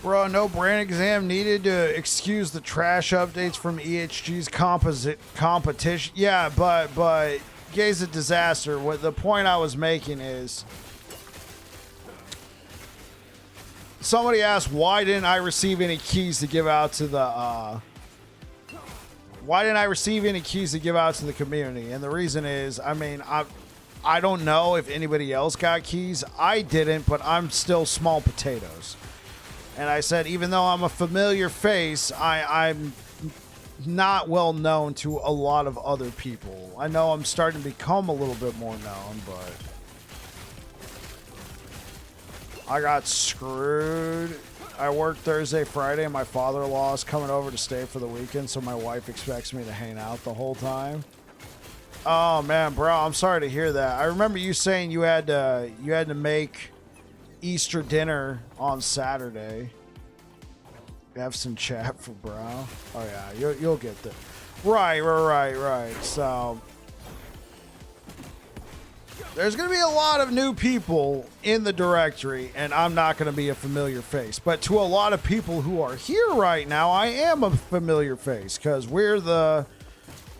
Bro, no brain exam needed to excuse the trash updates from EHG's competition. Yeah, but Gaze a disaster. What the point I was making is, somebody asked why didn't I receive any keys to give out to the why didn't I receive any keys to give out to the community? And the reason is, I mean, I don't know if anybody else got keys. I didn't, but I'm still small potatoes. And I said, even though I'm a familiar face, I'm not well known to a lot of other people. I know I'm starting to become a little bit more known, but I got screwed. I worked Thursday, Friday, and my father-in-law is coming over to stay for the weekend, so my wife expects me to hang out the whole time. Oh man, bro, I'm sorry to hear that. I remember you saying you had to make Easter dinner on Saturday. Have some chat for bro. Oh yeah, you'll get that. Right. So there's gonna be a lot of new people in the directory, and I'm not gonna be a familiar face. But to a lot of people who are here right now, I am a familiar face because we're the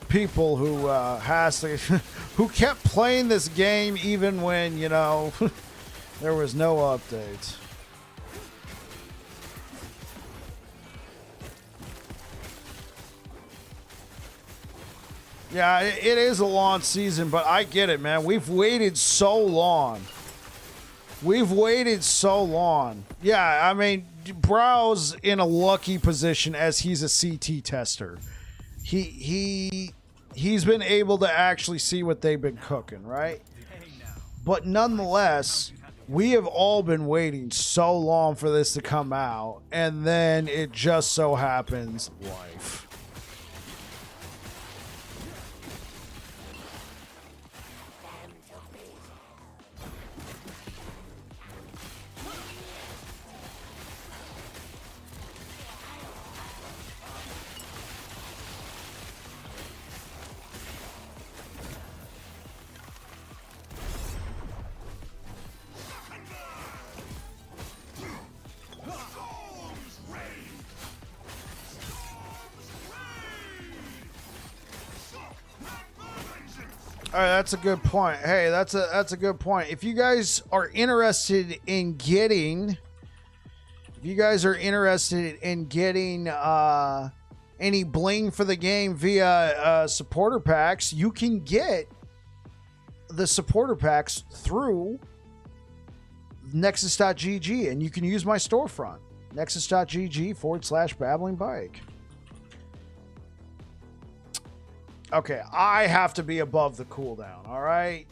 people who who kept playing this game even when, you know, there was no updates. Yeah, it is a long season, but I get it, man. We've waited so long. Yeah, I mean, Brow's in a lucky position as he's a CT tester. He he's been able to actually see what they've been cooking, right? But nonetheless, we have all been waiting so long for this to come out, and then it just so happens life. All right, that's a good point. Hey, that's a good point. If you guys are interested in getting, any bling for the game via supporter packs, you can get the supporter packs through Nexus.gg, and you can use my storefront, Nexus.gg/babbling bike. Okay, I have to be above the cooldown, all right?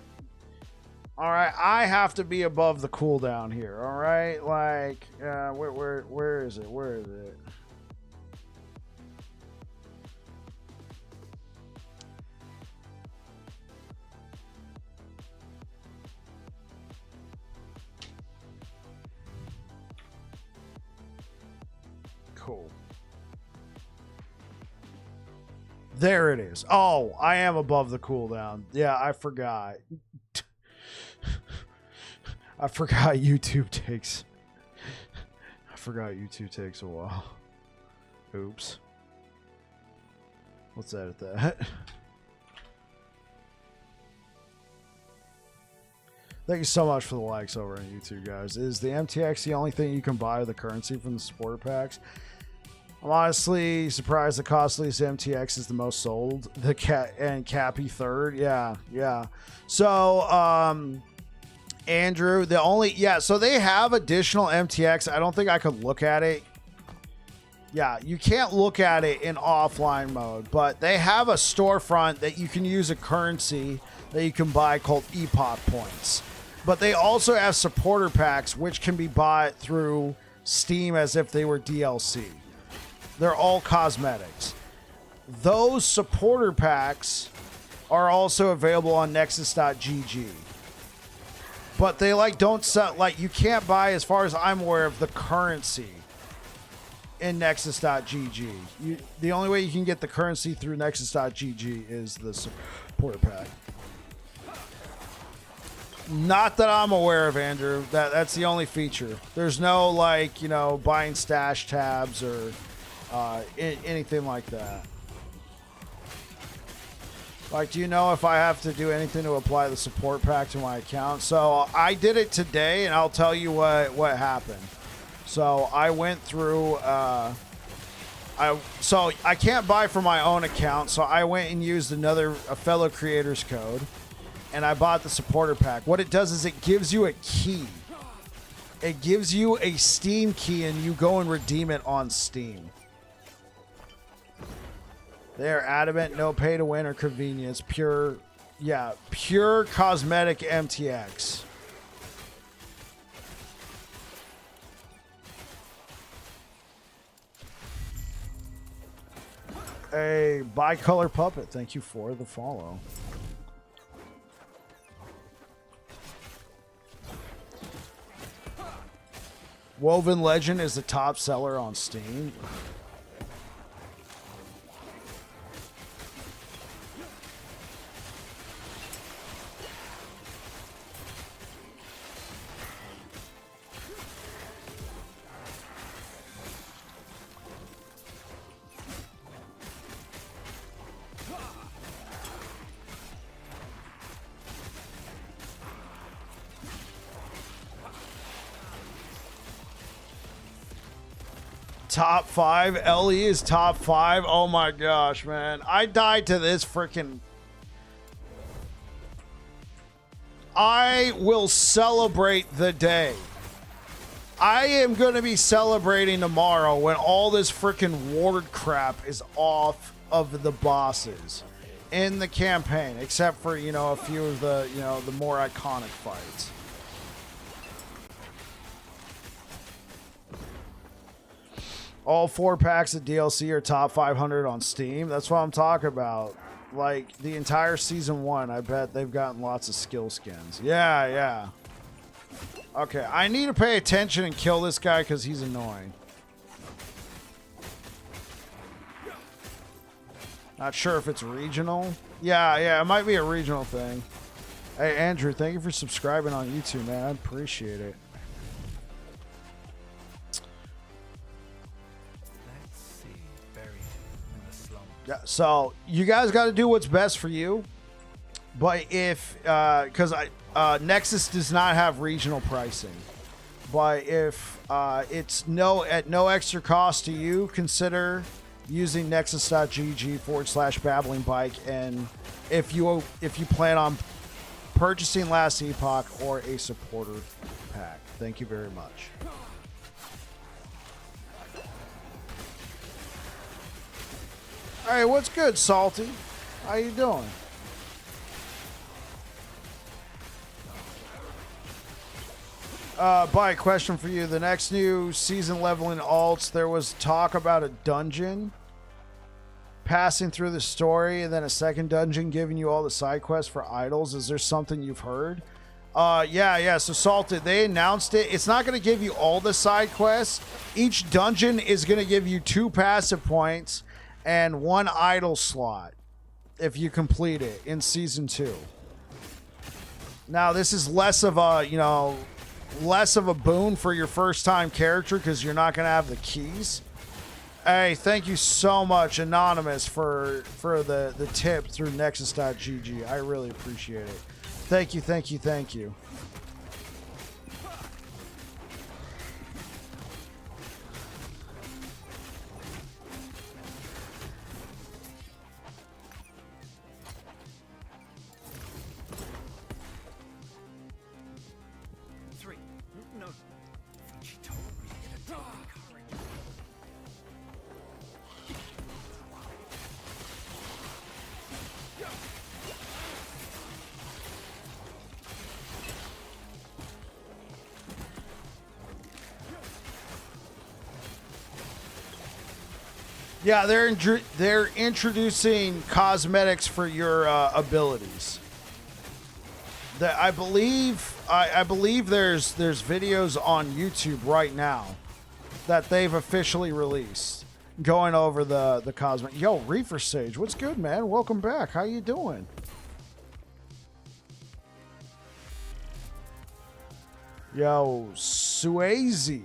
All right, I have to be above the cooldown here, all right? Like, where is it? Where is it? Cool. There it is. Oh, I am above the cooldown. Yeah, I forgot. I forgot YouTube takes a while. Oops. Let's edit that. Thank you so much for the likes over on YouTube, guys. Is the MTX the only thing you can buy with the currency from the supporter packs? I'm honestly surprised the costliest MTX is the most sold. The Cappy third. Yeah. So, Andrew, so they have additional MTX. I don't think I could look at it. Yeah, you can't look at it in offline mode, but they have a storefront that you can use a currency that you can buy called Epoch points. But they also have supporter packs, which can be bought through Steam as if they were DLC. They're all cosmetics. Those supporter packs are also available on Nexus.gg. But they don't sell, you can't buy, as far as I'm aware of, the currency in Nexus.gg. The only way you can get the currency through Nexus.gg is the supporter pack. Not that I'm aware of, Andrew. That's the only feature. There's no buying stash tabs or anything like that. Do you know if I have to do anything to apply the support pack to my account? So I did it today, and I'll tell you what happened. So I went through. So I can't buy from my own account, so I went and used a fellow creator's code, and I bought the supporter pack. What it does is it gives you a key. It gives you a Steam key, and you go and redeem it on Steam. They're adamant, no pay to win or convenience, pure cosmetic MTX. A bicolor puppet, thank you for the follow. Woven Legend is the top seller on Steam. Top 5. LE is top 5. Oh my gosh, man. I died to this freaking. I will celebrate the day. I am going to be celebrating tomorrow when all this freaking ward crap is off of the bosses. in the campaign, except for, you know, a few of the, you know, the more iconic fights. All 4 packs of DLC are top 500 on Steam. That's what I'm talking about. Like, the entire Season 1, I bet they've gotten lots of skill skins. Yeah, yeah. Okay, I need to pay attention and kill this guy because he's annoying. Not sure if it's regional. Yeah, it might be a regional thing. Hey, Andrew, thank you for subscribing on YouTube, man. I appreciate it. Let's see. Buried in the slums. Yeah, so you guys got to do what's best for you. But if, because Nexus does not have regional pricing, but if it's at no extra cost to you, consider using nexus.gg/babbling bike, and if you plan on purchasing Last Epoch or a supporter pack. Thank you very much. All right, what's good, Salty? How you doing? Bike, question for you. The next new season leveling alts, there was talk about a dungeon passing through the story and then a second dungeon giving you all the side quests for idols. Is there something you've heard? Yeah. So Salted, they announced it. It's not going to give you all the side quests. Each dungeon is going to give you 2 passive points and 1 idol slot if you complete it in season 2. Now, this is less of a, you know, less of a boon for your first time character because you're not going to have the keys. Hey, thank you so much, Anonymous, for the tip through nexus.gg. I really appreciate it. Thank you. Yeah, they're introducing cosmetics for your abilities. That I believe there's videos on YouTube right now that they've officially released going over the cosmetic. Yo, Reefer Sage, what's good, man? Welcome back. How you doing? Yo, Suazy,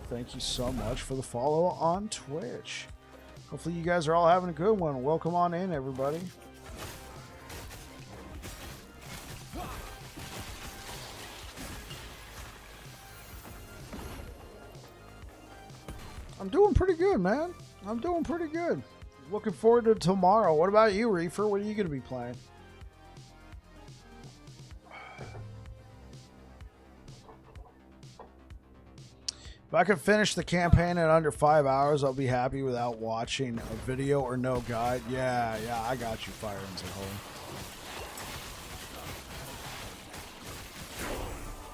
thank you so much for the follow on Twitch. Hopefully you guys are all having a good one. Welcome on in, everybody. I'm doing pretty good, man. I'm doing pretty good. Looking forward to tomorrow. What about you, Reefer? What are you going to be playing? If I can finish the campaign in under 5 hours, I'll be happy without watching a video or no guide. Yeah, I got you, Fire and Hole.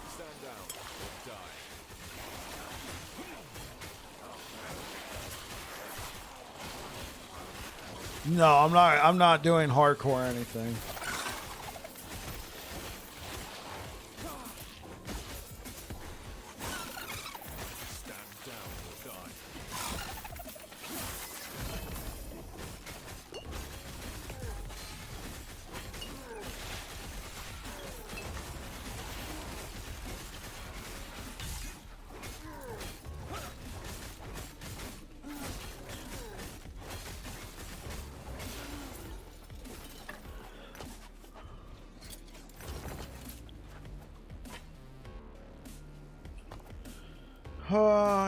Stand down or die. No, I'm not doing hardcore or anything.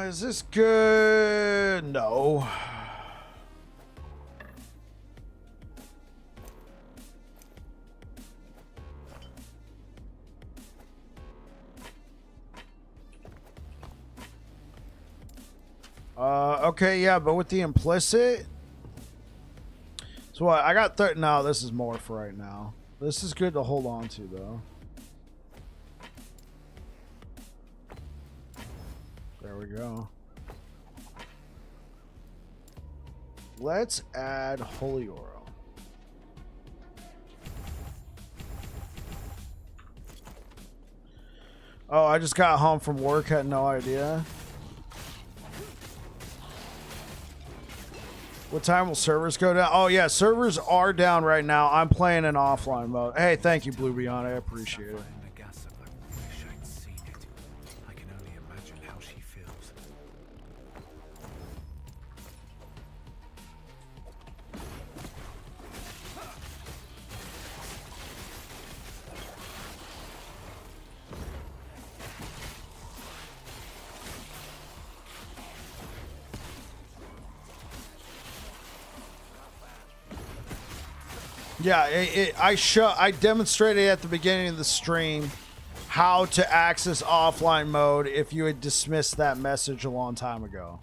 Is this good? No. Okay, yeah, but with the implicit. So what? I got 30. No, this is more for right now. This is good to hold on to, though. There we go. Let's add Holy Oro. Oh, I just got home from work. Had no idea. What time will servers go down? Oh, yeah, servers are down right now. I'm playing in offline mode. Hey, thank you, Blue Beyond. I appreciate it. Yeah, I demonstrated at the beginning of the stream how to access offline mode if you had dismissed that message a long time ago.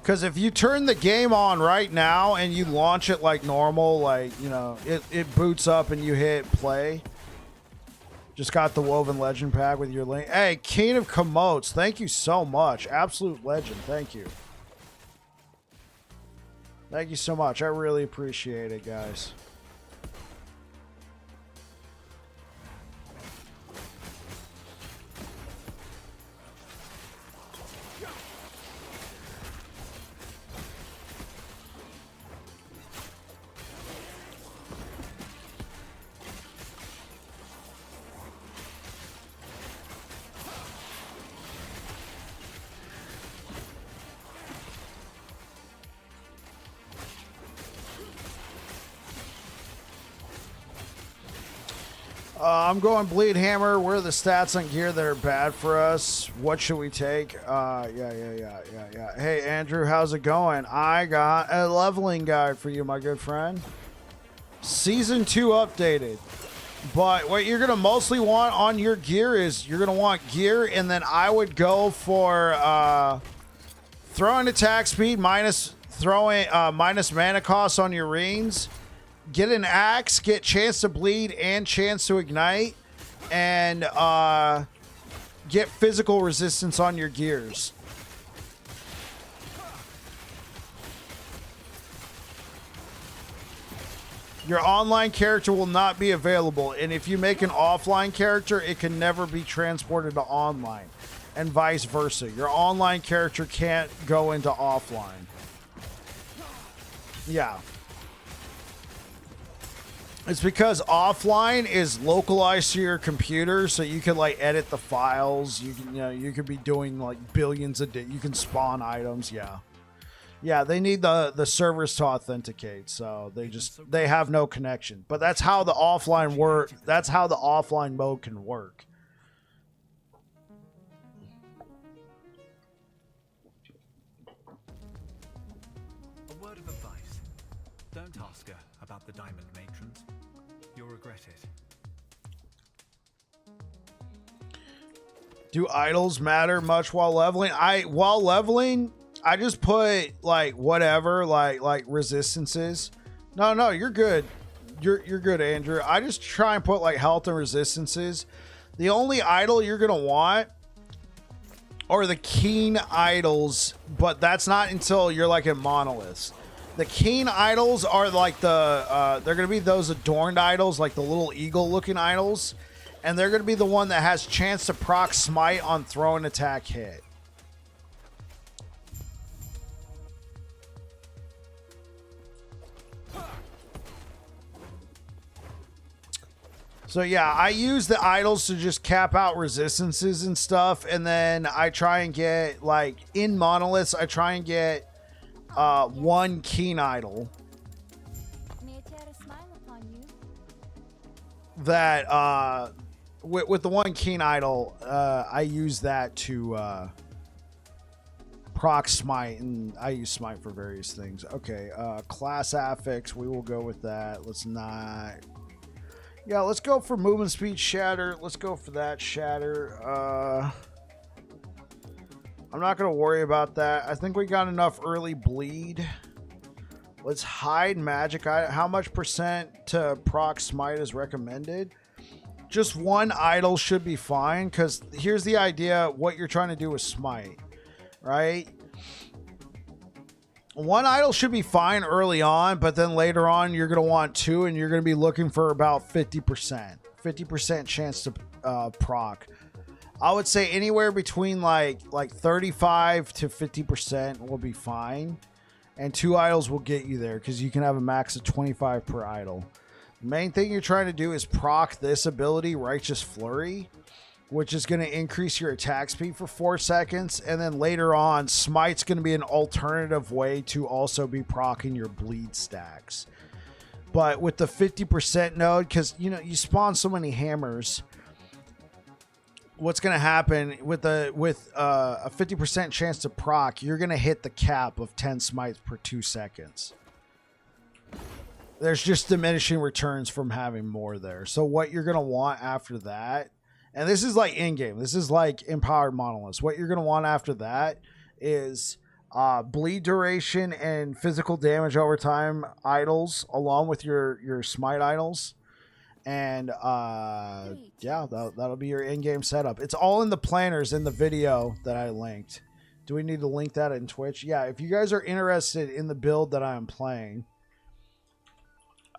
Because if you turn the game on right now and you launch it like normal, like, you know, it boots up and you hit play. Just got the Woven Legend pack with your link. Hey, King of Komots, thank you so much. Absolute legend, thank you. Thank you so much. I really appreciate it, guys. I'm going Bleed Hammer. Where are the stats on gear that are bad for us? What should we take? Yeah. Hey, Andrew, how's it going? I got a leveling guide for you, my good friend. Season 2 updated. But what you're going to mostly want on your gear is you're going to want gear, and then I would go for throwing attack speed minus mana cost on your rings. Get an axe, get chance to bleed and chance to ignite, and get physical resistance on your gears. Your online character will not be available, and if you make an offline character, it can never be transported to online, and vice versa. Your online character can't go into offline. Yeah. It's because offline is localized to your computer, so you can like edit the files. You can, you could be doing like billions of you can spawn items. Yeah. They need the servers to authenticate, so they have no connection. But that's how the offline work. That's how the offline mode can work. A word of advice: don't ask her about the diamond matrons. You'll regret it. Do idols matter much while leveling? While leveling, I just put like whatever, like resistances. No, you're good. You're good, Andrew. I just try and put like health and resistances. The only idol you're gonna want are the keen idols, but that's not until you're like in monoliths. The keen idols are like they're going to be those adorned idols, like the little eagle looking idols. And they're going to be the one that has chance to proc smite on throw and attack hit. So yeah, I use the idols to just cap out resistances and stuff. And then I try and get, like, in monoliths, I try and get one keen idol that with the one keen idol I use that to proc smite, and I use smite for various things. Okay, class affix, we will go with that. Let's go for movement speed shatter. Let's go for that shatter. I'm not going to worry about that. I think we got enough early bleed. Let's hide magic item. How much percent to proc smite is recommended? Just one idol should be fine, because here's the idea, what you're trying to do with smite, right? One idol should be fine early on, but then later on you're going to want two, and you're going to be looking for about 50%. 50% chance to proc. I would say anywhere between like 35 to 50% will be fine. And two idols will get you there, because you can have a max of 25 per idol. The main thing you're trying to do is proc this ability, Righteous Flurry, which is going to increase your attack speed for 4 seconds. And then later on, Smite's going to be an alternative way to also be proccing your bleed stacks. But with the 50% node, because you spawn so many hammers, what's going to happen with a 50% chance to proc, you're going to hit the cap of 10 smites per 2 seconds. There's just diminishing returns from having more there. So what you're going to want after that, and this is like in-game, this is like Empowered Monoliths. What you're going to want after that is bleed duration and physical damage over time idols, along with your smite idols. And yeah, that'll be your in-game setup. It's all in the planners in the video that I linked. Do we need to link that in Twitch? Yeah, if you guys are interested in the build that I am playing,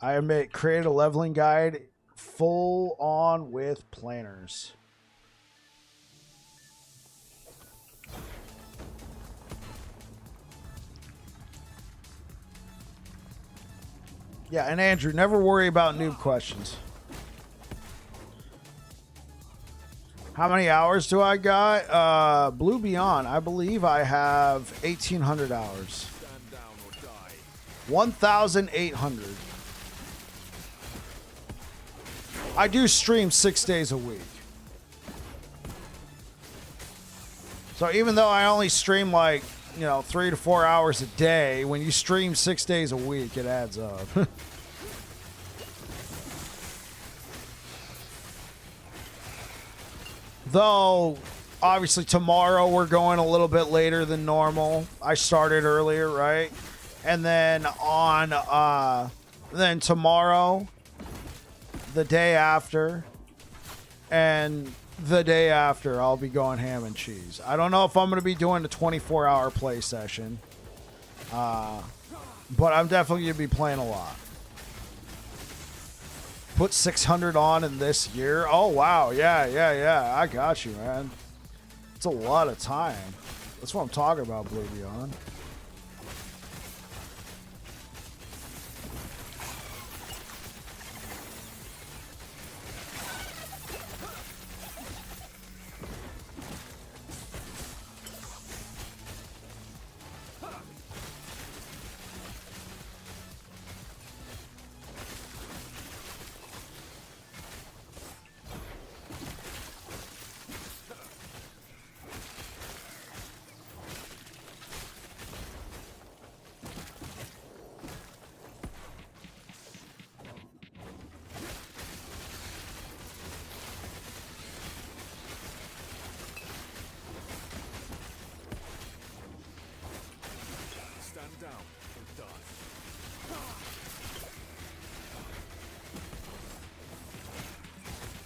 I created a leveling guide full on with planners. Yeah, and Andrew, never worry about noob questions. How many hours do I got? Blue Beyond, I believe I have 1,800 hours. 1,800. I do stream 6 days a week. So even though I only stream like, 3 to 4 hours a day, when you stream 6 days a week, it adds up. Though, obviously tomorrow we're going a little bit later than normal. I started earlier, right? And then then tomorrow, the day after, and the day after, I'll be going ham and cheese. I don't know if I'm going to be doing a 24-hour play session. But I'm definitely going to be playing a lot. Put 600 on in this year. Oh, wow. Yeah. I got you, man. It's a lot of time. That's what I'm talking about, Blue Beyond.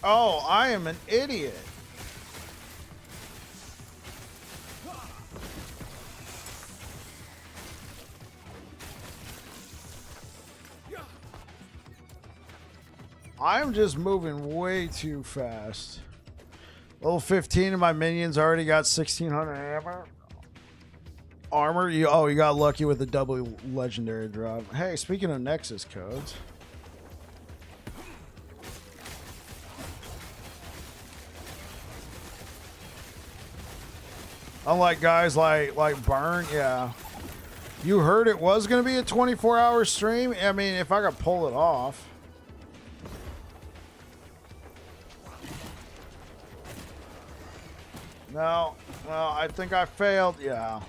Oh, I am an idiot. I'm just moving way too fast. Level 15 and my minions already got 1,600 armor. You got lucky with the double legendary drop. Hey, speaking of Nexus codes. Unlike guys like Burn, yeah. You heard it was going to be a 24-hour stream? I mean, if I could pull it off. No, I think I failed. Yeah.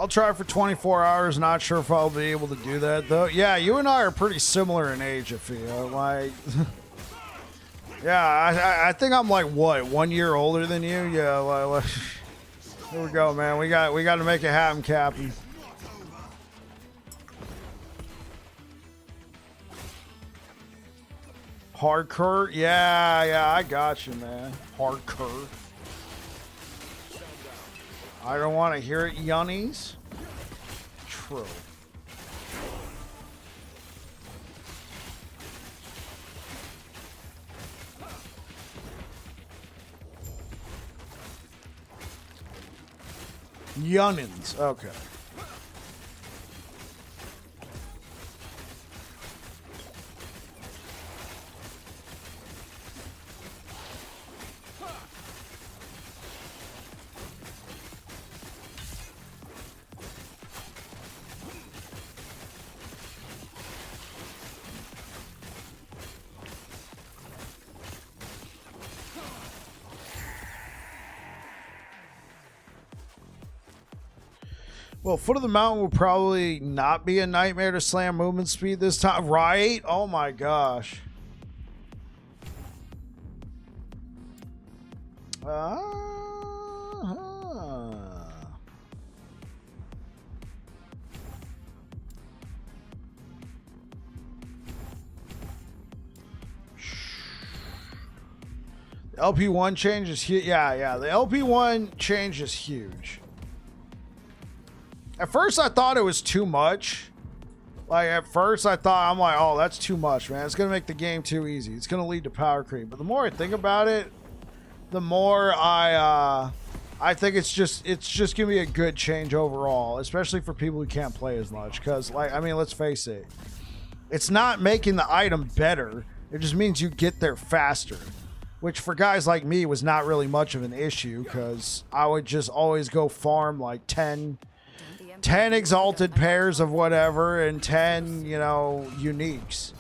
I'll try for 24 hours. Not sure if I'll be able to do that, though. Yeah, you and I are pretty similar in age, I feel. Like, yeah, I think I'm like, what, 1 year older than you? Yeah, like here we go, man. We got to make it happen, Captain. Hardcore? Yeah, I got you, man. Hardcore. I don't want to hear it, Yunnies. True. Yunnins. Okay. Well, Foot of the Mountain will probably not be a nightmare to slam movement speed this time, right? Oh my gosh. The LP1 change is huge. Yeah. The LP1 change is huge. At first, I thought it was too much. Like, at first, I thought, I'm like, oh, that's too much, man. It's going to make the game too easy. It's going to lead to power creep. But the more I think about it, the more I think it's just going to be a good change overall, especially for people who can't play as much. Because, like, I mean, let's face it. It's not making the item better. It just means you get there faster. Which, for guys like me, was not really much of an issue. Because I would just always go farm, like, 10 exalted pairs of whatever and 10, you know, uniques.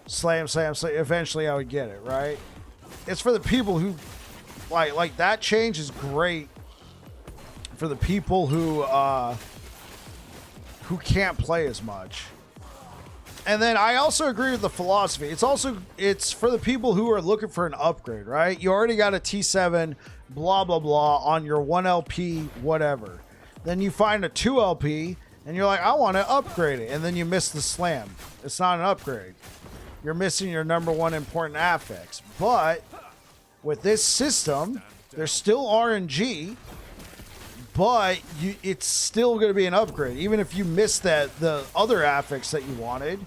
Slam. Eventually I would get it, right? It's for the people who like that change is great for the people who can't play as much. And then I also agree with the philosophy. It's for the people who are looking for an upgrade, right? You already got a T7 blah blah blah on your 1LP whatever. Then you find a 2LP, and you're like, I want to upgrade it. And then you miss the slam. It's not an upgrade. You're missing your number one important affix. But with this system, there's still RNG, but it's still going to be an upgrade. Even if you miss the other affix that you wanted,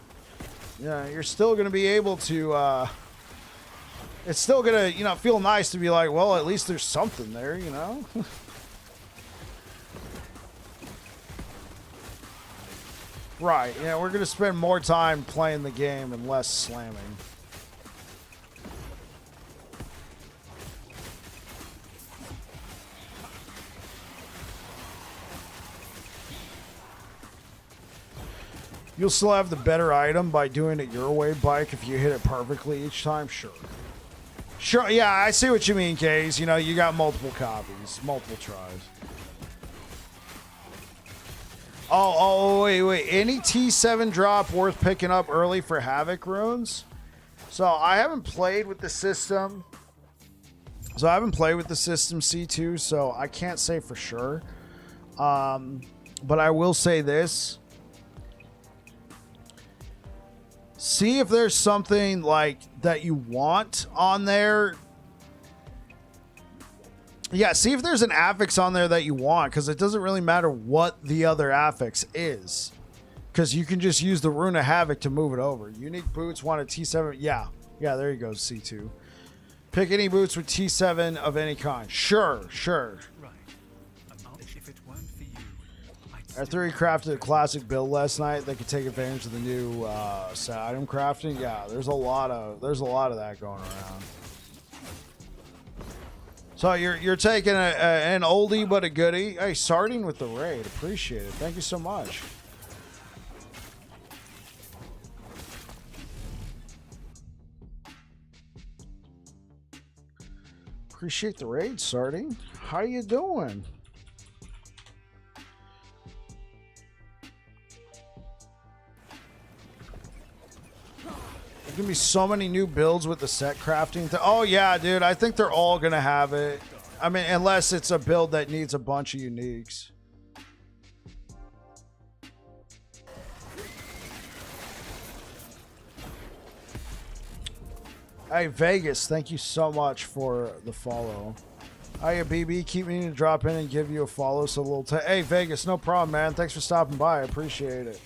you're still going to be able to... it's still going to feel nice to be like, well, at least there's something there, you know? Right, yeah, we're going to spend more time playing the game and less slamming. You'll still have the better item by doing it your way, Bike, if you hit it perfectly each time? Sure. Sure, yeah, I see what you mean, Case. You know, you got multiple copies, multiple tries. Oh, wait. Any T7 drop worth picking up early for Havoc runes? So I haven't played with the system. C2, so I can't say for sure. But I will say this. See if there's something like that you want on there. Yeah, see if there's an affix on there that you want, because it doesn't really matter what the other affix is, because you can just use the Rune of Havoc to move it over. Unique boots, want a T7. Yeah, there you go, C2. Pick any boots with T7 of any kind. Sure. Right. If it weren't for you, After he crafted a classic build last night, they could take advantage of the new set item crafting. Yeah, there's a lot of that going around. So you're taking an oldie but a goodie. Hey, starting with the raid. Appreciate it. Thank you so much. Appreciate the raid, starting. How you doing? gonna be so many new builds with the set crafting. Oh yeah, dude. I think they're all gonna have it. I mean, unless it's a build that needs a bunch of uniques. Hey, Vegas, thank you so much for the follow. Hiya, BB. Keep meaning to drop in and give you a follow. So a little hey, Vegas, no problem, man. Thanks for stopping by. I appreciate it.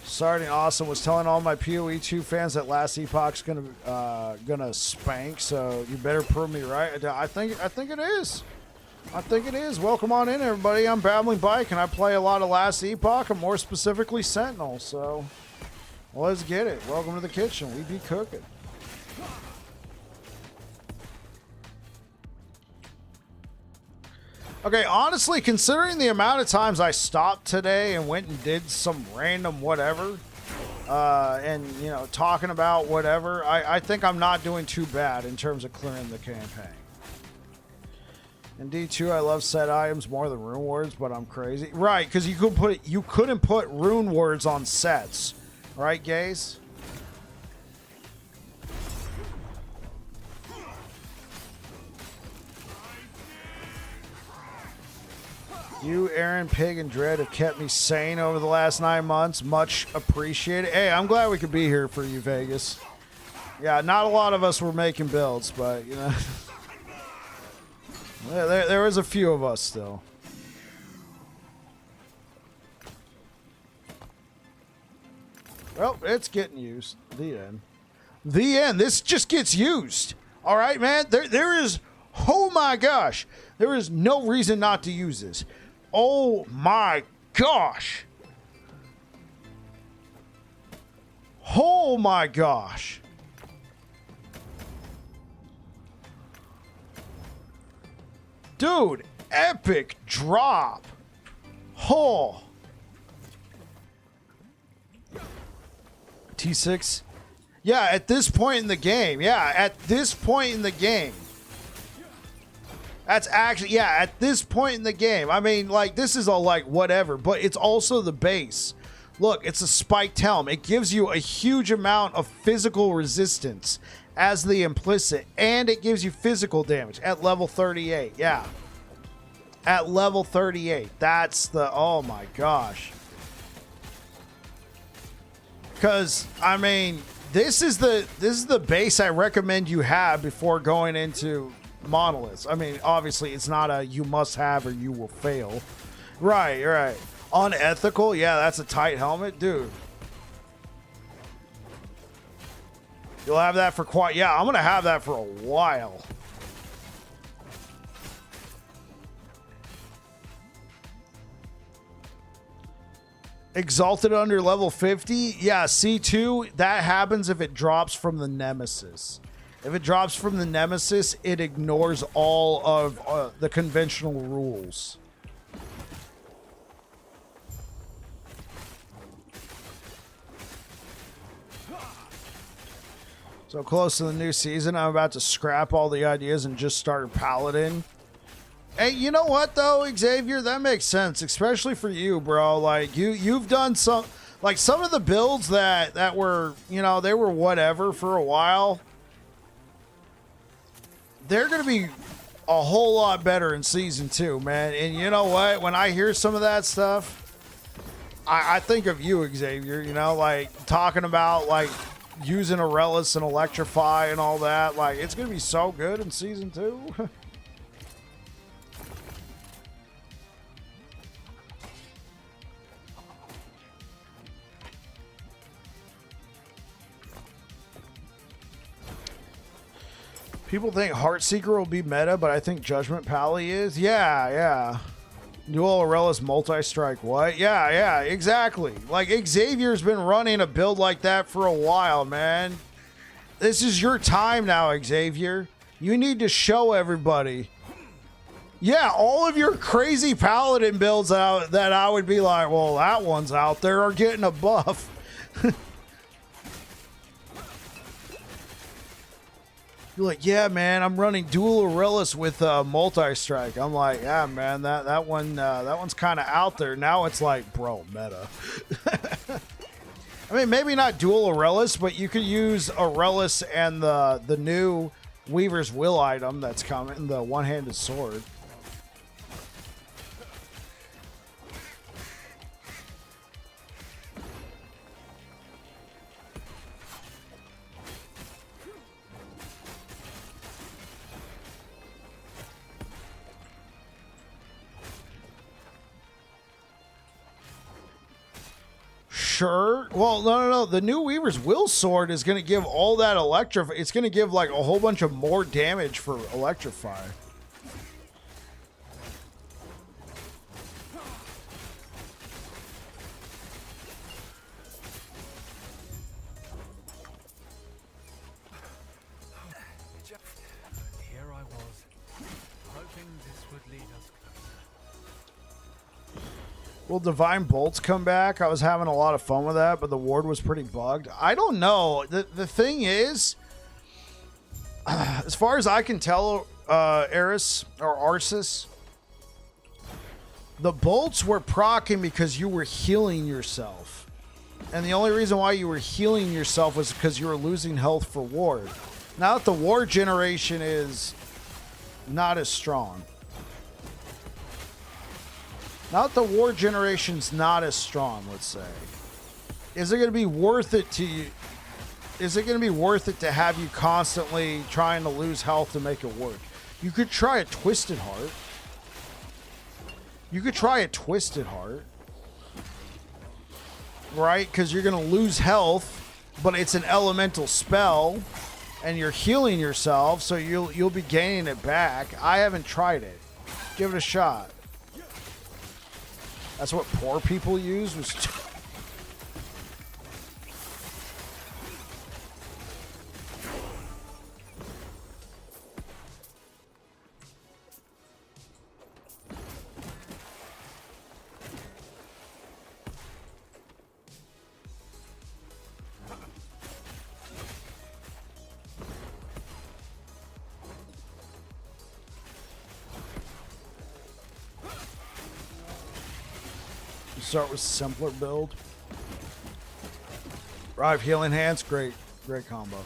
Starting awesome. Was telling all my PoE 2 fans that last Epoch's gonna spank. So you better prove me right. I think it is. I think it is. Welcome on in, everybody. I'm Babbling Bike, and I play a lot of last Epoch, and more specifically Sentinel. So let's get it. Welcome to the kitchen. We be cooking. Okay, honestly, considering the amount of times I stopped today and went and did some random whatever, and, you know, talking about whatever, I think I'm not doing too bad in terms of clearing the campaign. In D2, I love set items more than rune words, but I'm crazy. Right, because you couldn't put rune words on sets. Right, gays? You, Aaron, Pig, and Dread have kept me sane over the last 9 months. Much appreciated. Hey, I'm glad we could be here for you, Vegas. Yeah, not a lot of us were making builds, but, you know. there was a few of us still. Well, it's getting used. The end. The end. This just gets used. All right, man? There is... Oh, my gosh. There is no reason not to use this. Oh my gosh. Oh my gosh. Dude, epic drop. Oh. T6. Yeah, at this point in the game. Yeah, at this point in the game. That's actually, yeah, at this point in the game. I mean, like, this is all like whatever, but it's also the base. Look, it's a spiked helm. It gives you a huge amount of physical resistance as the implicit, and it gives you physical damage at level 38. Yeah. At level 38. That's the, oh my gosh. Because, I mean, this is the base I recommend you have before going into monoliths. I mean, obviously it's not a you must have or you will fail. Right. Unethical? Yeah, that's a tight helmet, dude. You'll have that for quite... Yeah, I'm gonna have that for a while. Exalted under level 50? Yeah, C2, that happens if it drops from the Nemesis. If it drops from the Nemesis, it ignores all of the conventional rules. So close to the new season, I'm about to scrap all the ideas and just start Paladin. Hey, you know what though, Xavier? That makes sense, especially for you, bro. Like you've done some, like some of the builds that were, you know, they were whatever for a while. They're going to be a whole lot better in season 2, man. And you know what? When I hear some of that stuff, I think of you, Xavier, you know, like talking about like using Aurelis and Electrify and all that. Like, it's going to be so good in season 2. People think Heartseeker will be meta, but I think Judgment Pally is. Yeah. Dual Aurelis multi-strike. What? Yeah, exactly. Like, Xavier's been running a build like that for a while, man. This is your time now, Xavier. You need to show everybody. Yeah, all of your crazy Paladin builds out that I would be like, well, that one's out there are getting a buff. You're like, yeah, man, I'm running dual Aurelis with multi-strike. I'm like, yeah, man, that one's kind of out there. Now it's like, bro, meta. I mean, maybe not dual Aurelis, but you could use Aurelis and the new Weaver's Will item that's coming, the one-handed sword. Sure. Well, no. The new Weaver's Will sword is going to give all that electrify. It's going to give like a whole bunch of more damage for electrify. Here I was, hoping this would lead us closer. Will Divine Bolts come back? I was having a lot of fun with that, but the ward was pretty bugged. I don't know. The thing is, as far as I can tell, Eris or Arsis, the bolts were proccing because you were healing yourself. And the only reason why you were healing yourself was because you were losing health for ward. Now that the ward generation is not as strong. Now that the war generation's not as strong, let's say, is it going to be worth it to you? Is it going to be worth it to have you constantly trying to lose health to make it work? You could try a Twisted Heart. You could try a Twisted Heart, right? Because you're going to lose health, but it's an elemental spell, and you're healing yourself, so you'll be gaining it back. I haven't tried it. Give it a shot. That's what poor people use. Was start with simpler build. Rive Healing Hands, great combo.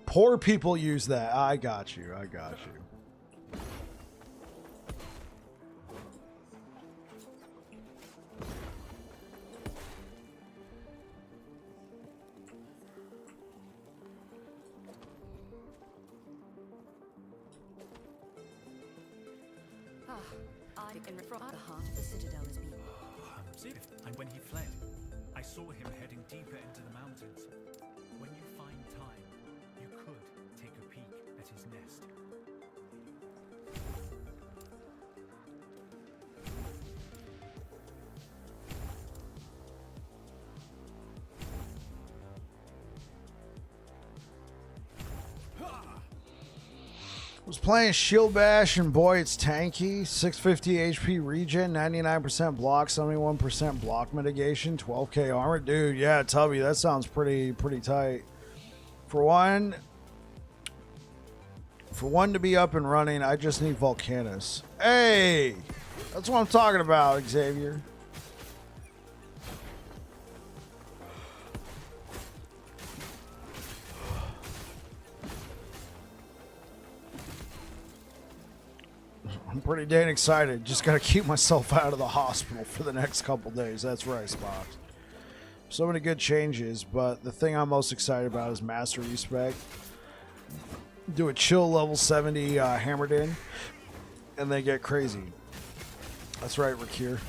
Poor people use that. I got you. I can refer the heart of the citadel is being. And when he fled, I saw him heading deeper into the mountains. When you find time, you could take a peek at his nest. Was playing Shield Bash, and boy, it's tanky. 650 HP regen, 99% block, 71% block mitigation, 12k armor. Dude, yeah, Tubby, that sounds pretty tight. For one to be up and running, I just need Volcanus. Hey, that's what I'm talking about, Xavier. I'm pretty dang excited. Just got to keep myself out of the hospital for the next couple days. That's right, Spock. So many good changes, but the thing I'm most excited about is Master Respect. Do a chill level 70 hammered in, and they get crazy. That's right, Rakir.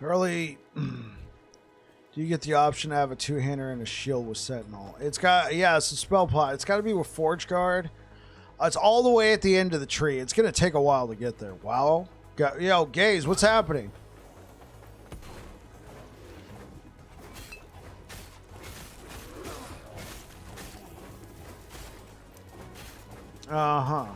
Early, do you get the option to have a two-hander and a shield with Sentinel? It's got, yeah, it's a spell pot. It's got to be with Forge Guard. It's all the way at the end of the tree. It's going to take a while to get there. Wow. Yo, Gaze, what's happening? Uh-huh.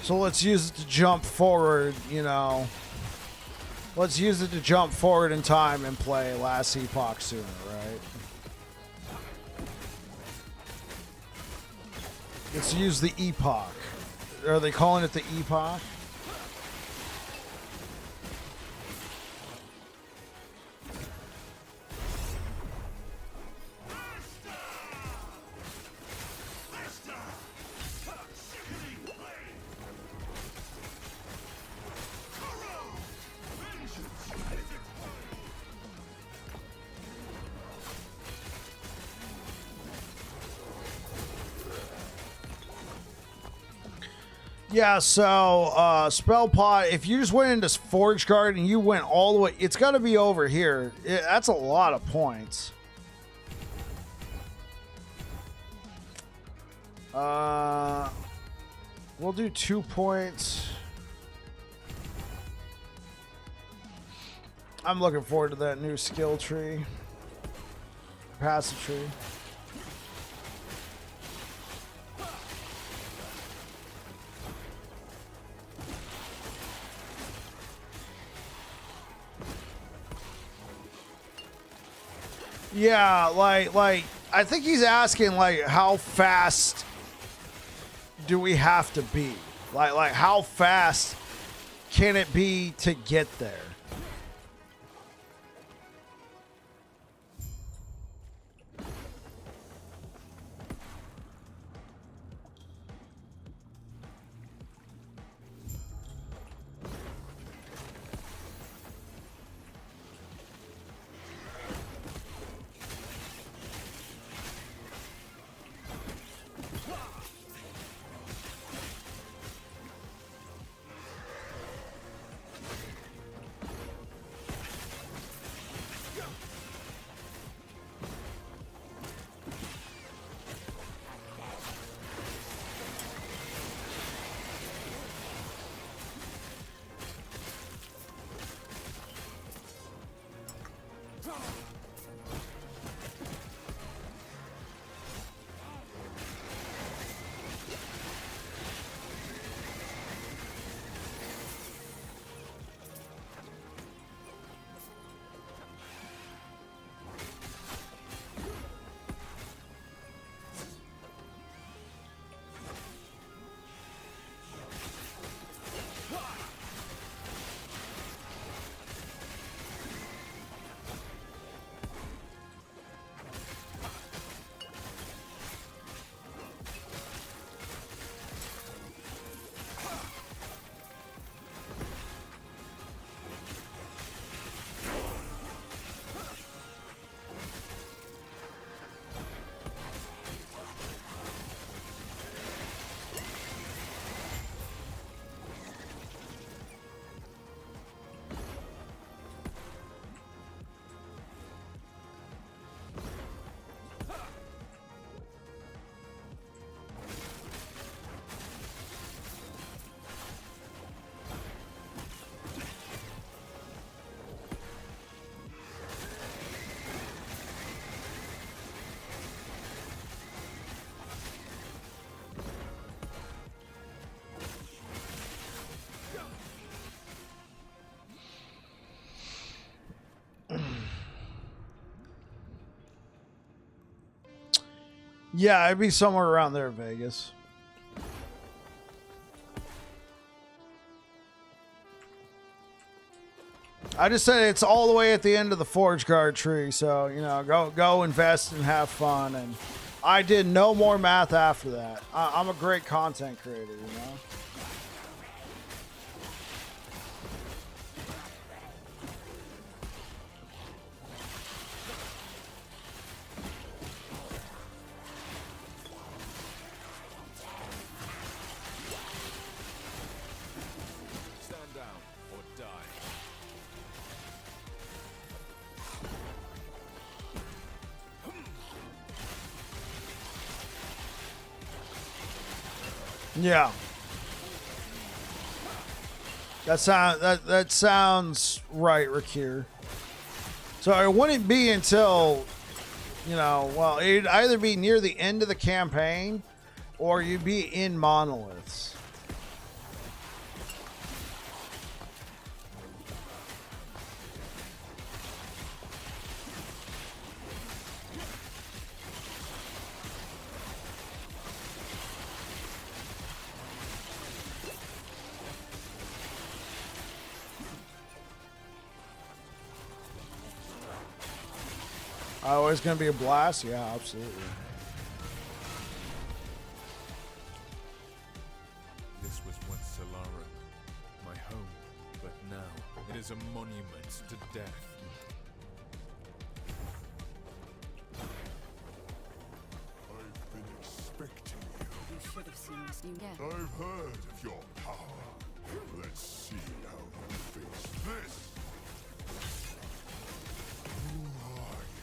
So let's use it to jump forward, you know. Let's use it to jump forward in time and play last Epoch sooner, right? Let's use the Epoch. Are they calling it the Epoch? Yeah, so spell pot, if you just went into Forge Guard and you went all the way, it's got to be over here. That's a lot of points. We'll do 2 points. I'm looking forward to that new skill tree. Passive tree. Yeah, like I think he's asking like how fast do we have to be? Like how fast can it be to get there? Yeah, it'd be somewhere around there, Vegas. I just said it's all the way at the end of the Forge Guard tree, so you know, go invest and have fun. And I did no more math after that. I'm a great content creator, you know. Yeah. That sounds right, Rakir. So it wouldn't be until, you know, well, it'd either be near the end of the campaign or you'd be in monoliths. Oh, it's going to be a blast? Yeah, absolutely. This was once Solara, my home, but now it is a monument to death. I've been expecting you. You should have seen this new guest. I've heard of your power. Let's see how you face this. Who are you?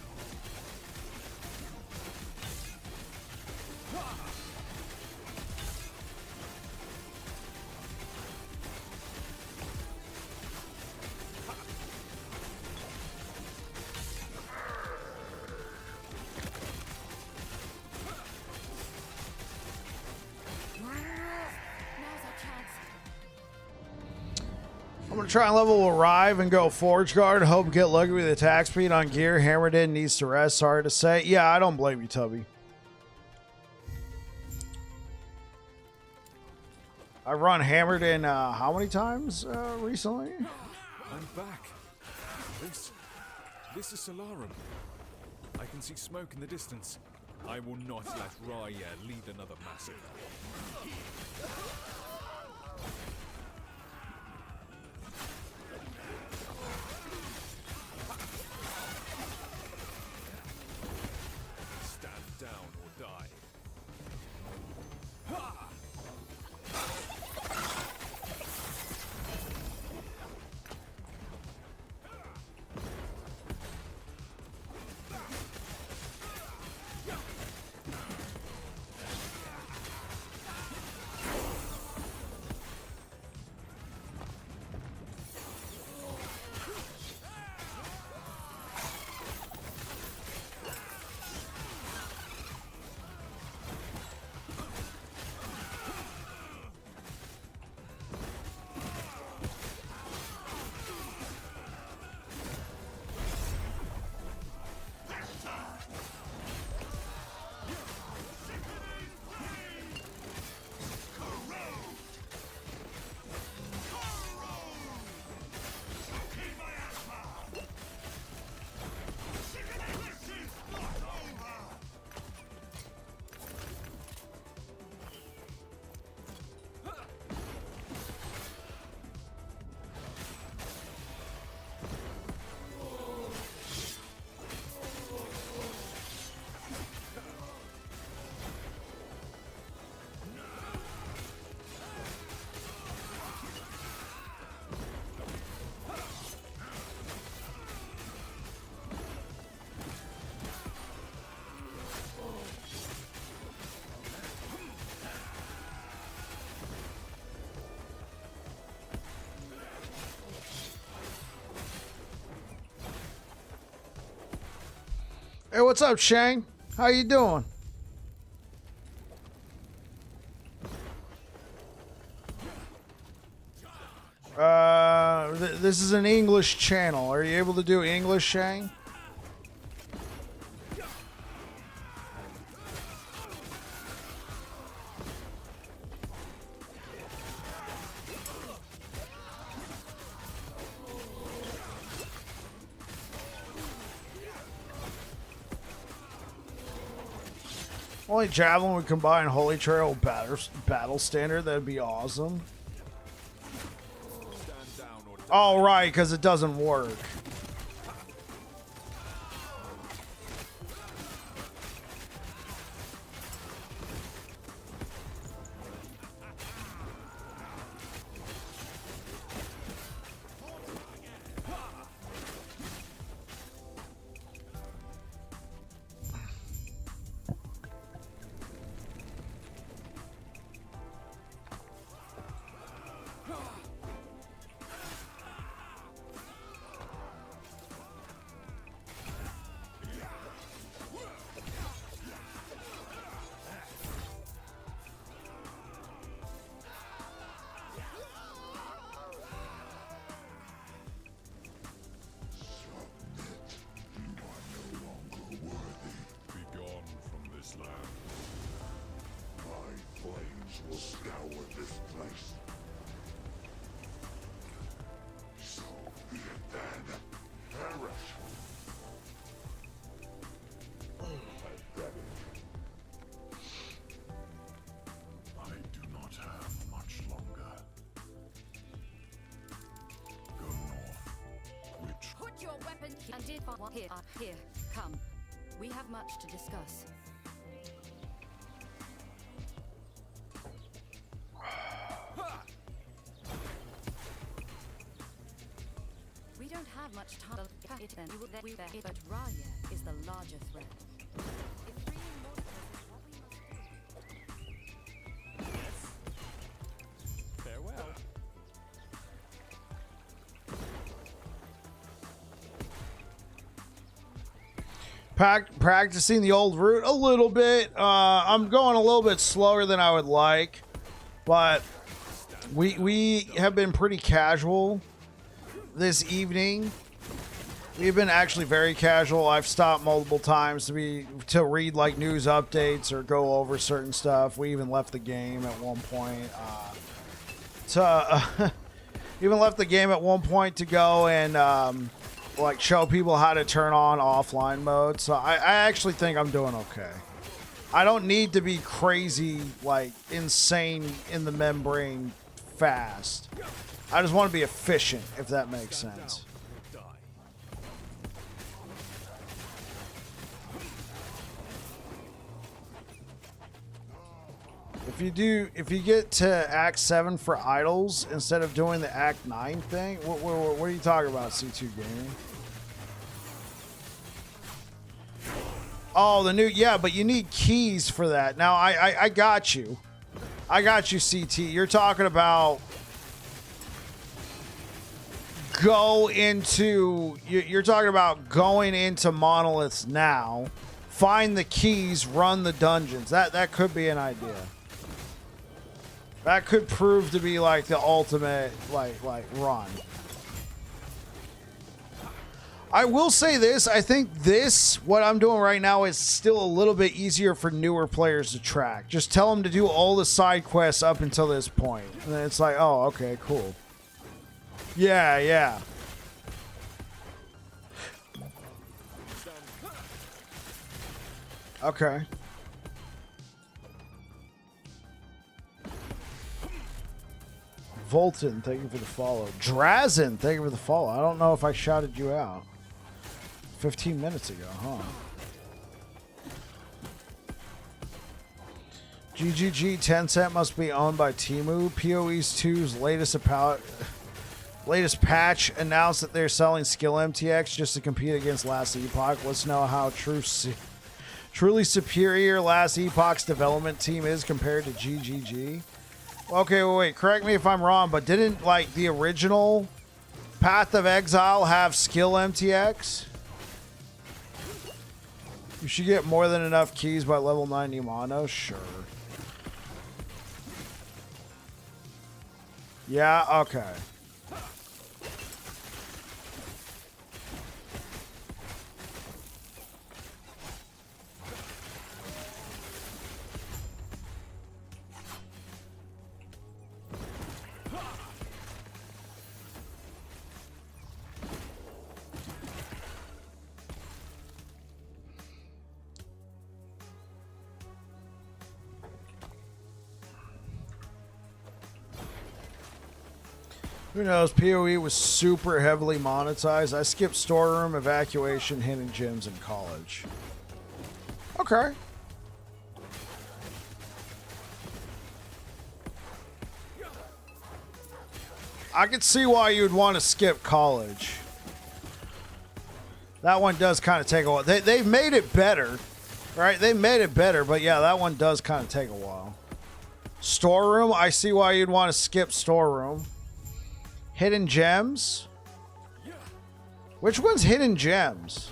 Now's our chance. I'm going to try and level Arrive and go Forge Guard. Hope to get lucky with attack speed on gear. Hammered in, needs to rest. Sorry to say. Yeah, I don't blame you, Tubby. I've run Hammered in how many times recently? I'm back. This is Solarum. I can see smoke in the distance. I will not let Raya lead another massacre. Stand down or die. Hey, what's up, Shane? How you doing? This is an English channel. Are you able to do English, Shane? Only Javelin would combine Holy Trail battle standard. That'd be awesome. Oh, right, because it doesn't work. will scour this place. So be it then. Perish. I do not have much longer. Go north. Which? Put your weapon here. Come. We have much to discuss. We don't have much time. But Raya is the larger threat. If freeing Mordecai is what we must do. Farewell. Practicing the old route a little bit. I'm going a little bit slower than I would like, but we have been pretty casual this evening. We've been actually very casual. I've stopped multiple times to read like news updates or go over certain stuff. We even left the game at one point. Even left the game at one point to go and like show people how to turn on offline mode. So I actually think I'm doing okay. I don't need to be crazy, like insane in the membrane fast. I just want to be efficient, if that makes sense. If you get to Act 7 for idols instead of doing the Act 9 thing, what are you talking about, C2 Gaming? Oh, the new, yeah, but you need keys for that. Now, I got you. I got you, CT. You're talking about you're talking about going into monoliths now, find the keys, run the dungeons. That could be an idea. That could prove to be like the ultimate like run. I will say this, I think what I'm doing right now is still a little bit easier for newer players to track. Just tell them to do all the side quests up until this point. And then it's like, oh, okay, cool. Yeah. Okay. Volton, thank you for the follow. Drazen, thank you for the follow. I don't know if I shouted you out 15 minutes ago, huh? GGG, Tencent must be owned by Temu. PoE's 2's latest patch announced that they're selling Skill MTX just to compete against Last Epoch. Let's know how truly superior Last Epoch's development team is compared to GGG. Okay, wait, correct me if I'm wrong, but didn't, like, the original Path of Exile have Skill MTX? You should get more than enough keys by level 90 mono? Sure. Yeah, okay. Who knows? PoE was super heavily monetized. I skipped storeroom, evacuation, hidden gems in college. Okay. I can see why you'd want to skip college. That one does kind of take a while. They've made it better, right? They made it better, but yeah, that one does kind of take a while. Storeroom, I see why you'd want to skip storeroom. Hidden gems? Which one's hidden gems?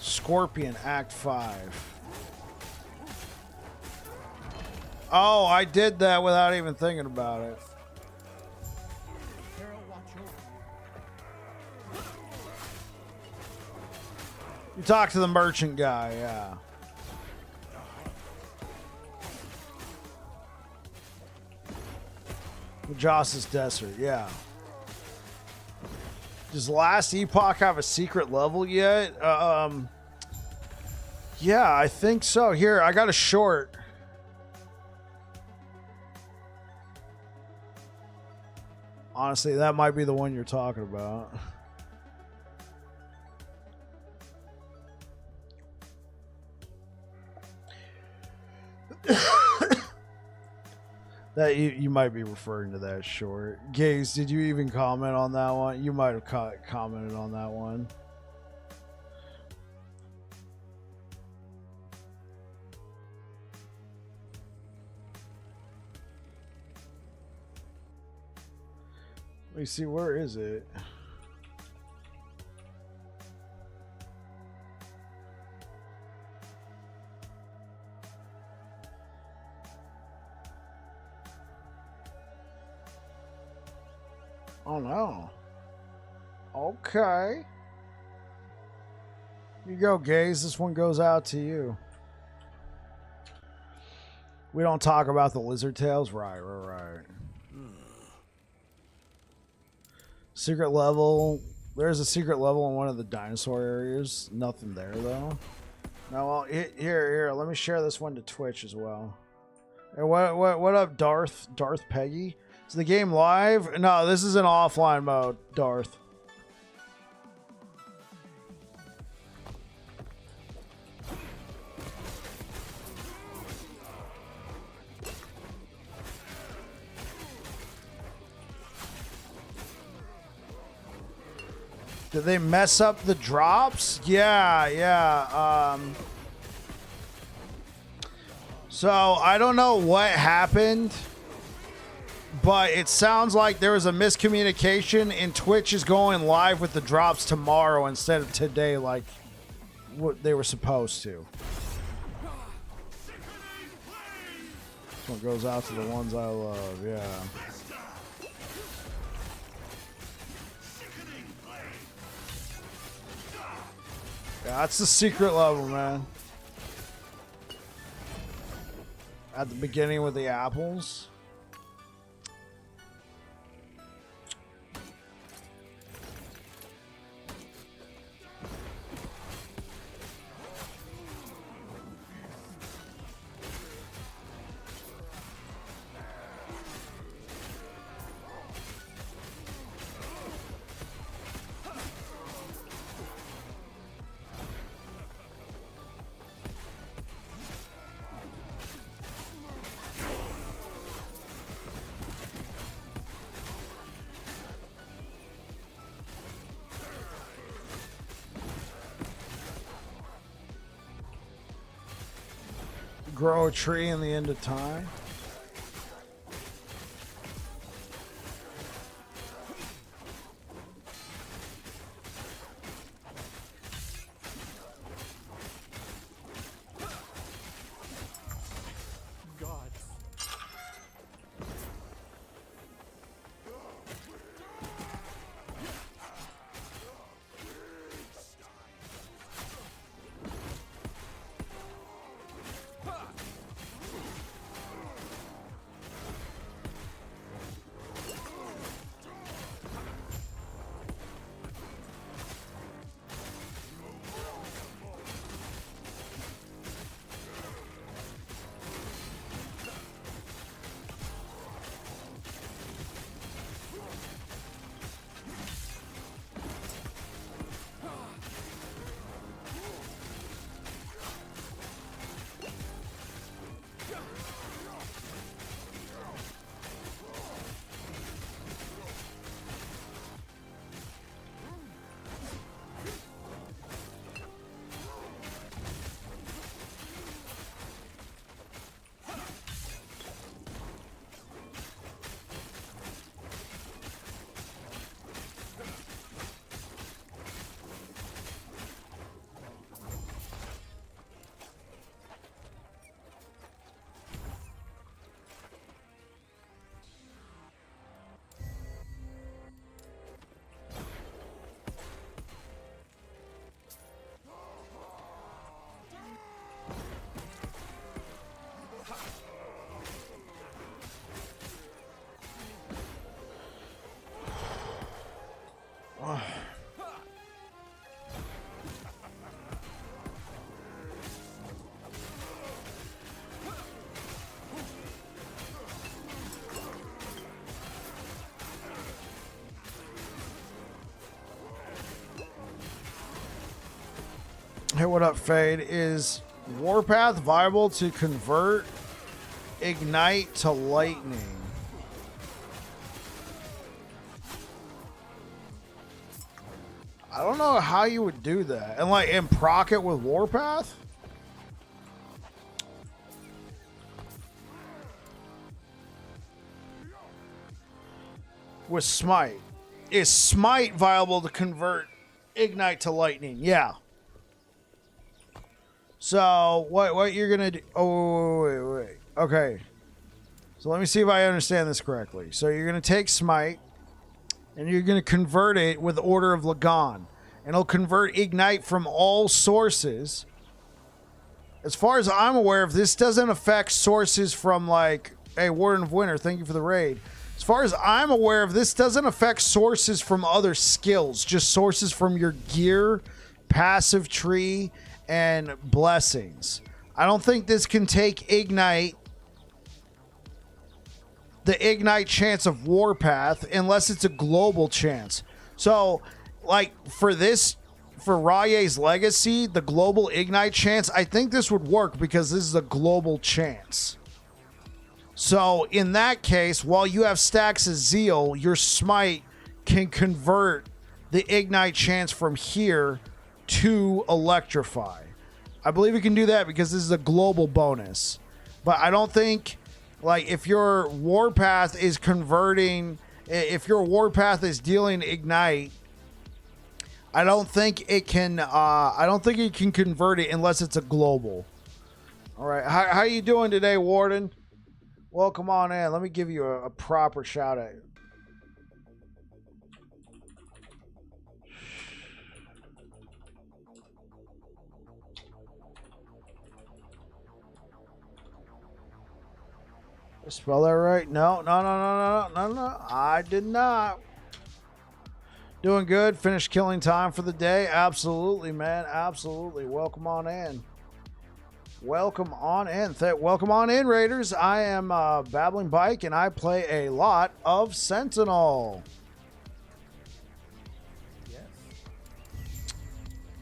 Scorpion, Act 5. Oh, I did that without even thinking about it. You talk to the merchant guy, yeah. Joss's Desert, yeah. Does last Epoch have a secret level yet? Yeah, I think so. Here, I got a short. Honestly, that might be the one you're talking about. That you might be referring to that short. Gaze, did you even comment on that one? You might have commented on that one. Let me see, where is it? Oh no. Okay. Here you go, Gaze. This one goes out to you. We don't talk about the lizard tails? Right. Secret level. There's a secret level in one of the dinosaur areas. Nothing there, though. No, well, here. Let me share this one to Twitch as well. Hey, what up, Darth Peggy? Is the game live? No, this is in offline mode, Darth. Did they mess up the drops? Yeah. So I don't know what happened, but it sounds like there was a miscommunication and Twitch is going live with the drops tomorrow instead of today like what they were supposed to. This one goes out to the ones I love, yeah. Yeah, that's the secret level, man. At the beginning with the apples. Grow a tree in the end of time. God. Hey, what up, Fade? Is Warpath viable to convert Ignite to Lightning? I don't know how you would do that. And proc it with Warpath? With Smite. Is Smite viable to convert Ignite to Lightning? Yeah. So, what you're going to do... Oh, wait. Okay. So, let me see if I understand this correctly. So, you're going to take Smite, and you're going to convert it with Order of Lagan. And it'll convert Ignite from all sources. As far as I'm aware of, this doesn't affect sources from, hey, Warden of Winter, thank you for the raid. As far as I'm aware of, this doesn't affect sources from other skills, just sources from your gear, passive tree, and blessings. I don't think this can take Ignite, the Ignite chance of Warpath, unless it's a global chance. So, for Raye's Legacy, the global Ignite chance, I think this would work because this is a global chance. So, in that case, while you have stacks of Zeal, your Smite can convert the Ignite chance from here to Electrify. I believe it can do that because this is a global bonus. But I don't think, if your Warpath is converting, if your Warpath is dealing Ignite, I don't think it can convert it unless it's a global. All right. How you doing today, Warden? Welcome on in. Let me give you a proper shout out. Did I spell that right? No. I did not. Doing good. Finished killing time for the day. Absolutely, man. Absolutely. Welcome on in. Welcome on in. Welcome on in, Raiders. I am Babbling Bike, and I play a lot of Sentinel. Yes.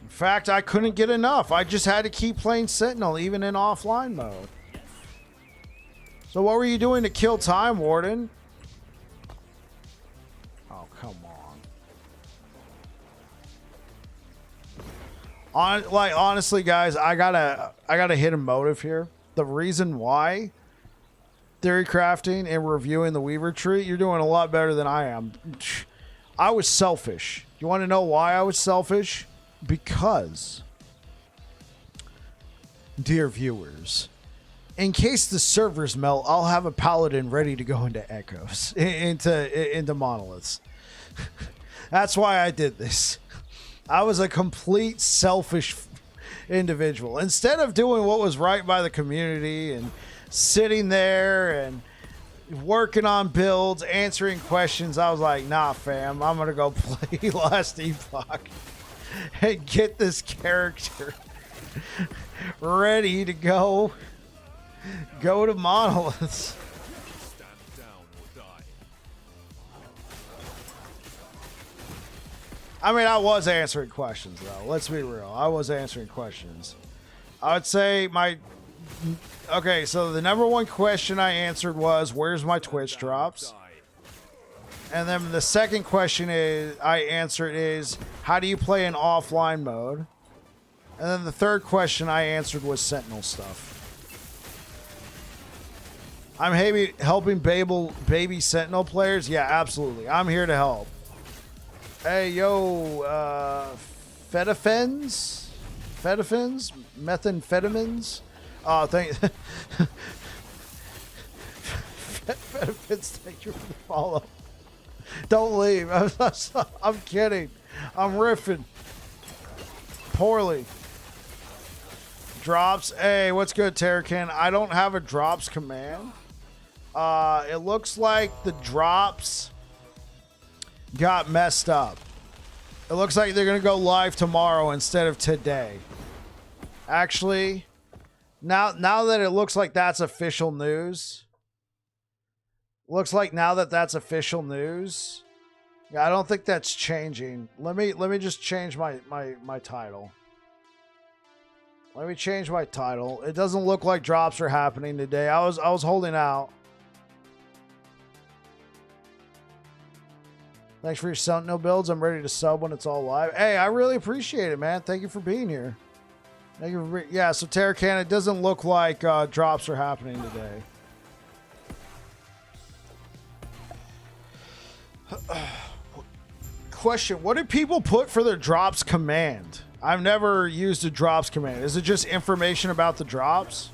In fact, I couldn't get enough. I just had to keep playing Sentinel, even in offline mode. Yes. So what were you doing to kill time, Warden? Oh, come on. Honestly, guys, I gotta hit a motive here. The reason why theory crafting and reviewing the Weaver tree, you're doing a lot better than I am. I was selfish. You want to know why I was selfish? Because, dear viewers, in case the servers melt, I'll have a paladin ready to go into echoes, into monoliths. That's why I did this. I was a complete selfish individual. Instead of doing what was right by the community and sitting there and working on builds, answering questions, I was like, nah, fam, I'm going to go play Last Epoch and get this character ready to go to monoliths. Stand down or die. I mean, I was answering questions, though. Let's be real. I was answering questions. I would say okay, so the number one question I answered was, where's my Twitch drops? And then the second question I answered is, how do you play in offline mode? And then the third question I answered was Sentinel stuff. I'm helping baby Sentinel players? Yeah, absolutely. I'm here to help. Hey, yo, Fedafins? Methamphetamines? Oh, thank Fedafins, thank you for the follow. Don't leave. I'm kidding. I'm riffing. Poorly. Drops. Hey, what's good, Terrakin? I don't have a drops command. It looks like the drops got messed up. It looks like they're going to go live tomorrow instead of today. Actually, now that it looks like that's official news. Looks like now that that's official news. Yeah, I don't think that's changing. Let me just change my title. Let me change my title. It doesn't look like drops are happening today. I was holding out. Thanks for your Sentinel builds. I'm ready to sub when it's all live. Hey, I really appreciate it, man. Thank you for being here. Thank you for yeah, so Terracan, it doesn't look like drops are happening today. Question, what do people put for their drops command? I've never used a drops command. Is it just information about the drops?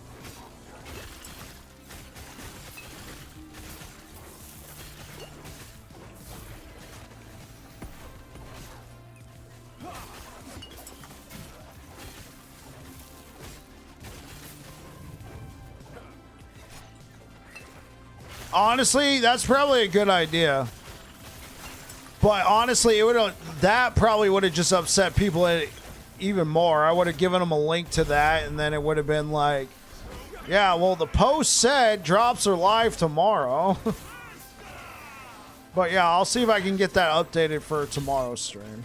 Honestly, that's probably a good idea. But honestly, it would that probably would have just upset people even more. I would have given them a link to that, and then it would have been like, yeah, well, the post said drops are live tomorrow. But yeah, I'll see if I can get that updated for tomorrow's stream.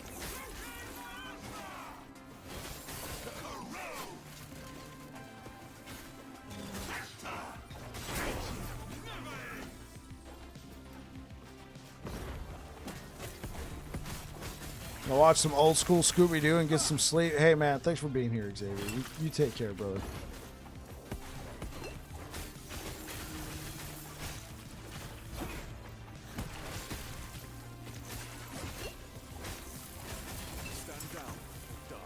I'll watch some old school Scooby-Doo and get some sleep. Hey, man, thanks for being here, Xavier. You take care, brother. Stand down. Done.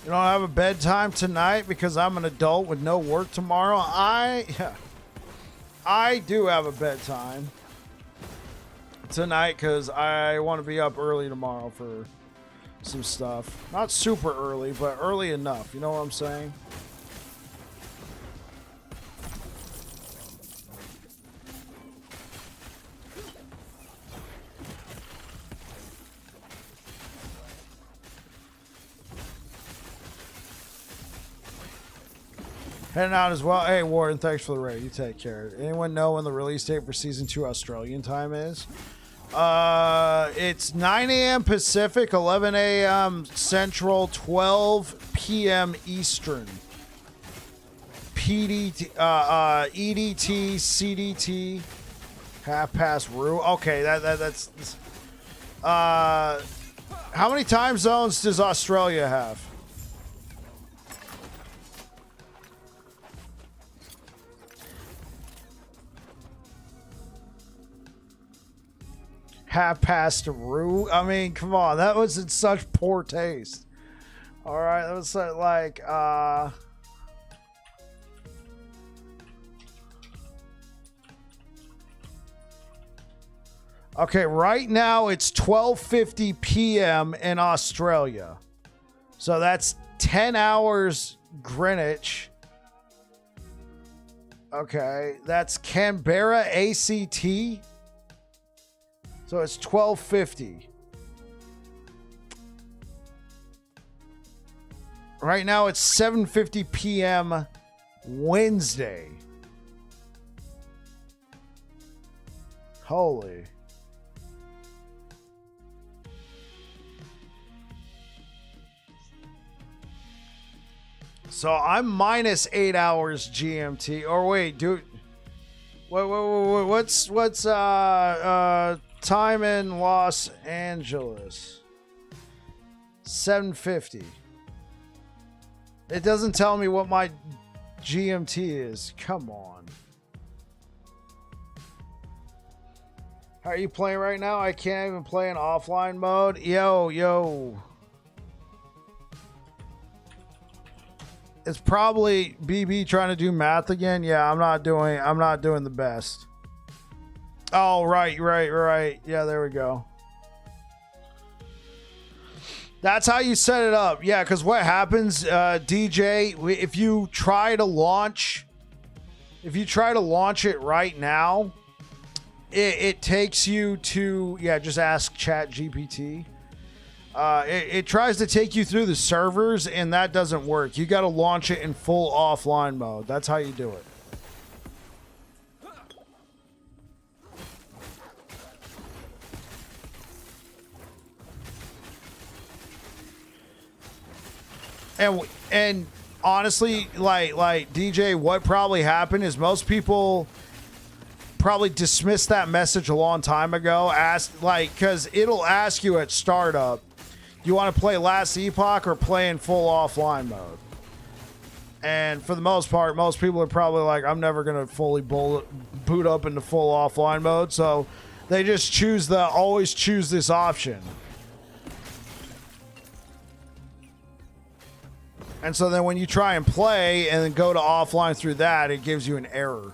You don't have a bedtime tonight because I'm an adult with no work tomorrow. I do have a bedtime tonight because I want to be up early tomorrow for some stuff. Not super early, but early enough. You know what I'm saying? Heading out as well. Hey, Warren, thanks for the raid. You take care. Anyone know when the release date for Season 2 Australian time is? It's 9 a.m. Pacific, 11 a.m. Central, 12 p.m. Eastern. PDT, EDT, CDT, half past Rue. Okay, that's how many time zones does Australia have? Half past Rue. I mean, come on, that was in such poor taste. All right, that was like okay, right now it's 12:50 p.m. in Australia. So that's 10 hours Greenwich. Okay, that's Canberra ACT. So it's 12:50. Right now it's 7:50 p.m. Wednesday. Holy. So I'm minus 8 hours GMT. Or wait, dude. Wait. What's time in Los Angeles? 7:50. It doesn't tell me what my GMT is. Come on. How are you playing right now? I can't even play in offline mode. Yo. It's probably BB trying to do math again. Yeah, I'm not doing the best. Oh, right. Yeah, there we go. That's how you set it up. Yeah, because what happens, DJ, if you try to launch it right now, it takes you to, yeah, just ask Chat GPT. It tries to take you through the servers, and that doesn't work. You got to launch it in full offline mode. That's how you do it. And honestly, like DJ, what probably happened is most people probably dismissed that message a long time ago. Because it'll ask you at startup, you want to play Last Epoch or play in full offline mode? And for the most part, most people are probably like, I'm never going to fully boot up into full offline mode. So they just always choose this option. And so then when you try and play and then go to offline through that, it gives you an error.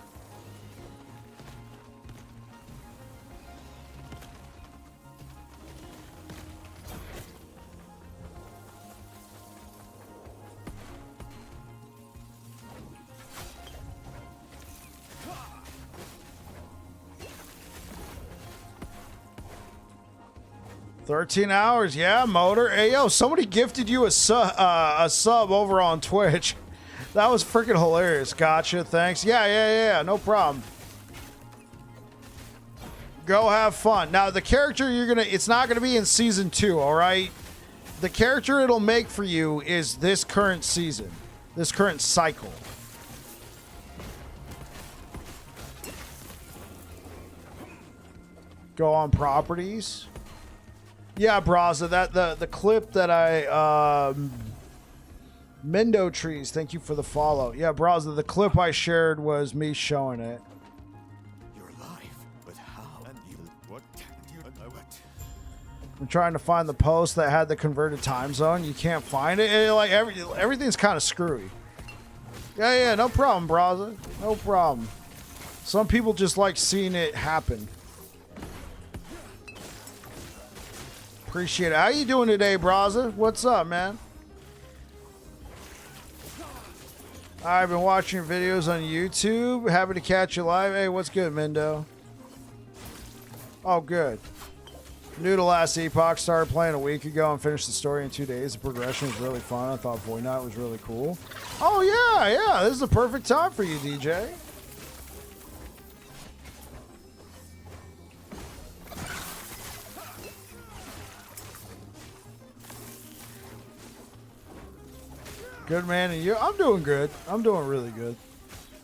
$13 hours, yeah, Motor. Hey, yo, somebody gifted you a sub over on Twitch. That was freaking hilarious. Gotcha, thanks. Yeah, no problem. Go have fun. Now, the character it's not gonna be in season 2, all right? The character it'll make for you is this current season, this current cycle. Go on properties. Yeah, Braza, the clip that I Mendo Trees, thank you for the follow. Yeah, Braza, the clip I shared was me showing it. You're alive, but how? And you what? I'm trying to find the post that had the converted time zone. You can't find it. Everything's kind of screwy. Yeah, no problem, Braza. No problem. Some people just like seeing it happen. Appreciate it. How you doing today, Braza? What's up, man? I've been watching your videos on YouTube. Happy to catch you live. Hey, what's good, Mendo? Oh, good. New to Last Epoch. Started playing a week ago and finished the story in 2 days. The progression was really fun. I thought Void Knight was really cool. Oh, yeah. This is the perfect time for you, DJ. Good, man. And you? I'm doing good. I'm doing really good.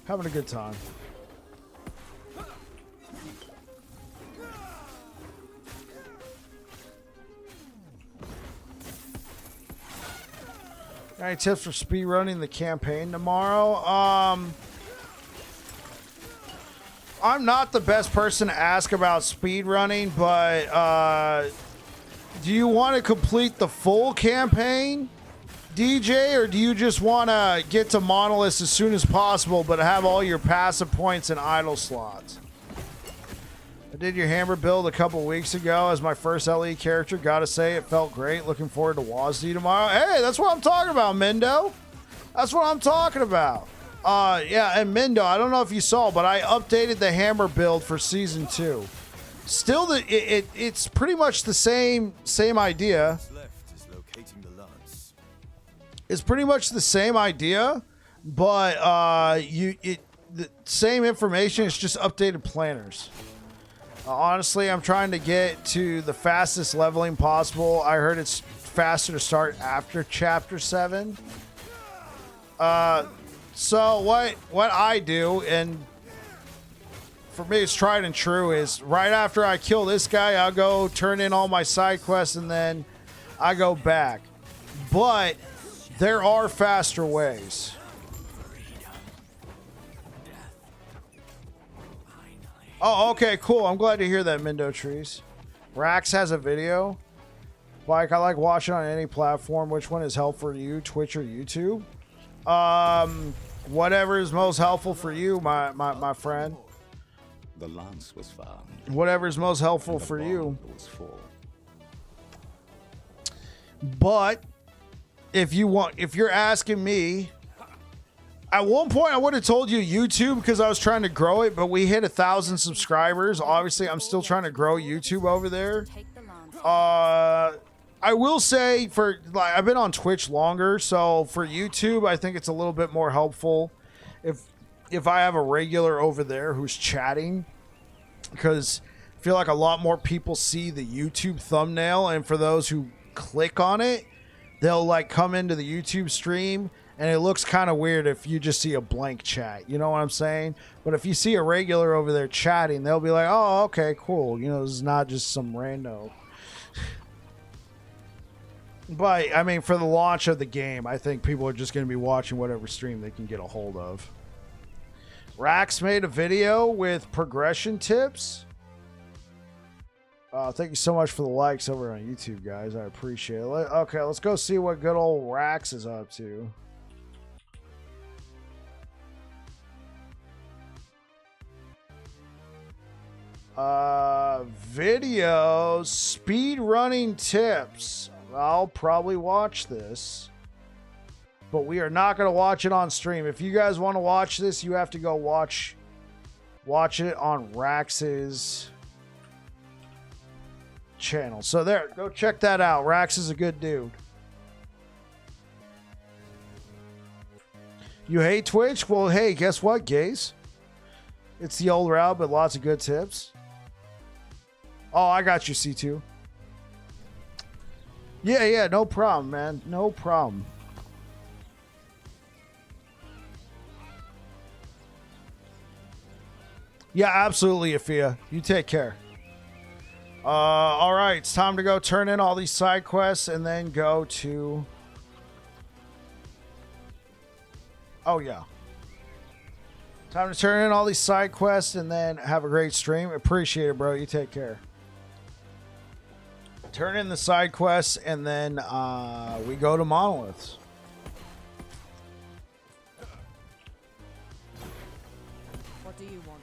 Having a good time. Any tips for speedrunning the campaign tomorrow? I'm not the best person to ask about speedrunning, but do you want to complete the full campaign, DJ, or do you just want to get to Monoliths as soon as possible but have all your passive points in idle slots? I did your hammer build a couple weeks ago as my first LE character. Gotta say, it felt great. Looking forward to WASD tomorrow. Hey, that's what I'm talking about, Mendo. That's what I'm talking about. Yeah, and Mendo, I don't know if you saw, but I updated the hammer build for Season 2. Still, it's pretty much the same idea. It's pretty much the same idea, but the same information. It's just updated planners. Honestly, I'm trying to get to the fastest leveling possible. I heard it's faster to start after Chapter 7. So what I do, and for me it's tried and true, is right after I kill this guy, I'll go turn in all my side quests and then I go back. But there are faster ways. Oh, okay, cool. I'm glad to hear that, Mendo Trees. Rax has a video. Like, I like watching on any platform. Which one is helpful for you, Twitch or YouTube? Whatever is most helpful for you, my friend. The lance was found. Whatever is most helpful for you. Was full. But if you're asking me, at one point I would have told you YouTube because I was trying to grow it, but we hit 1,000 subscribers. Obviously, I'm still trying to grow YouTube over there. I will say for like I've been on Twitch longer, so for YouTube, I think it's a little bit more helpful if I have a regular over there who's chatting, because I feel like a lot more people see the YouTube thumbnail, and for those who click on it, they'll like come into the YouTube stream, and it looks kind of weird if you just see a blank chat. You know what I'm saying? But if you see a regular over there chatting, they'll be like, "Oh, okay, cool. You know, this is not just some rando." But, I mean, for the launch of the game, I think people are just going to be watching whatever stream they can get a hold of. Rax made a video with progression tips. Thank you so much for the likes over on YouTube, guys. I appreciate it. Okay, let's go see what good old Rax is up to. Videos, speed running tips. I'll probably watch this, but we are not going to watch it on stream. If you guys want to watch this, you have to go watch it on Rax's channel. So there, go check that out. Rax is a good dude. You hate Twitch? Well, hey, guess what, gays? It's the old route, but lots of good tips. Oh, I got you, C2. Yeah, no problem, man. No problem. Yeah, absolutely, Afia. You take care. All right, it's time to go turn in all these side quests and then go to... Oh, yeah. Time to turn in all these side quests and then have a great stream. Appreciate it, bro. You take care. Turn in the side quests, and then we go to Monoliths. What do you want?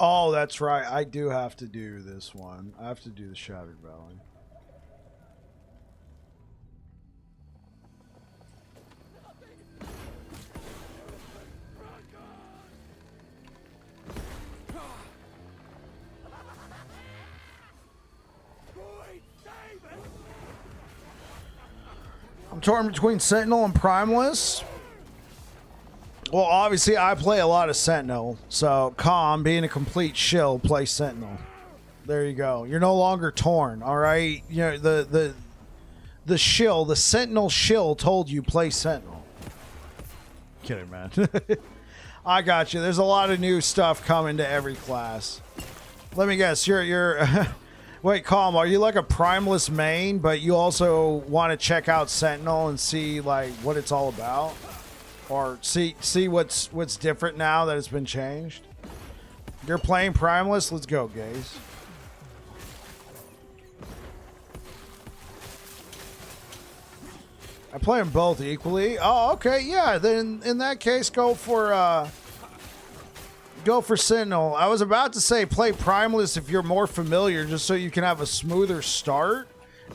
Oh, that's right. I do have to do this one. I have to do the Shattered Valley. I'm torn between Sentinel and Primalist. Well, obviously, I play a lot of Sentinel. So, Calm, being a complete shill, play Sentinel. There you go. You're no longer torn, all right? You know, the shill, the Sentinel shill told you play Sentinel. Kidding, man. I got you. There's a lot of new stuff coming to every class. Let me guess. You're wait, Calm, are you like a Primalist main, but you also want to check out Sentinel and see like what it's all about? Or see what's different now that it's been changed? You're playing Primalist? Let's go, gays. I play them both equally. Oh, okay, yeah. Then in that case, go for Sentinel. I was about to say play Primalist if you're more familiar, just so you can have a smoother start,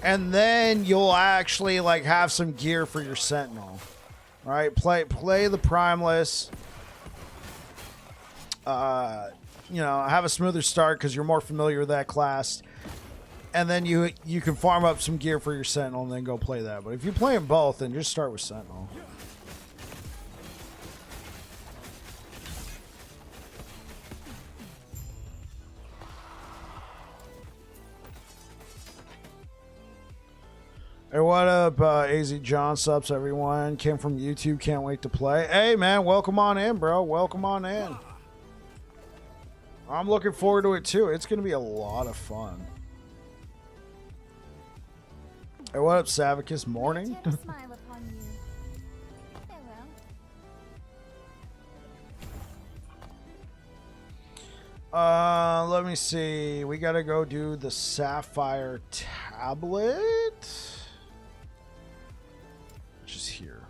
and then you'll actually like have some gear for your Sentinel. All right, play the Primalist. You know, have a smoother start because you're more familiar with that class, and then you can farm up some gear for your Sentinel and then go play that. But if you play them both, then just start with Sentinel. Hey, what up, AZ John subs, everyone? Came from YouTube, can't wait to play. Hey, man, welcome on in, bro. Welcome on in. I'm looking forward to it, too. It's going to be a lot of fun. Hey, what up, Savicus? Morning? Smile upon you. Farewell. Let me see. We got to go do the Sapphire Tablet. Is here.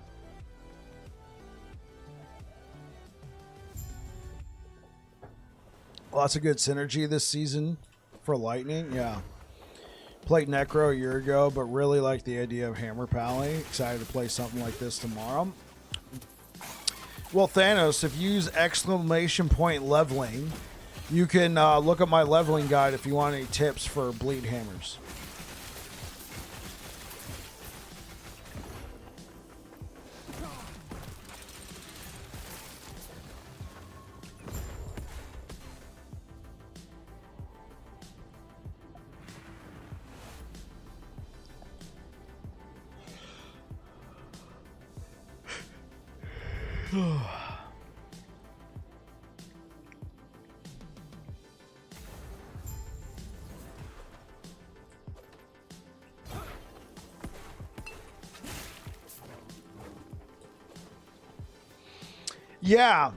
Lots of good synergy this season for Lightning. Yeah. Played Necro a year ago, but really like the idea of Hammer Pally. Excited to play something like this tomorrow. Well, Thanos, if you use exclamation point leveling, you can look up my leveling guide if you want any tips for bleed hammers. Yeah.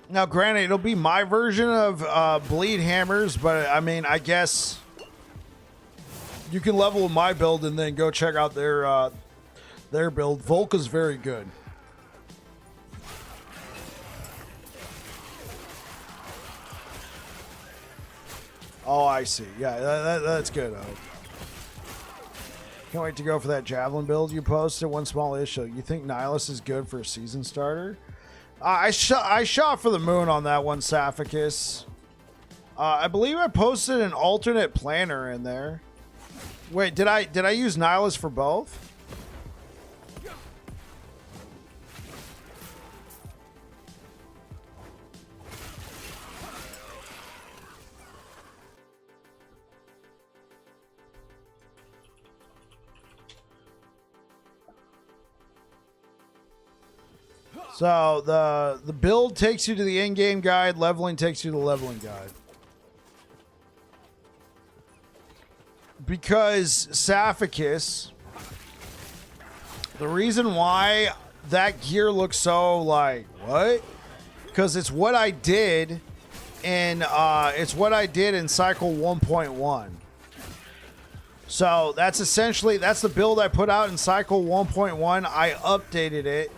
Now, granted, it'll be my version of bleed hammers, but I mean, I guess you can level with my build and then go check out their build. Volka's very good. Oh, I see. Yeah, that's good. Can't wait to go for that javelin build you posted. One small issue. You think Nihilus is good for a season starter? I shot for the moon on that one, Saphicus. I believe I posted an alternate planner in there. Wait, did I use Nihilus for both? So the build takes you to the in-game guide, leveling takes you to the leveling guide. Because Saphicus, the reason why that gear looks so like what? Because it's what I did in cycle 1.1. So that's the build I put out in cycle 1.1. I updated it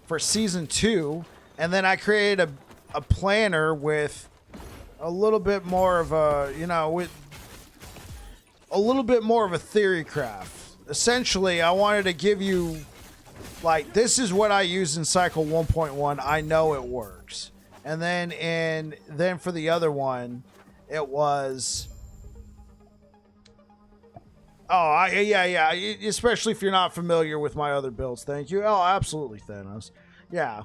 for season 2, and then I created a planner with a little bit more of a, with a little bit more of a theory craft. Essentially, I wanted to give you, like, this is what I used in cycle 1.1. I know it works. And then for the other one, it was, yeah. Especially if you're not familiar with my other builds. Thank you. Oh, absolutely, Thanos. Yeah.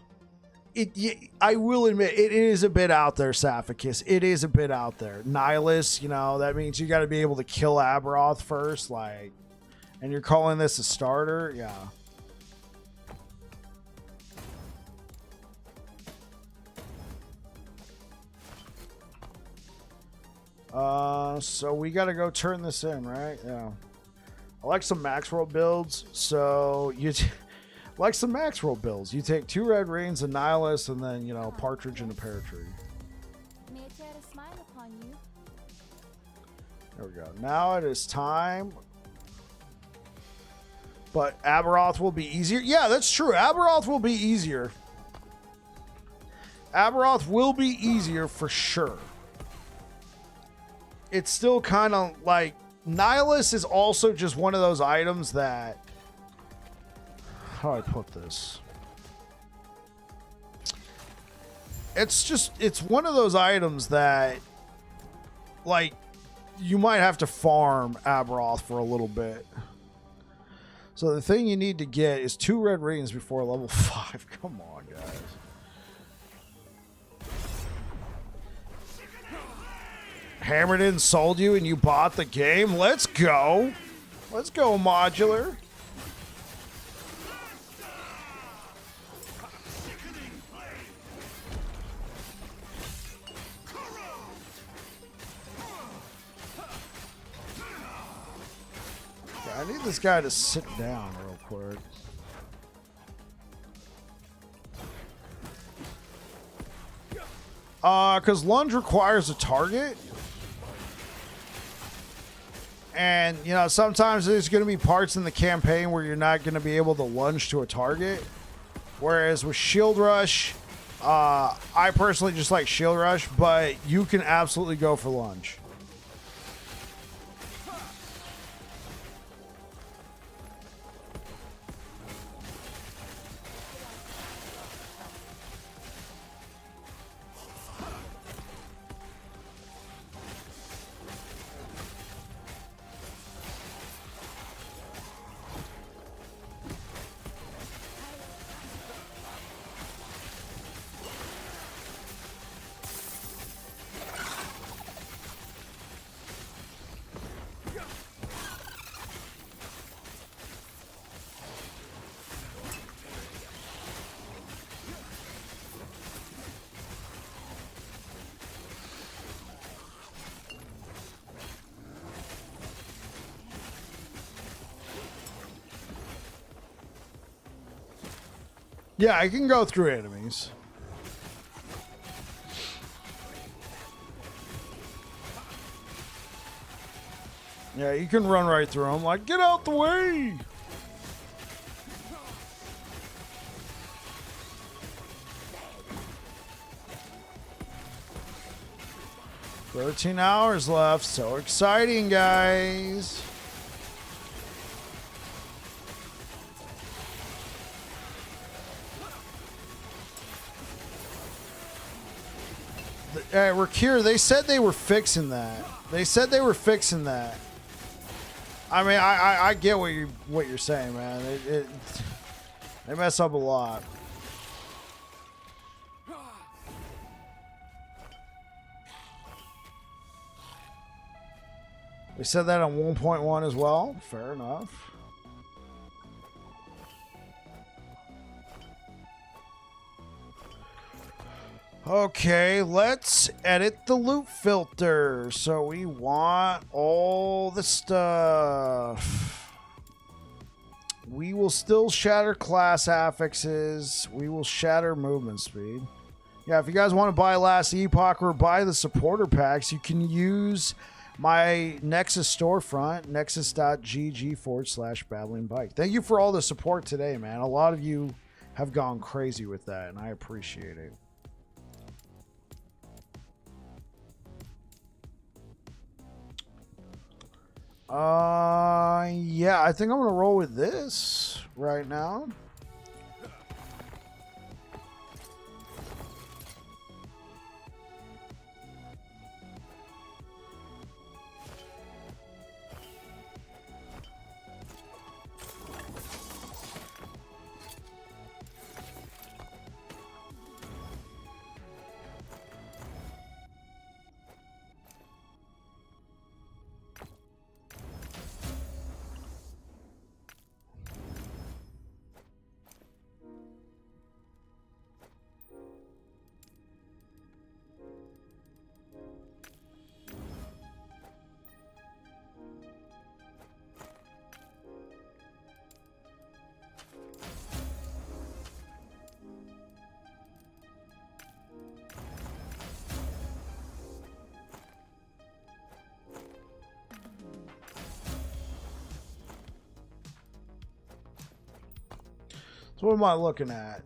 I will admit, it is a bit out there, Saphicus. It is a bit out there. Nihilus, that means you got to be able to kill Aberoth first, like, and you're calling this a starter? Yeah. So we got to go turn this in, right? Yeah. I like some max roll builds. So you like some max roll builds. You take 2 red rings, a Nihilus, and then, Partridge and a Pear Tree. May I tear a smile upon you? There we go. Now it is time. But Aberoth will be easier. Yeah, that's true. Aberoth will be easier. Aberoth will be easier for sure. It's still kind of like Nihilus is also just one of those items that, how do I put this? It's one of those items that, like, you might have to farm Aberoth for a little bit. So the thing you need to get is 2 red rings before level 5. Come on, guys. Hammered in, sold you, and you bought the game. Let's go. Let's go, Modular. I need this guy to sit down real quick. Because lunge requires a target. And, sometimes there's going to be parts in the campaign where you're not going to be able to lunge to a target. Whereas with Shield Rush, I personally just like Shield Rush, but you can absolutely go for lunge. Yeah, I can go through enemies. Yeah, you can run right through them. Like, get out the way! 13 hours left. So exciting, guys. Hey, Rakir, they said they were fixing that. They said they were fixing that. I mean, I get what you're saying, man. They mess up a lot. They said that on 1.1 as well. Fair enough. Okay, let's edit the loot filter. So we want all the stuff. We will still shatter class affixes. We will shatter movement speed. Yeah, if you guys want to buy Last Epoch or buy the supporter packs, you can use my Nexus storefront, nexus.gg/battlingbike. Thank you for all the support today, man. A lot of you have gone crazy with that, and I appreciate it. Yeah, I think I'm gonna roll with this right now. So what am I looking at?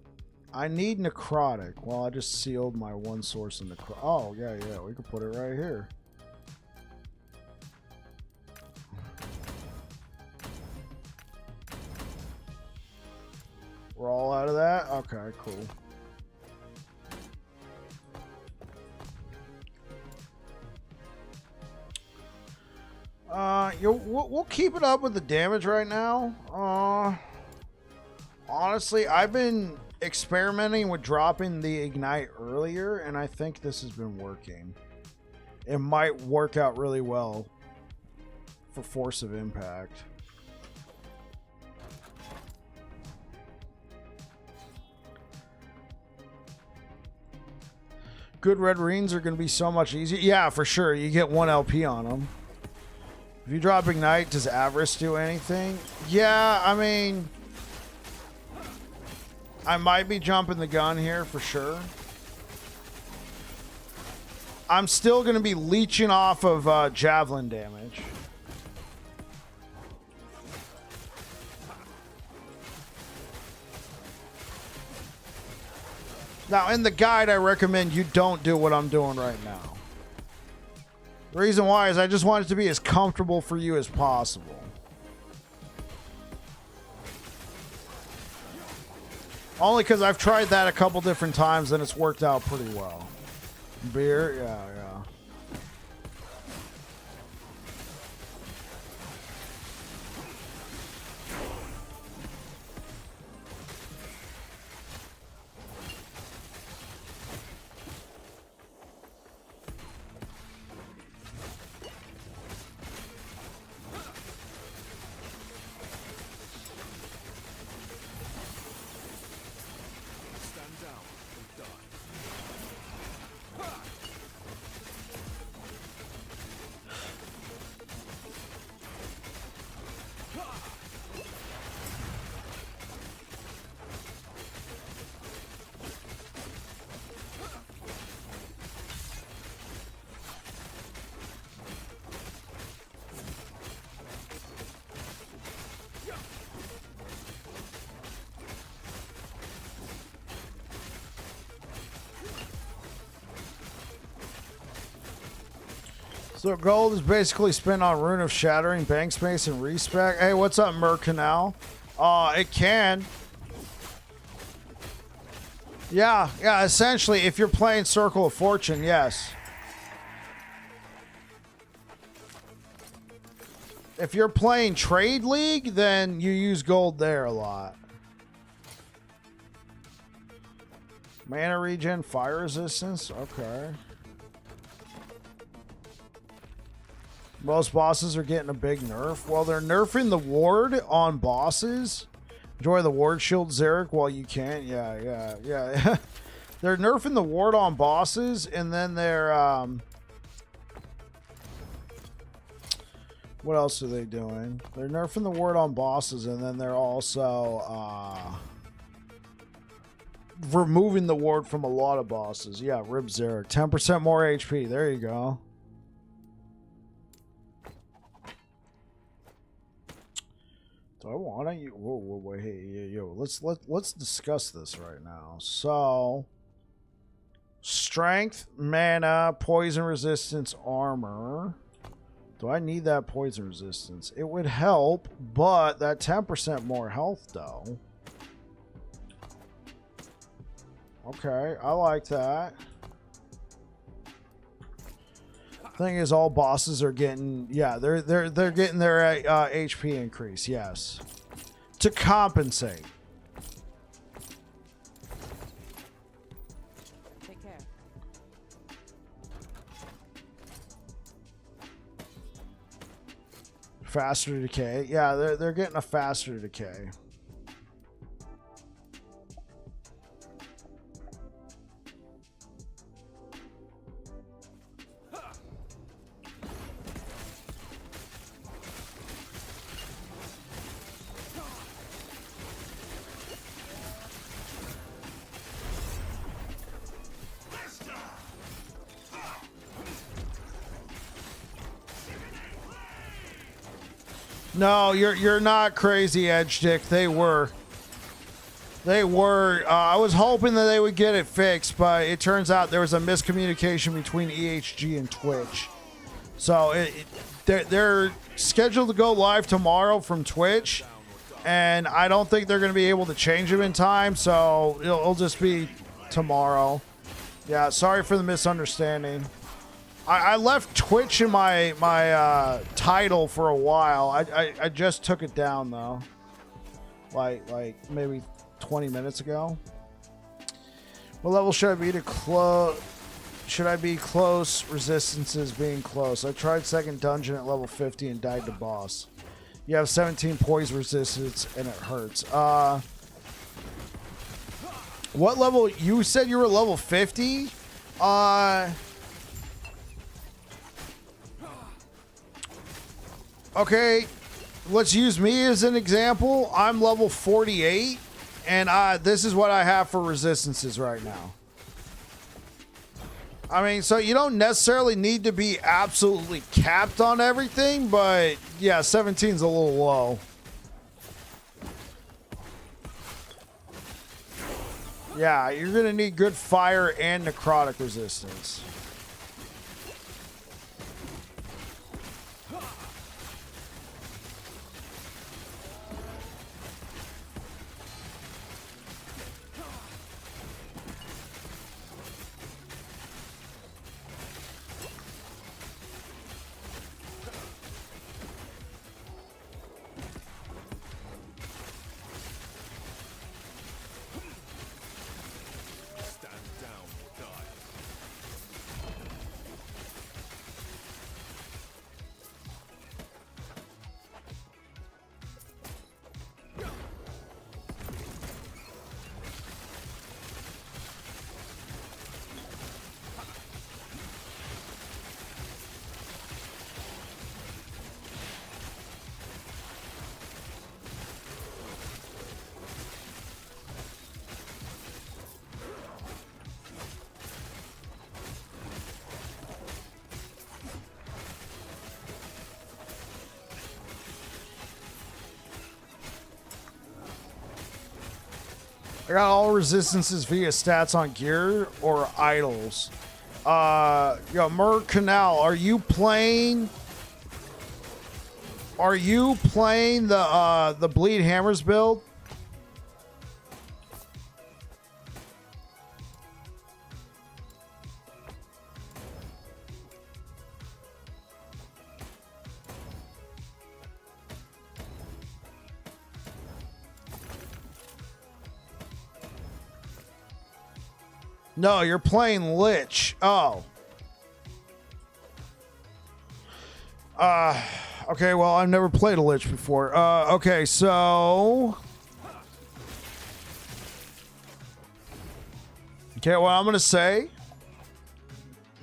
I need necrotic. Well, I just sealed my one source of necrotic. Oh, yeah, we can put it right here. We're all out of that? Okay, cool. We'll keep it up with the damage right now. Honestly, I've been experimenting with dropping the ignite earlier, and I think this has been working. It might work out really well for force of impact. Good red rings are going to be so much easier. Yeah, for sure. You get 1 LP on them. If you drop ignite, does Avarice do anything? Yeah, I mean, I might be jumping the gun here for sure. I'm still going to be leeching off of javelin damage. Now, in the guide, I recommend you don't do what I'm doing right now. The reason why is I just want it to be as comfortable for you as possible. Only because I've tried that a couple different times and it's worked out pretty well. Beer, yeah. So gold is basically spent on Rune of Shattering, Bank Space, and Respec. Hey, what's up, Mercanal? It can. Yeah, essentially, if you're playing Circle of Fortune, yes. If you're playing Trade League, then you use gold there a lot. Mana regen, fire resistance, okay. Most bosses are getting a big nerf. Well, they're nerfing the ward on bosses. Enjoy the ward shield, Zarek, while you can. Yeah. They're nerfing the ward on bosses, and then they're what else are they doing? They're nerfing the ward on bosses, and then they're also removing the ward from a lot of bosses. Yeah, Rib Zarek. 10% more HP. There you go. Do I want to? Whoa, wait, hey, yo, let's discuss this right now. So, strength, mana, poison resistance, armor. Do I need that poison resistance? It would help, but that 10% more health, though. Okay, I like that. Thing is, all bosses are getting, yeah, they're getting their HP increase, yes, to compensate. Take care. Faster decay, yeah, they're getting a faster decay. No, you're not crazy, Edge Dick. They were. I was hoping that they would get it fixed, but it turns out there was a miscommunication between EHG and Twitch. So they're scheduled to go live tomorrow from Twitch, and I don't think they're going to be able to change them in time. So it'll just be tomorrow. Yeah, sorry for the misunderstanding. I left Twitch in my title for a while. I just took it down though, like maybe 20 minutes ago. What level should I be to close? Should I be close? Resistances being close. I tried second dungeon at level 50 and died to boss. You have 17 poison resistance and it hurts. What level? You said you were level 50. Okay, let's use me as an example. I'm level 48, and this is what I have for resistances right now. I mean, so you don't necessarily need to be absolutely capped on everything, but yeah, 17's a little low. Yeah, you're going to need good fire and necrotic resistance. I got all resistances via stats on gear or idols. Yo, Merc Canal, are you playing the Bleed Hammers build? No, you're playing Lich. Oh. Okay, well, I've never played a Lich before. Okay, so... Okay, what I'm gonna say...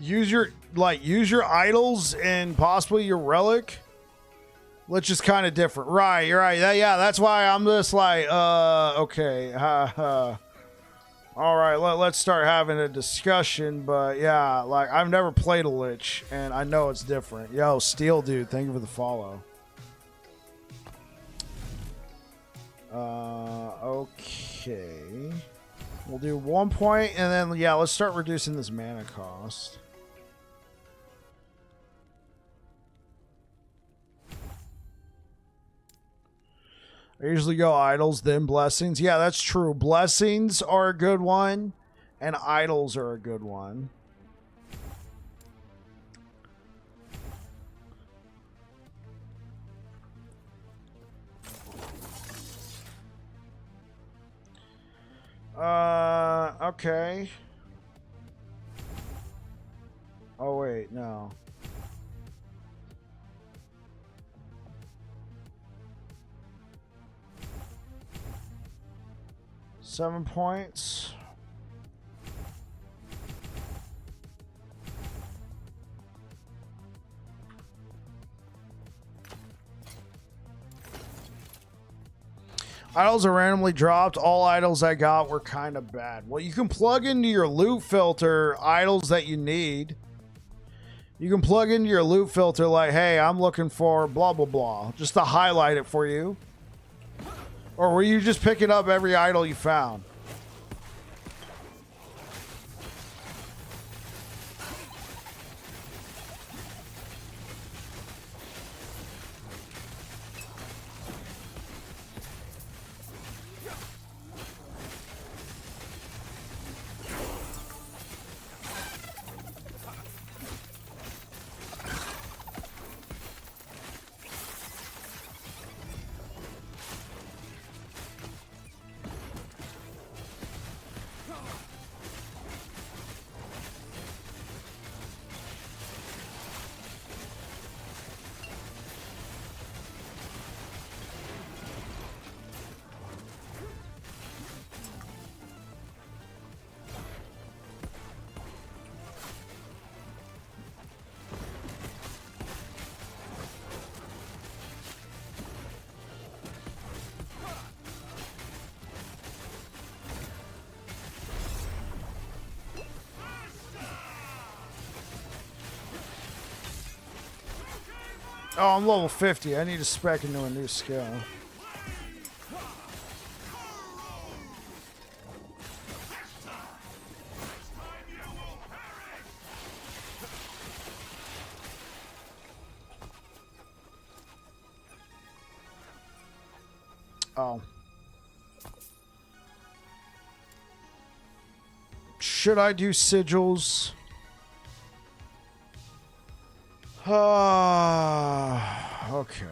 Use your idols and possibly your relic. Lich is kind of different. Right, you're right. Yeah, that's why I'm just like, okay. All right, let's start having a discussion. But yeah, like I've never played a Lich, and I know it's different. Yo, Steel Dude, thank you for the follow. Okay, we'll do 1 point, and then yeah, let's start reducing this mana cost. I usually go idols, then blessings. Yeah, that's true. Blessings are a good one, and idols are a good one. Okay. Oh, wait, no. Seven points. Idols are randomly dropped. All idols I got were kind of bad. Well, you can plug into your loot filter idols that you need. You can plug into your loot filter like, hey, I'm looking for blah, blah, blah. Just to highlight it for you. Or were you just picking up every idol you found? Oh, I'm level 50. I need to spec into a new skill. Oh. Should I do sigils? Okay.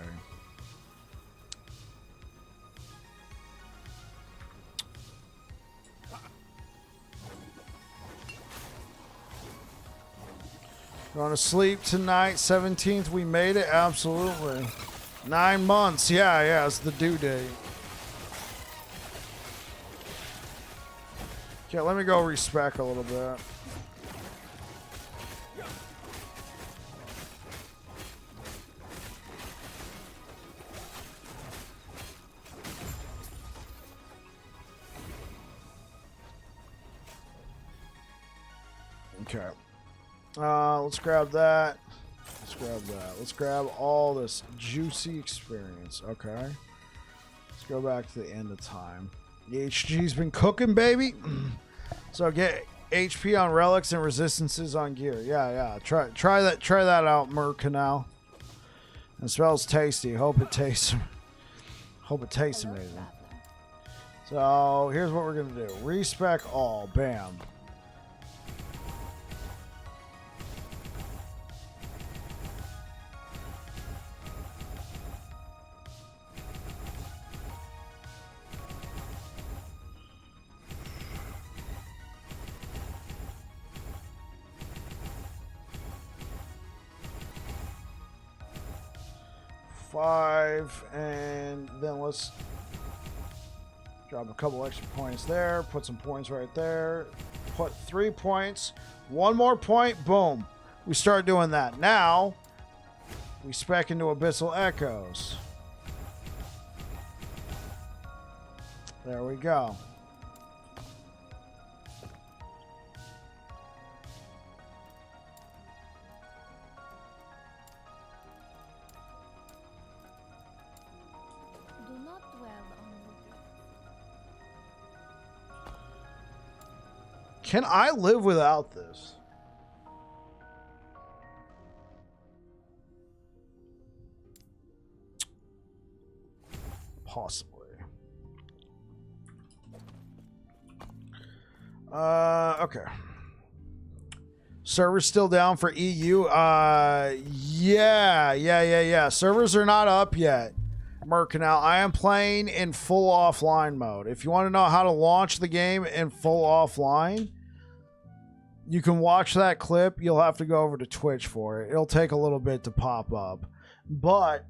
Going to sleep tonight, 17th. We made it, absolutely. 9 months, yeah, it's the due date. Okay, let me go respec a little bit. Okay. Let's grab that. Let's grab that. Let's grab all this juicy experience. Okay. Let's go back to the end of time. The HG's been cooking, baby. So HP on relics and resistances on gear. Yeah. Try that out, Mercanal. It smells tasty. Hope it tastes amazing. So here's what we're gonna do. Respec all. Bam. Five, and then let's drop a couple extra points there. Put some points right there. Put 3 points. One more point. Boom. We start doing that. Now, we spec into Abyssal Echoes. There we go. Do not dwell on the Can I live without this? Possibly. Okay. Server's still down for EU. Yeah. Servers are not up yet. Mercanal. I am playing in full offline mode. If you want to know how to launch the game in full offline, you can watch that clip. You'll have to go over to Twitch for it. It'll take a little bit to pop up, but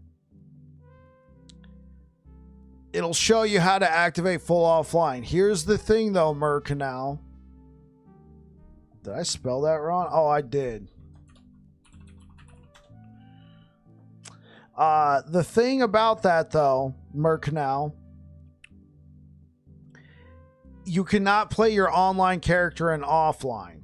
it'll show you how to activate full offline. Here's the thing though, Mercanal. Did I spell that wrong? Oh, I did. The thing about that though, Mercanal, you cannot play your online character in offline.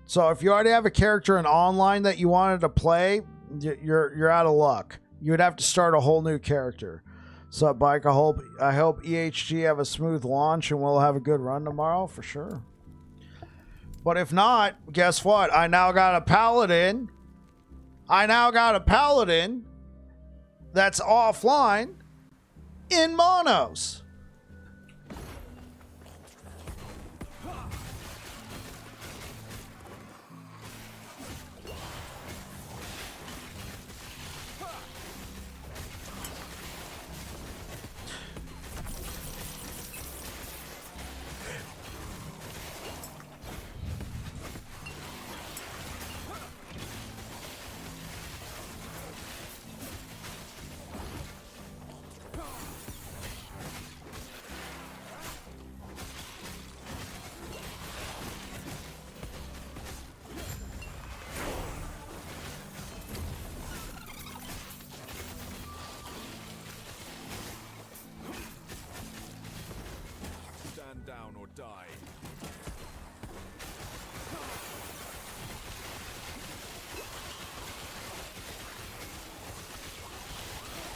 So if you already have a character in online that you wanted to play, you're out of luck. You would have to start a whole new character. So, Bike, I hope EHG have a smooth launch and we'll have a good run tomorrow for sure. But if not, guess what? I now got a paladin. That's offline in monos. Stand down or die.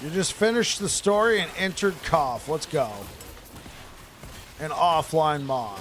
You just finished the story and entered Cough. Let's go. An offline mod.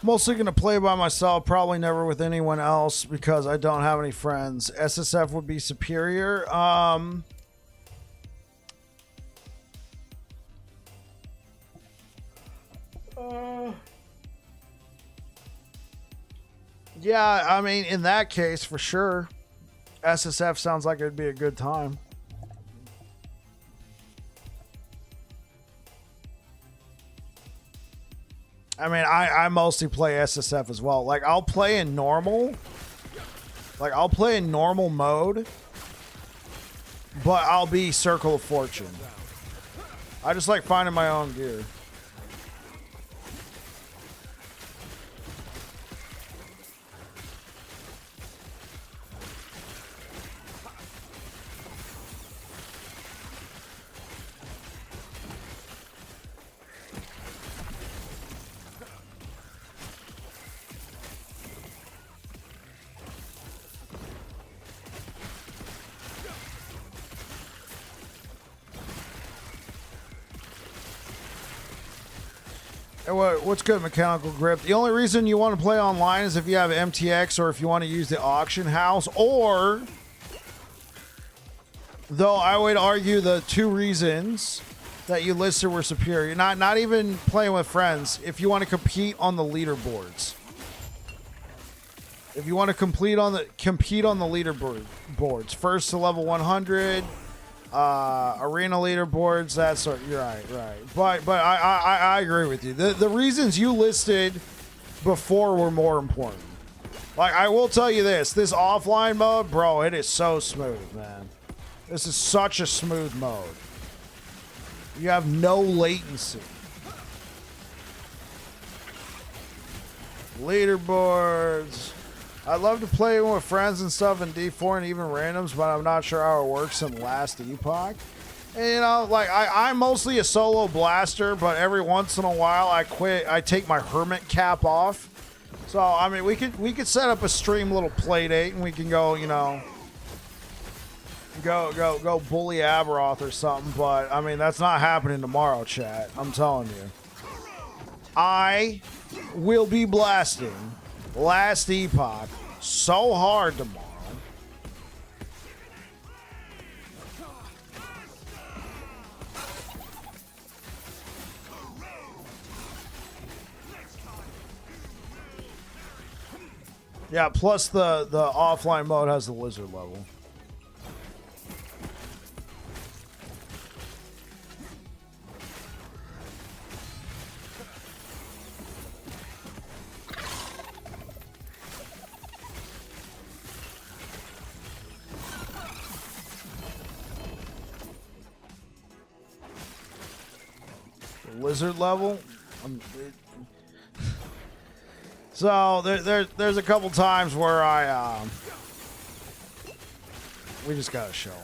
Mostly going to play by myself, probably never with anyone else because I don't have any friends. SSF would be superior. Yeah, I mean, in that case, for sure, SSF sounds like it'd be a good time. I mean, I mostly play SSF as well. Like, I'll play in normal. Like, I'll play in normal mode. But I'll be Circle of Fortune. I just like finding my own gear. What's good, Mechanical Grip? The only reason you want to play online is if you have MTX or if you want to use the auction house, or, though I would argue the two reasons that you listed were superior. Not even playing with friends. If you want to compete on the leaderboards. If you want to compete on the leaderboards, first to level 100. Arena leaderboards, that's you're right. But I agree with you. The reasons you listed before were more important. Like, I will tell you this offline mode, bro, it is so smooth, man. This is such a smooth mode. You have no latency. Leaderboards. I love to play with friends and stuff in D4 and even randoms, but I'm not sure how it works in Last Epoch. And, you know, like, I'm mostly a solo blaster, but every once in a while I take my hermit cap off. So, I mean, we could set up a stream little play date and we can go, you know, go bully Aberoth or something, but I mean, that's not happening tomorrow, chat. I'm telling you. I will be blasting Last Epoch so hard tomorrow. Yeah, plus the offline mode has the lizard level. Lizard level. So there's a couple times where we just gotta show them.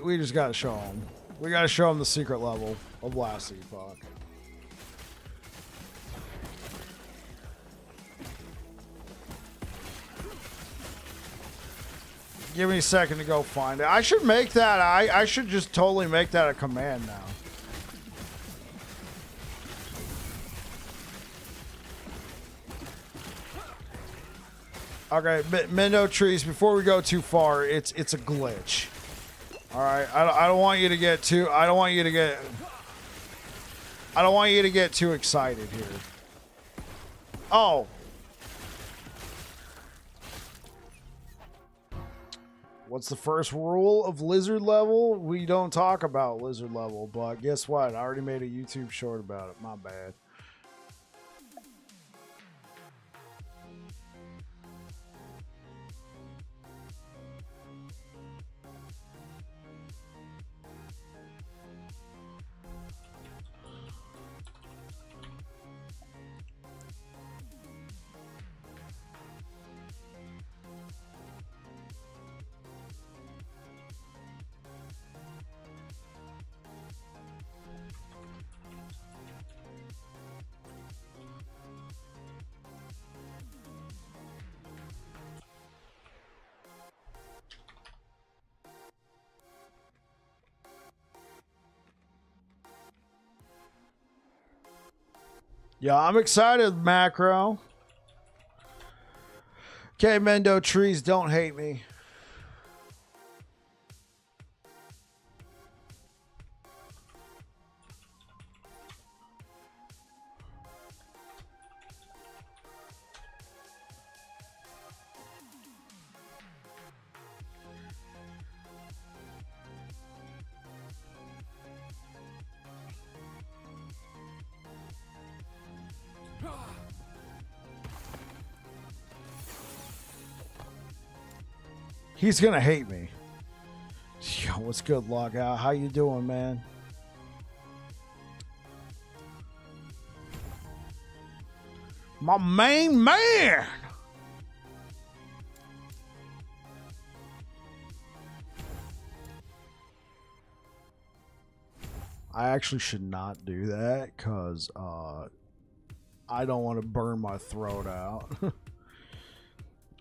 We just gotta show them. We gotta show them the secret level of Last Epoch. Give me a second to go find it. I should make that. I should just totally make that a command now. Okay, Mendo Trees, before we go too far, it's a glitch. All right, I don't want you to get too too excited here. Oh. What's the first rule of lizard level? We don't talk about lizard level, but guess what? I already made a YouTube short about it. My bad. Yeah, I'm excited, Macro. Okay, Mendo Trees, don't hate me. He's gonna hate me. Yo, what's good, Lockout? How you doing, man? My main man. I actually should not do that because I don't want to burn my throat out.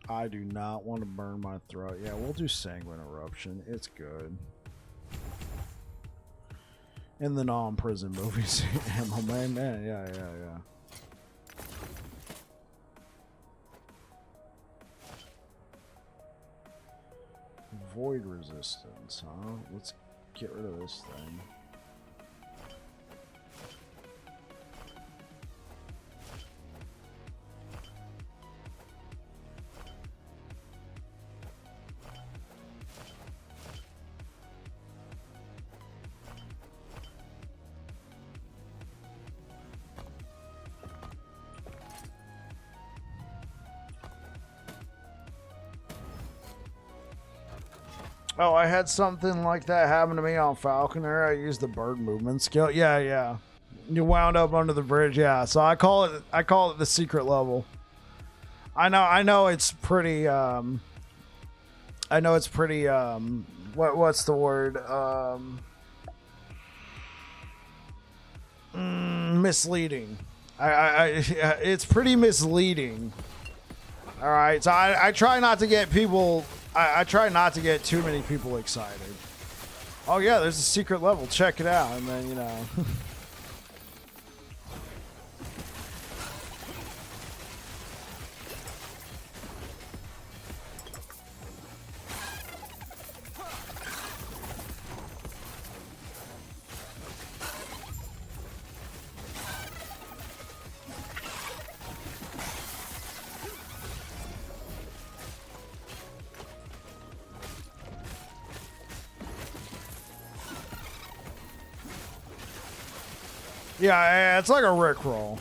I do not want to burn my throat. Yeah, we'll do Sanguine Eruption. It's good. In the non-prison movies. My main man. Yeah. Void resistance, huh? Let's get rid of this thing. Oh, I had something like that happen to me on Falconer. I used the bird movement skill. Yeah. You wound up under the bridge. Yeah. So I call it the secret level. I know it's pretty what's the word? Misleading. It's pretty misleading. All right. So I try not to get people I try not to get too many people excited. Oh yeah, there's a secret level. Check it out, and then, you know. Yeah, it's like a Rickroll.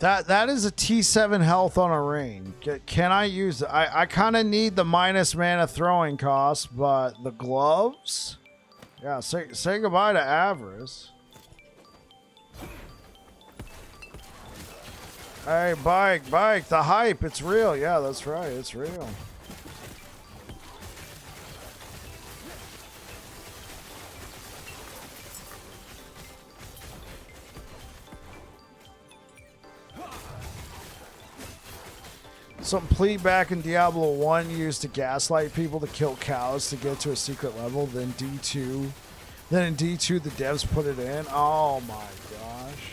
That is a T7 health on a ring. Can I use it? I kind of need the minus mana throwing cost, but the gloves? Yeah, say goodbye to Avarice. Hey, bike, the hype, it's real. Yeah, that's right, it's real. Some plea back in Diablo 1 used to gaslight people to kill cows to get to a secret level. Then in D2 the devs put it in. Oh my gosh.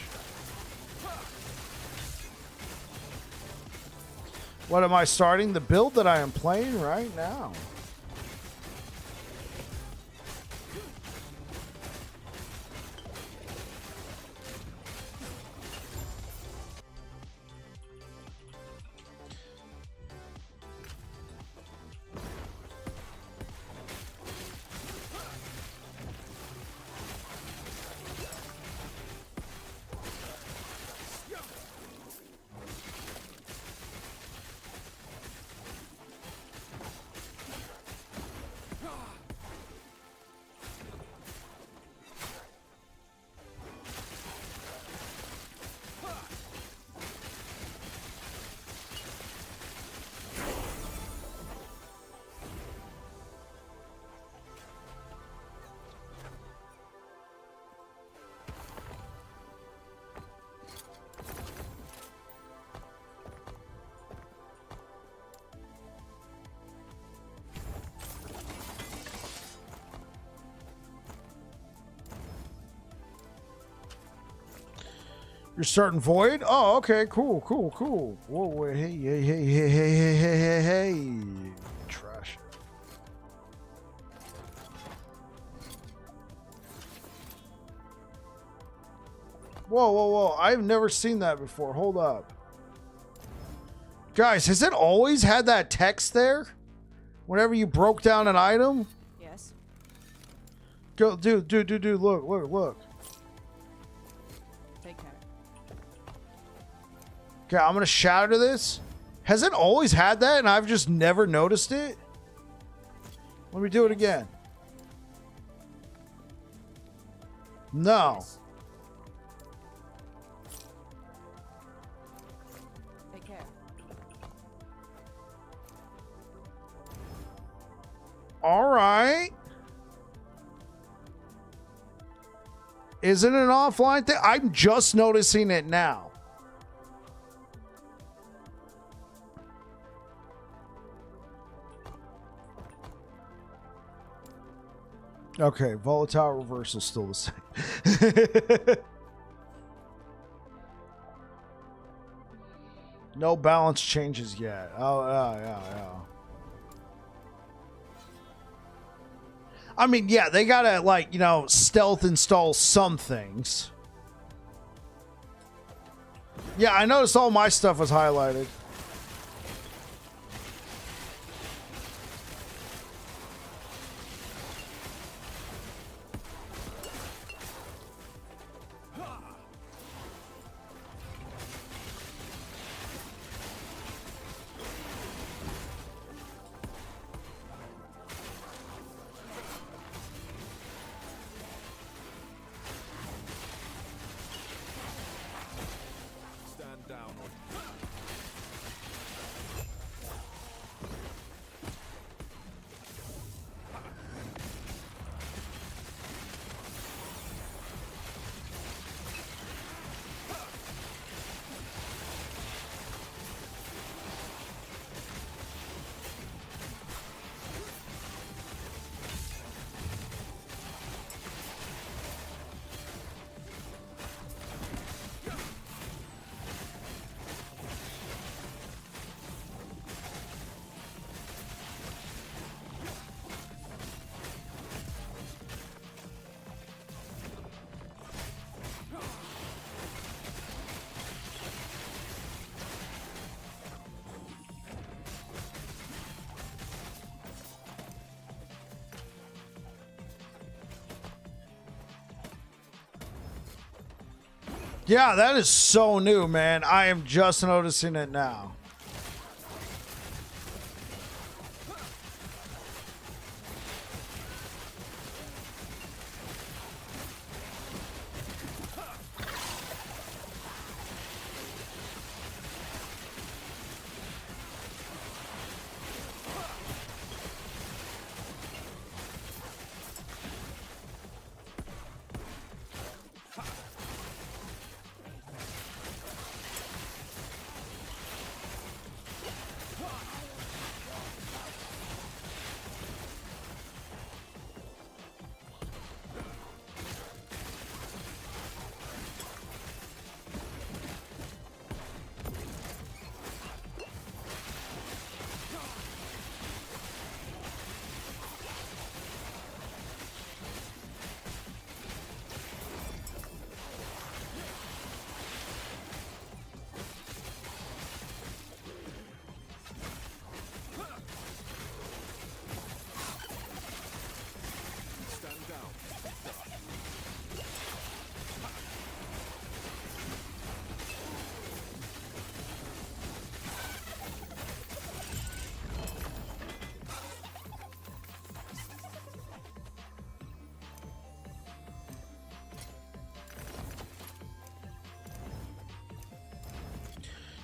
What am I starting? The build that I am playing right now. You're starting Void? Oh, okay, cool. Whoa, wait, hey. Trash it. Whoa. I've never seen that before. Hold up. Guys, has it always had that text there? Whenever you broke down an item? Yes. Go, dude, look. Take care. Okay, I'm gonna shatter this. Has it always had that and I've just never noticed it? Let me do it again. No. Take care. All right. Isn't it an offline thing? I'm just noticing it now. Okay, volatile reversal still the same. No balance changes yet. Oh, yeah. I mean, yeah, they gotta, like, you know, stealth install some things. Yeah, I noticed all my stuff was highlighted. Stand down or Yeah, that is so new, man. I am just noticing it now. stand down.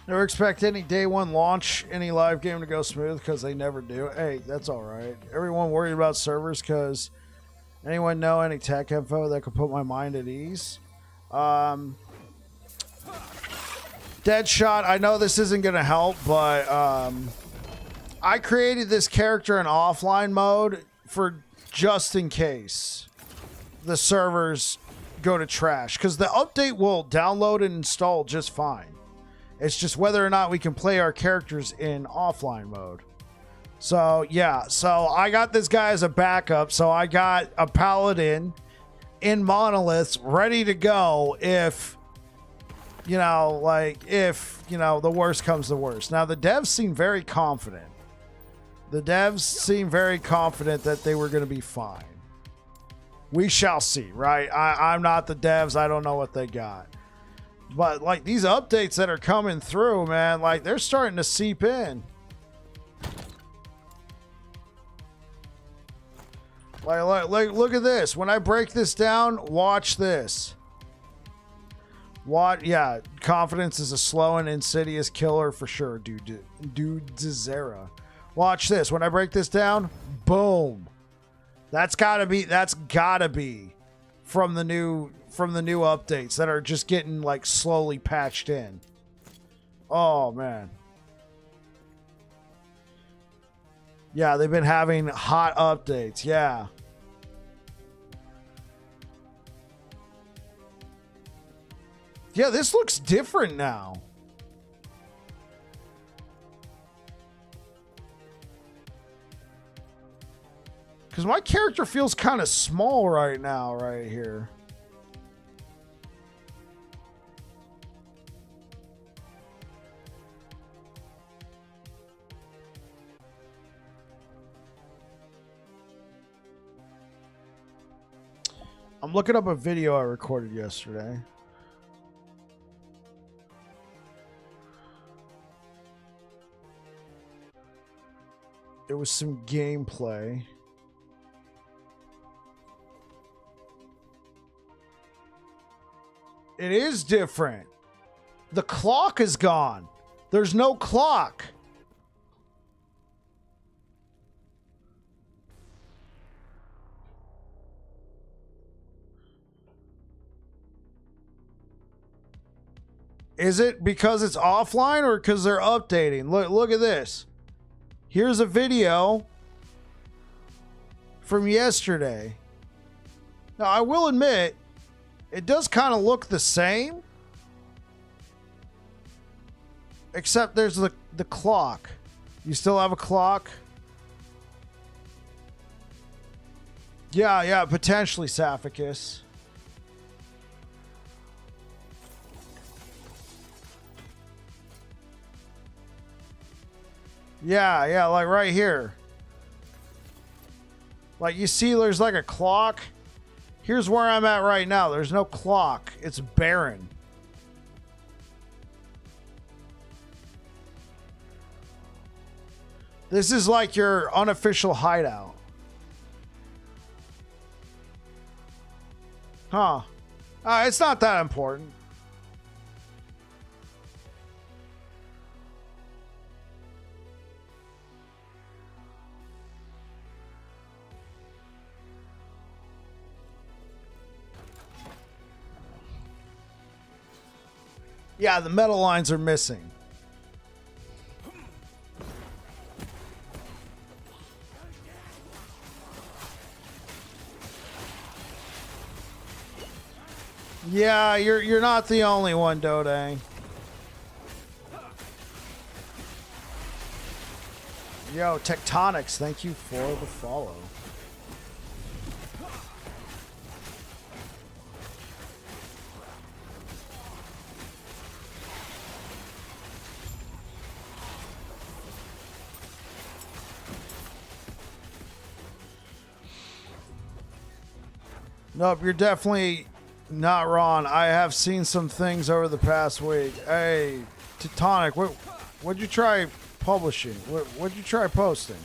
Never expect any day one launch, any live game to go smooth because they never do. Hey, that's all right. Everyone worried about servers because anyone know any tech info that could put my mind at ease? Deadshot, I know this isn't going to help, but I created this character in offline mode for just in case the servers go to trash because the update will download and install just fine. It's just whether or not we can play our characters in offline mode. So, yeah. So, I got this guy as a backup. So, I got a paladin in monoliths ready to go if, you know, the worst comes to worst. Now, the devs seem very confident. That they were going to be fine. We shall see, right? I'm not the devs. I don't know what they got. But, like, these updates that are coming through, man, like, they're starting to seep in. Like, look at this. When I break this down, watch this. Yeah, confidence is a slow and insidious killer for sure, dude. Ezra. Watch this. When I break this down, boom. That's gotta be from the new updates that are just getting like slowly patched in. Oh man. Yeah, they've been having hot updates. Yeah. Yeah, this looks different now. Because my character feels kind of small right now, right here. I'm looking up a video I recorded yesterday. It was some gameplay. It is different. The clock is gone. There's no clock. Is it because it's offline or because they're updating? Look at this. Here's a video from yesterday. Now, I will admit, it does kind of look the same. Except there's the clock. You still have a clock? Yeah, potentially, Saphicus. Yeah, like right here. Like you see there's like a clock. Here's where I'm at right now. There's no clock. It's barren. This is like your unofficial hideout. Huh. It's not that important. Yeah, the metal lines are missing. Yeah, you're not the only one, Dodang. Yo, Tectonics, thank you for the follow. Nope, you're definitely not wrong. I have seen some things over the past week. Hey, Teutonic, what'd you try publishing? What'd you try posting?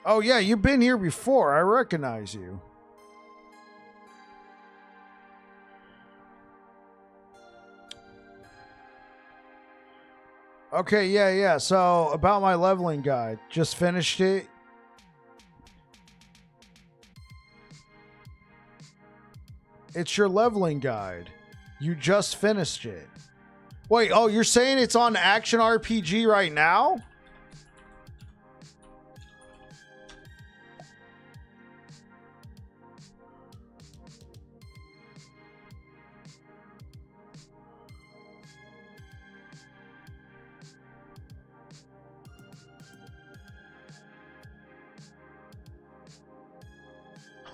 Oh, yeah, you've been here before. I recognize you. Okay, yeah. So, about my leveling guide. Just finished it. It's your leveling guide. You just finished it. Wait, oh, you're saying it's on Action RPG right now?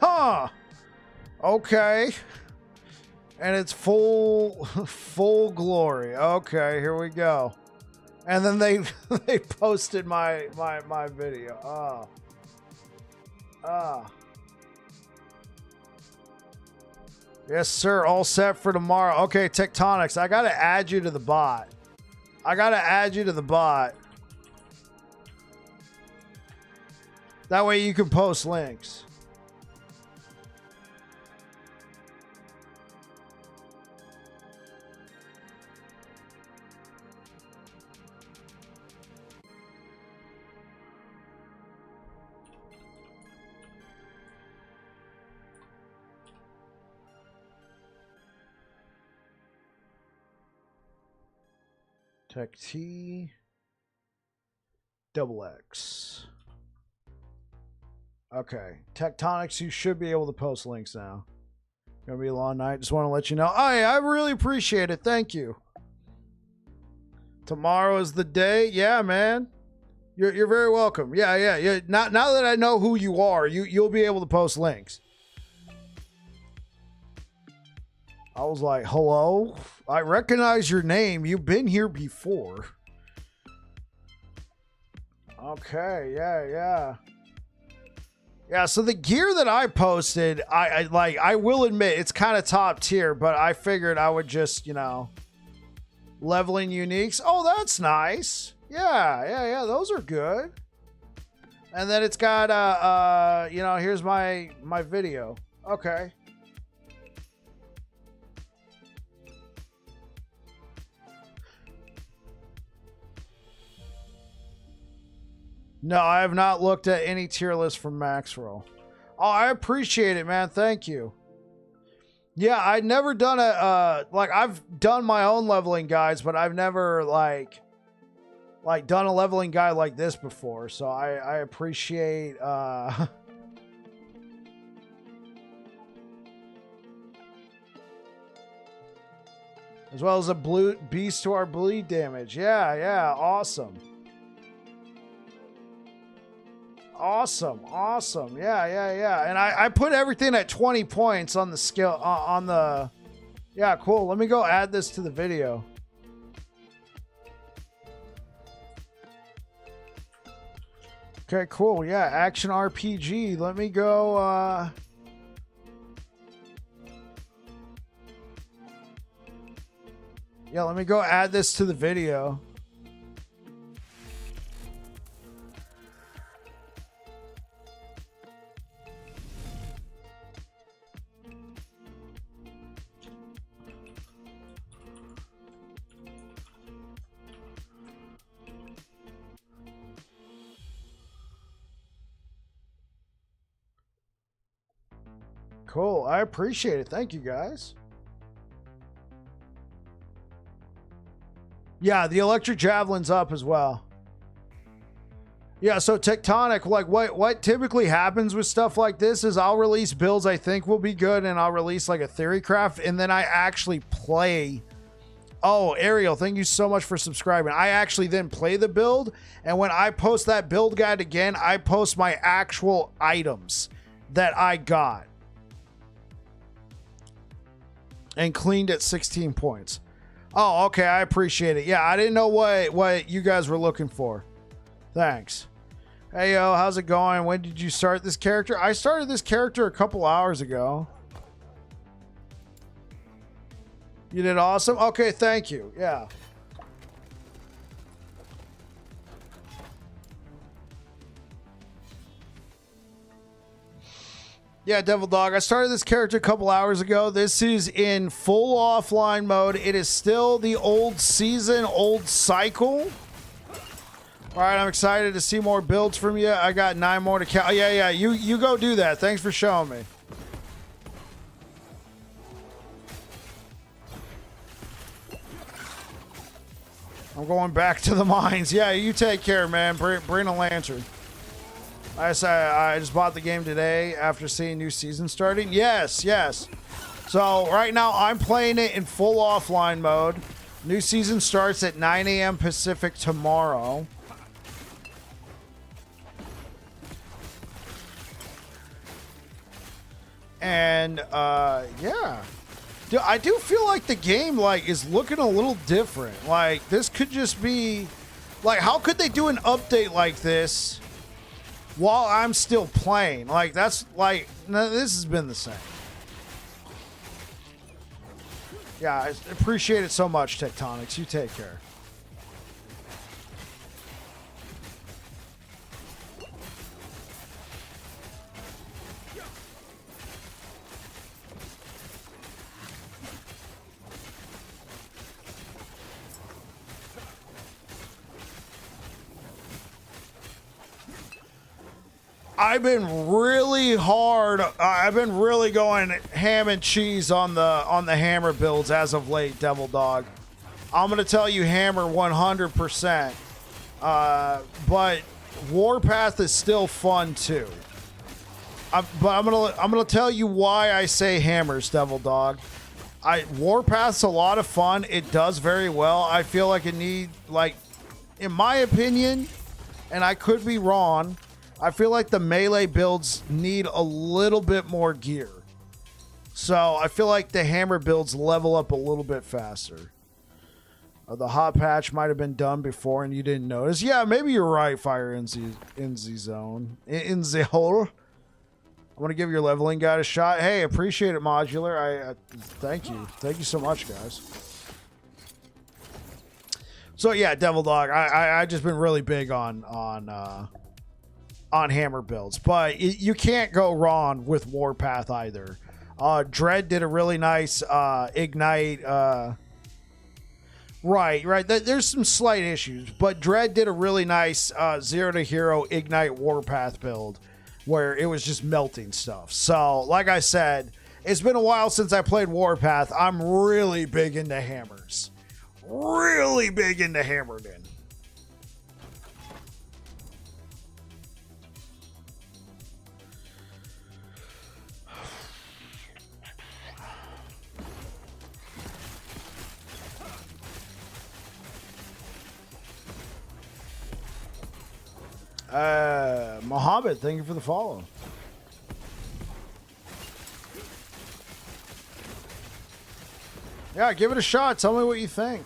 Huh. Okay. And it's full glory. Okay, here we go. And then they they posted my video. Yes, sir. All set for tomorrow. Okay, Tectonics, I gotta add you to the bot. That way you can post links. Tech T double X. Okay. Tectonics, you should be able to post links now. Gonna be a long night. Just want to let you know. I really appreciate it. Thank you. Tomorrow is the day. Yeah, man. You're very welcome. Yeah. Now that I know who you are, you'll be able to post links. I was like, hello? I recognize your name. You've been here before. Okay, yeah. Yeah, so the gear that I posted, I will admit, it's kind of top tier, but I figured I would just, leveling uniques. Oh, that's nice. Yeah, those are good. And then it's got, here's my video. Okay. No, I have not looked at any tier list from Maxroll. Oh, I appreciate it, man. Thank you. Yeah, I'd never done I've done my own leveling guides, but I've never like done a leveling guide like this before. So I appreciate as well as a blue beast to our bleed damage. Yeah, awesome. Awesome. Yeah. And I put everything at 20 points on the skill on the. Yeah, cool. Let me go add this to the video. Okay, cool. Yeah, Action RPG. Let me go. Yeah, let me go add this to the video. Cool. I appreciate it. Thank you, guys. Yeah, the electric javelin's up as well. Yeah, so Tectonic, like what typically happens with stuff like this is I'll release builds I think will be good, and I'll release like a theory craft, and then I actually play. Oh, Ariel, thank you so much for subscribing. I actually then play the build, and when I post that build guide again, I post my actual items that I got. And cleaned at 16 points. Oh, okay. I appreciate it. Yeah, I didn't know what you guys were looking for. Thanks. Hey, yo, how's it going? When did you start this character? I started this character a couple hours ago. You did awesome? Okay, thank you. Yeah. Yeah, Devil Dog. I started this character a couple hours ago. This is in full offline mode. It is still the old season, old cycle. All right, I'm excited to see more builds from you. I got 9 more to count. Yeah. You go do that. Thanks for showing me. I'm going back to the mines. Yeah, you take care, man. Bring a lantern. I just bought the game today after seeing new season starting. Yes. So right now I'm playing it in full offline mode. New season starts at 9 a.m. Pacific tomorrow. And yeah. Dude, I do feel like the game is looking a little different. Like this could just be like, how could they do an update like this while I'm still playing? Like that's like, no, this has been the same. Yeah, I appreciate it so much, Tectonics. You take care. I've been really hard. I've been really going ham and cheese on the hammer builds as of late, Devil Dog. I'm gonna tell you hammer 100%. But Warpath is still fun too. But I'm gonna tell you why I say hammers, Devil Dog. Warpath's a lot of fun. It does very well. I feel like it in my opinion, and I could be wrong, I feel like the melee builds need a little bit more gear. So I feel like the hammer builds level up a little bit faster. The hot patch might have been done before and you didn't notice. Yeah, maybe you're right, Fire in the zone. In the hole. I want to give your leveling guide a shot. Hey, appreciate it, Modular. I thank you. Thank you so much, guys. So yeah, Devil Dog. I just been really big on hammer builds, but you can't go wrong with Warpath either. Dread did a really nice ignite. Right. There's some slight issues, but Dread did a really nice zero to hero ignite Warpath build where it was just melting stuff. So, like I said, it's been a while since I played Warpath. I'm really big into hammers. Really big into hammered in. Mohammed, thank you for the follow. Yeah, give it a shot. Tell me what you think.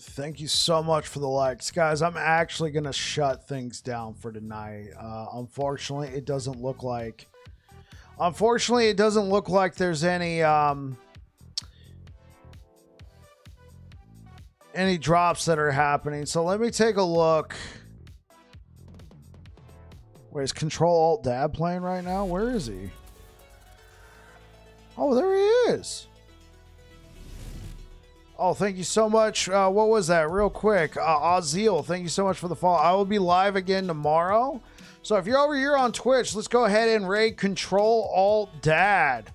Thank you so much for the likes. Guys, I'm actually going to shut things down for tonight. Unfortunately, it doesn't look like there's any drops that are happening. So let me take a look. Wait, is Control-Alt-Dab playing right now? Where is he? Oh, there he is. Oh, thank you so much. What was that? Real quick. Ozil, thank you so much for the follow. I will be live again tomorrow. So if you're over here on Twitch, let's go ahead and raid Control-Alt-Dad.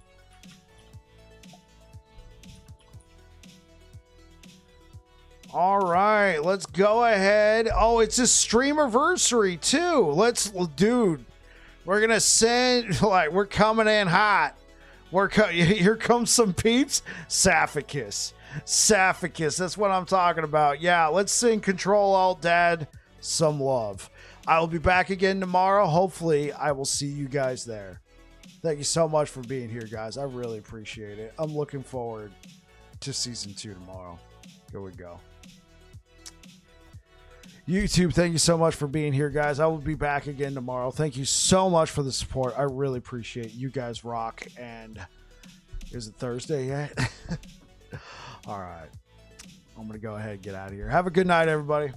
All right, let's go ahead. Oh, it's a streamiversary too. Dude, we're gonna send, like, we're coming in hot. Here comes some peeps. Saphicus, that's what I'm talking about. Yeah, let's sing Control-Alt-Dad some love. I will be back again tomorrow. Hopefully, I will see you guys there. Thank you so much for being here, guys. I really appreciate it. I'm looking forward to season 2 tomorrow. Here we go. YouTube, thank you so much for being here, guys. I will be back again tomorrow. Thank you so much for the support. I really appreciate it. You guys rock. And is it Thursday yet? All right. I'm going to go ahead and get out of here. Have a good night, everybody.